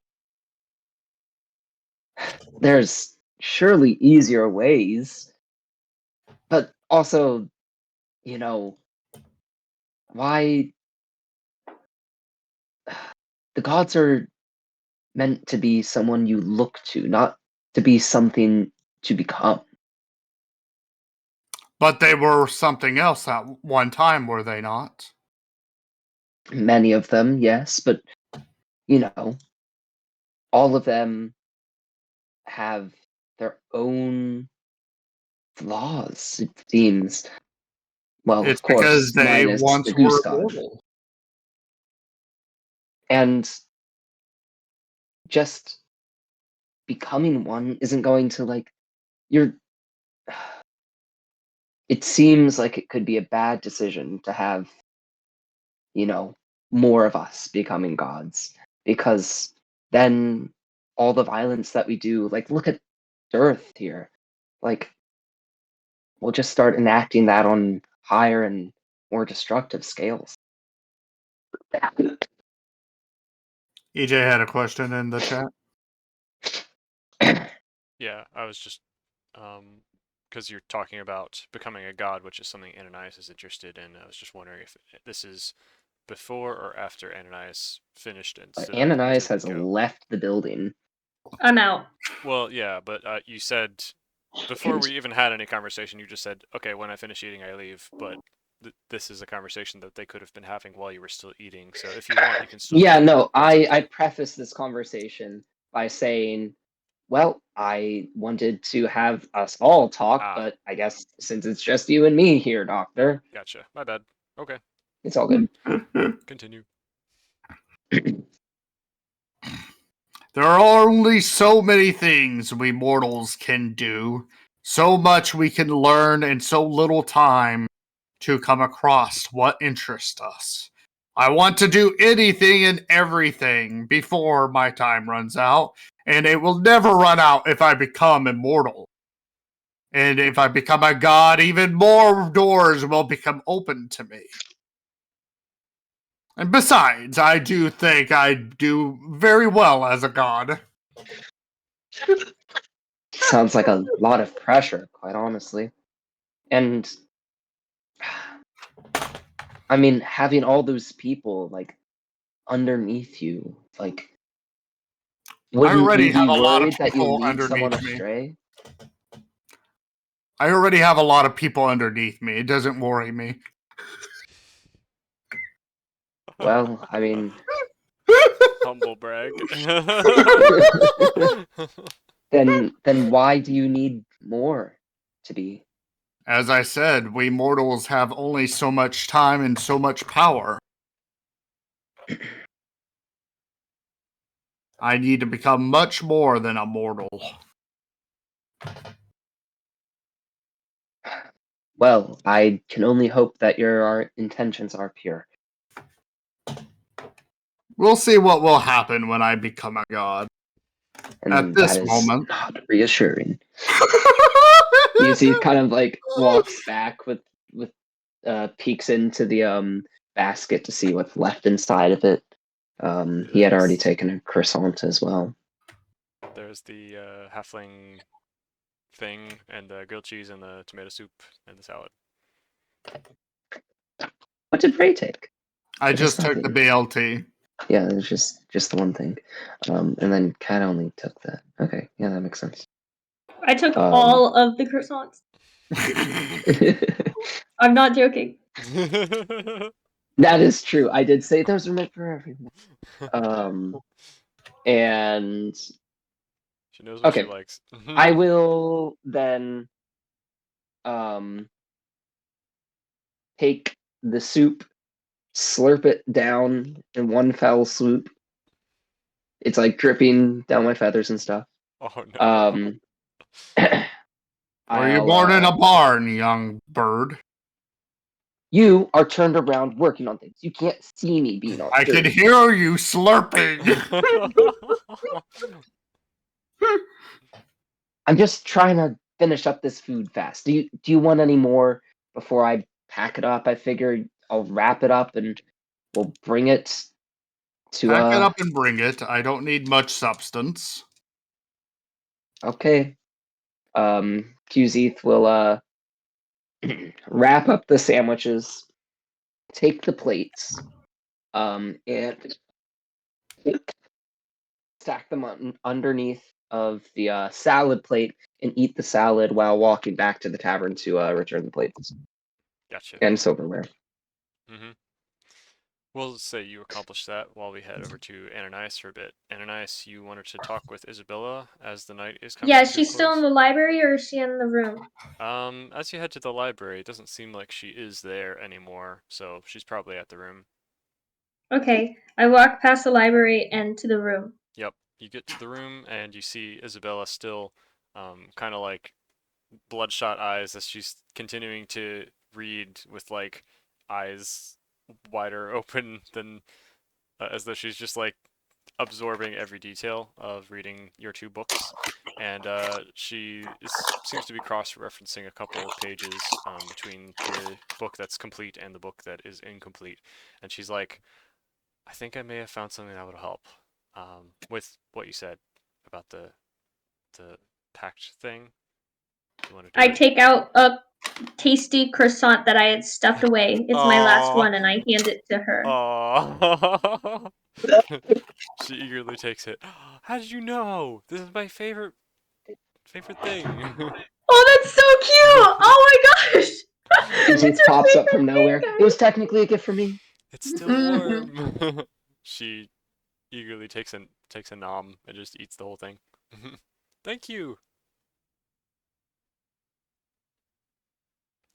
Speaker 2: There's surely easier ways, but also, why the gods are meant to be someone you look to, not to be something to become.
Speaker 3: But they were something else at one time, were they not?
Speaker 2: Many of them, yes, but all of them have their own flaws, it seems. Well,
Speaker 3: It's
Speaker 2: of course,
Speaker 3: because they
Speaker 2: minus
Speaker 3: once
Speaker 2: the goose
Speaker 3: were
Speaker 2: god.
Speaker 3: immortal.
Speaker 2: And just becoming one isn't going to, you're. It seems like it could be a bad decision to have, more of us becoming gods, because then all the violence that we do, look at Earth here, we'll just start enacting that on higher and more destructive scales.
Speaker 3: EJ had a question in the chat.
Speaker 1: Yeah, I was just because you're talking about becoming a god, which is something Ananias is interested in. I was just wondering if this is before or after Ananias finished and stood up
Speaker 2: Ananias
Speaker 1: to
Speaker 2: has
Speaker 1: go.
Speaker 2: left the building.
Speaker 5: I'm out.
Speaker 1: Well, yeah, but you said before we even had any conversation, you just said, "Okay, when I finish eating, I leave." But this is a conversation that they could have been having while you were still eating. So if you want, you can still.
Speaker 2: Yeah,
Speaker 1: go.
Speaker 2: no,
Speaker 1: That's okay.
Speaker 2: I prefaced this conversation by saying, well, I wanted to have us all talk, but I guess since it's just you and me here, Doctor,
Speaker 1: Gotcha. My bad. Okay,
Speaker 2: it's all good.
Speaker 1: continue.
Speaker 3: There are only so many things we mortals can do, so much we can learn in so little time to come across what interests us. I want to do anything and everything before my time runs out, and it will never run out if I become immortal. And if I become a god, even more doors will become open to me. And besides, I do think I do very well as a god.
Speaker 2: Sounds like a lot of pressure, quite honestly. And I mean, having all those people underneath you, wouldn't
Speaker 3: already
Speaker 2: you be
Speaker 3: have a lot of
Speaker 2: worried that you
Speaker 3: people
Speaker 2: lead someone
Speaker 3: underneath me.
Speaker 2: astray?
Speaker 3: I already have a lot of people underneath me. It doesn't worry me.
Speaker 2: Well, I mean,
Speaker 1: Humble brag.
Speaker 2: then why do you need more to be?
Speaker 3: As I said, we mortals have only so much time and so much power. I need to become much more than a mortal.
Speaker 2: Well, I can only hope that your intentions are pure.
Speaker 3: We'll see what will happen when I become a god.
Speaker 2: And
Speaker 3: At this
Speaker 2: that is
Speaker 3: moment.
Speaker 2: not reassuring. He kind of walks back with peeks into the basket to see what's left inside of it. He had already taken a croissant as well.
Speaker 1: There's the halfling thing and the grilled cheese and the tomato soup and the salad.
Speaker 2: What did Ray take?
Speaker 3: I just took the BLT.
Speaker 2: Yeah, it was just the one thing. And then Kat only took that. Okay, yeah, that makes sense.
Speaker 5: I took all of the croissants. I'm not joking.
Speaker 2: That is true. I did say those are meant for everyone. And
Speaker 1: she knows what
Speaker 2: okay,
Speaker 1: she likes.
Speaker 2: I will then take the soup, slurp it down in one fell swoop. It's dripping down my feathers and stuff.
Speaker 1: Oh no.
Speaker 3: Were you born in a barn, young bird?
Speaker 2: You are turned around working on things. You can't see me being all
Speaker 3: I can
Speaker 2: dirty.
Speaker 3: hear you slurping.
Speaker 2: I'm just trying to finish up this food fast. Do you want any more before I pack it up? I figure I'll wrap it up and we'll bring it to
Speaker 3: Pack it up and bring it. I don't need much substance.
Speaker 2: Okay. Qzeth will wrap up the sandwiches, take the plates, and stack them underneath of the salad plate and eat the salad while walking back to the tavern to return the plates
Speaker 1: Gotcha.
Speaker 2: and silverware.
Speaker 1: Mm-hmm. We'll say you accomplish that while we head over to Ananias for a bit. Ananias, you wanted to talk with Isabella as the night is coming
Speaker 5: Yeah,
Speaker 1: to
Speaker 5: is
Speaker 1: a
Speaker 5: she still in
Speaker 1: close?
Speaker 5: the library or is she in the room?
Speaker 1: As you head to the library, it doesn't seem like she is there anymore, so she's probably at the room.
Speaker 5: Okay, I walk past the library and to the room.
Speaker 1: Yep, you get to the room and you see Isabella still, kind of like bloodshot eyes as she's continuing to read with like eyes wider open than as though she's just like absorbing every detail of reading your two books, and seems to be cross-referencing a couple of pages between the book that's complete and the book that is incomplete, and she's like, I think I may have found something that would help with what you said about the pact thing. You want to do
Speaker 5: I
Speaker 1: it?
Speaker 5: take out a tasty croissant that I had stuffed away. It's my last
Speaker 1: Aw.
Speaker 5: one, and I hand it to her.
Speaker 1: Aww. She eagerly takes it. How did you know? This is my favorite thing.
Speaker 5: Oh, that's so cute! Oh my gosh!
Speaker 2: Qzeth
Speaker 5: It's her
Speaker 2: pops up from
Speaker 5: favorite
Speaker 2: nowhere.
Speaker 5: thing,
Speaker 2: It was
Speaker 5: guys.
Speaker 2: technically a gift for me.
Speaker 1: It's still warm. She eagerly takes a nom and just eats the whole thing. Thank you.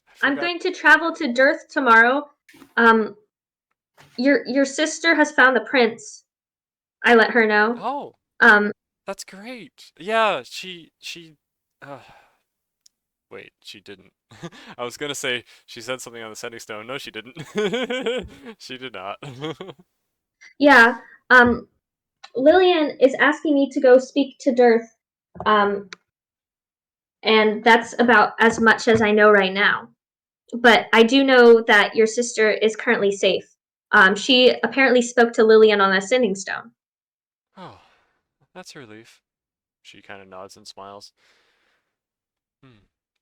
Speaker 1: I
Speaker 5: I'm
Speaker 1: forgot.
Speaker 5: going to travel to Dirth tomorrow. Your sister has found the prince. I let her know.
Speaker 1: Oh,
Speaker 5: Um,
Speaker 1: that's great. Yeah, uh, wait, she didn't. I was gonna say she said something on the sending stone. No, she didn't. She did not.
Speaker 5: yeah. Lillian is asking me to go speak to Dirth. Um, and that's about as much as I know right now. But I do know that your sister is currently safe. She apparently spoke to Lillian on a sending stone.
Speaker 1: Oh, that's a relief. She kind of nods and smiles.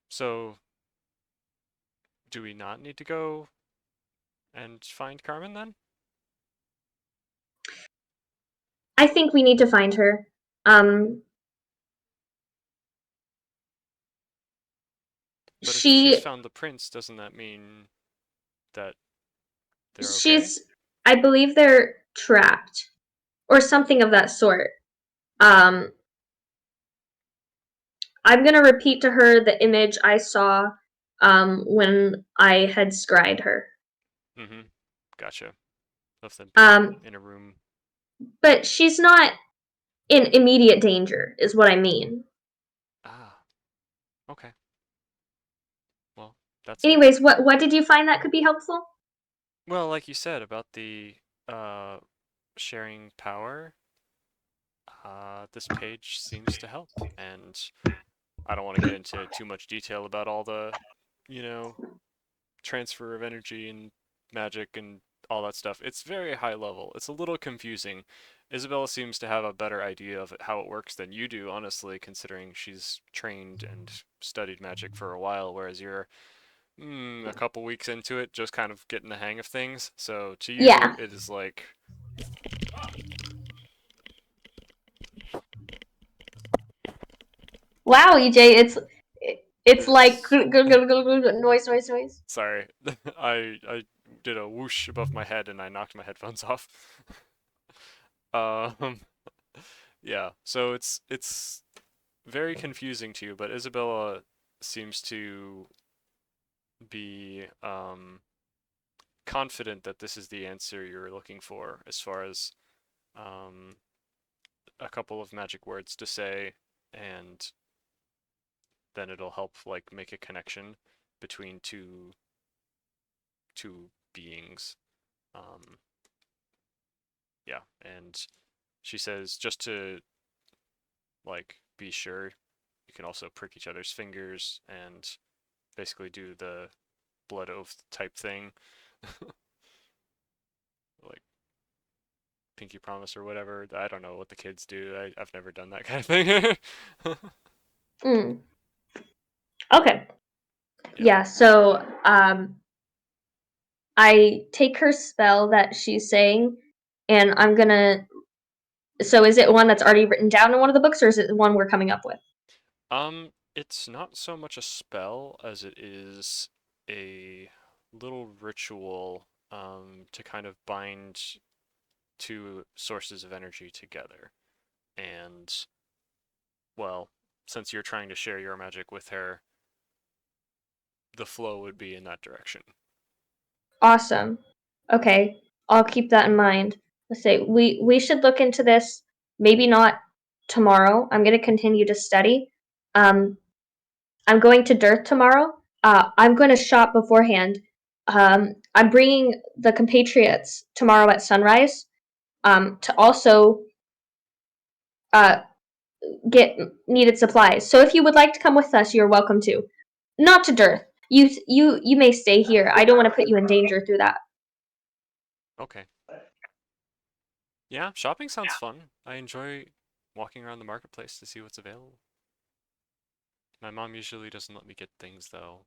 Speaker 1: So, do we not need to go and find Carmen then?
Speaker 5: I think we need to find her.
Speaker 1: But if she's
Speaker 5: She
Speaker 1: found the prince, doesn't that mean that they're okay?
Speaker 5: she's I believe they're trapped or something of that sort. Um I'm going to repeat to her the image I saw when I had scryed her.
Speaker 1: Mm-hmm. Gotcha. Of them
Speaker 5: Um
Speaker 1: in a room.
Speaker 5: but she's not in immediate danger is what I mean.
Speaker 1: Ah, okay. Well, that's good.
Speaker 5: Anyways, what did you find that could be helpful?
Speaker 1: Well, like you said about the uh, sharing power, this page seems to help. And I don't want to get into too much detail about all the, you know, transfer of energy and magic and all that stuff. It's very high level. It's a little confusing. Isabella seems to have a better idea of how it works than you do, honestly, considering she's trained and studied magic for a while, whereas you're a couple weeks into it, just kind of getting the hang of things. So to you,
Speaker 5: Yeah.
Speaker 1: it is like,
Speaker 5: Wow, EJ, it's like
Speaker 1: there's
Speaker 5: noise.
Speaker 1: sorry, I did a whoosh above my head and I knocked my headphones off. Um, yeah, so it's very confusing to you, but Isabella seems to be confident that this is the answer you're looking for as far as um, a couple of magic words to say, and then it'll help like make a connection between two two beings. Yeah, and she says just to like be sure, you can also prick each other's fingers and basically do the blood oath type thing. Like pinky promise or whatever. I don't know what the kids do. I've never done that kind of thing.
Speaker 5: Mm. Okay.
Speaker 1: Yeah.
Speaker 5: Yeah, so I take her spell that she's saying, and I'm gonna. So is it one that's already written down in one of the books, or is it one we're coming up with?
Speaker 1: It's not so much a spell as it is a little ritual to kind of bind two sources of energy together. And well, since you're trying to share your magic with her, the flow would be in that direction.
Speaker 5: Awesome. Okay, I'll keep that in mind. Let's say we should look into this. Maybe not tomorrow. I'm gonna continue to study. I'm going to Dearth tomorrow. I'm going to shop beforehand. I'm bringing the compatriots tomorrow at sunrise. To also uh get needed supplies. So if you would like to come with us, you're welcome to. Not to Dearth. You may stay here. I don't want to put you in danger through that.
Speaker 1: Okay. Yeah, shopping sounds fun. I enjoy walking around the marketplace to see what's available. My mom usually doesn't let me get things though.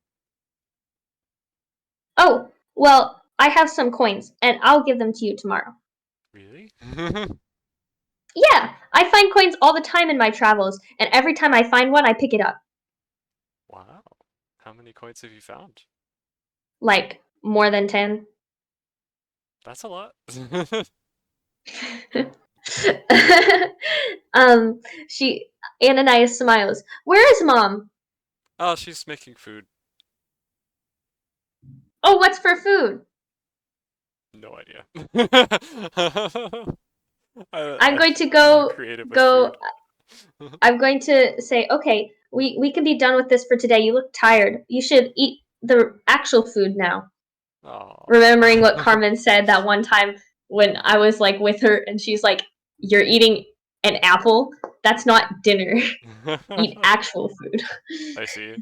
Speaker 5: Oh, well, I have some coins, and I'll give them to you tomorrow.
Speaker 1: Really?
Speaker 5: Yeah, I find coins all the time in my travels, and every time I find one, I pick it up.
Speaker 1: Wow. How many coins have you found?
Speaker 5: Like, more than 10.
Speaker 1: That's a lot.
Speaker 5: um, Ananias smiles. Where is Mom?
Speaker 1: Oh, she's making food.
Speaker 5: Oh, what's for food?
Speaker 1: No idea.
Speaker 5: I'm going to go,
Speaker 1: creative with
Speaker 5: go,
Speaker 1: food.
Speaker 5: I'm going to say, okay, we can be done with this for today. You look tired. You should eat the actual food now.
Speaker 1: Aw.
Speaker 5: Remembering what Carmen said that one time when I was like with her and she's like, you're eating an apple? That's not dinner. Eat actual food.
Speaker 1: I see.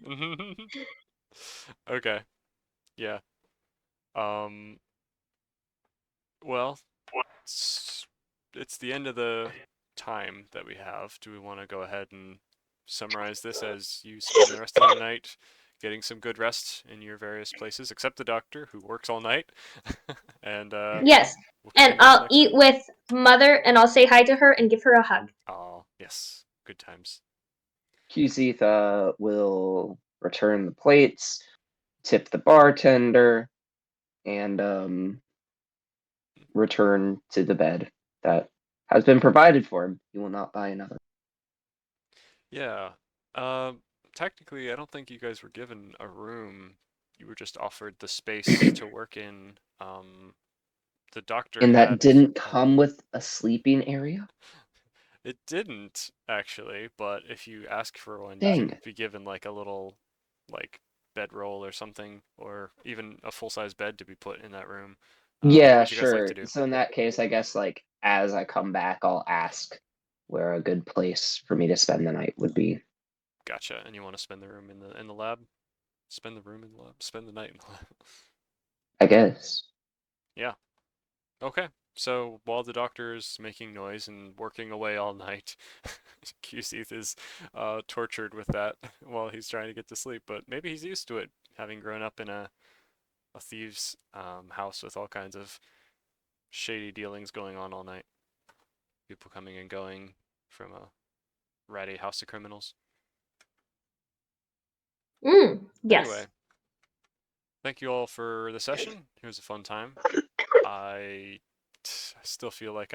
Speaker 1: Okay. Yeah. Um, well, it's the end of the time that we have. Do we want to go ahead and summarize this as you spend the rest of the night getting some good rest in your various places, except the doctor who works all night? And
Speaker 5: Yes.
Speaker 1: we'll
Speaker 5: And
Speaker 1: continue this
Speaker 5: I'll
Speaker 1: next
Speaker 5: eat
Speaker 1: time.
Speaker 5: with Mother and I'll say hi to her and give her a hug.
Speaker 1: Oh, yes. Good times.
Speaker 2: Cusith will return the plates, tip the bartender, and return to the bed that has been provided for him. He will not buy another.
Speaker 1: Yeah. Technically, I don't think you guys were given a room. You were just offered the space to work in. The doctor
Speaker 2: And that
Speaker 1: had
Speaker 2: didn't come with a sleeping area?
Speaker 1: It didn't actually, but if you ask for one, you
Speaker 2: Dang
Speaker 1: can
Speaker 2: it.
Speaker 1: be given like a little like bedroll or something, or even a full-size bed to be put in that room. What
Speaker 2: Yeah,
Speaker 1: would you guys like
Speaker 2: sure.
Speaker 1: to do?
Speaker 2: So in that case, I guess like as I come back, I'll ask where a good place for me to spend the night would be.
Speaker 1: Gotcha. And you want to spend the room in the lab? Spend the room in the lab. Spend the night in the lab.
Speaker 2: I guess.
Speaker 1: Yeah. Okay. So while the doctor is making noise and working away all night, Cusith is tortured with that while he's trying to get to sleep. But maybe he's used to it, having grown up in a thieves' house with all kinds of shady dealings going on all night. People coming and going from a ratty house of criminals.
Speaker 5: Yes.
Speaker 1: Anyway, thank you all for the session. It was a fun time. I still feel like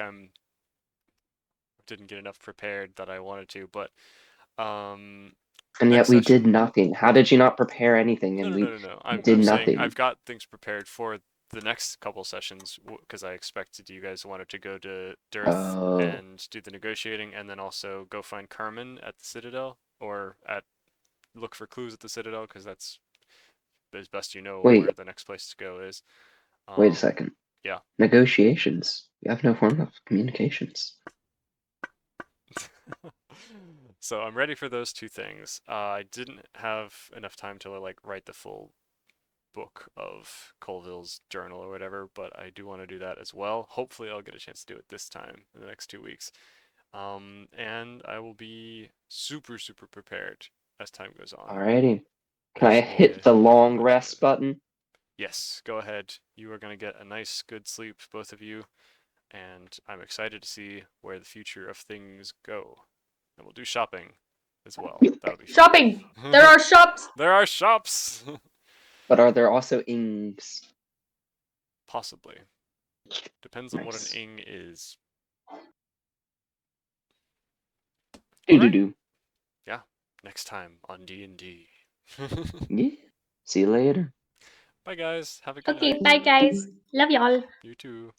Speaker 1: didn't get enough prepared that I wanted to, but
Speaker 2: And
Speaker 1: next
Speaker 2: yet we
Speaker 1: session.
Speaker 2: did nothing. How did you not prepare anything?
Speaker 1: No,
Speaker 2: And
Speaker 1: no,
Speaker 2: we
Speaker 1: no, no, no. I'm
Speaker 2: did
Speaker 1: saying
Speaker 2: nothing.
Speaker 1: I've got things prepared for the next couple sessions because I expected you guys wanted to go to Dearth
Speaker 2: Oh,
Speaker 1: and do the negotiating, and then also go find Carmen at the Citadel, or at look for clues at the Citadel, because that's as best you know
Speaker 2: Wait.
Speaker 1: where the next place to go is.
Speaker 2: Wait a second.
Speaker 1: yeah.
Speaker 2: Negotiations. You have no form of communications.
Speaker 1: So I'm ready for those two things. I didn't have enough time to like write the full book of Colville's journal or whatever, but I do want to do that as well. Hopefully I'll get a chance to do it this time in the next 2 weeks. And I will be super, super prepared as time goes on.
Speaker 2: Alrighty. Can I
Speaker 1: just need
Speaker 2: hit
Speaker 1: to
Speaker 2: the
Speaker 1: get
Speaker 2: long
Speaker 1: much
Speaker 2: rest
Speaker 1: together.
Speaker 2: button?
Speaker 1: Yes, go ahead. You are going to get a nice, good sleep, both of you, and I'm excited to see where the future of things go. And we'll do shopping as well. That'll be fun.
Speaker 5: Shopping. There are shops.
Speaker 1: There are shops.
Speaker 2: But are there also ings?
Speaker 1: Possibly. Depends on what
Speaker 2: Nice.
Speaker 1: an ing is.
Speaker 2: Do-do-do.
Speaker 1: Next time on D&D.
Speaker 2: Yeah. See you later.
Speaker 1: Bye guys. Have a good
Speaker 5: Okay,
Speaker 1: night.
Speaker 5: bye guys. Love y'all.
Speaker 1: You too.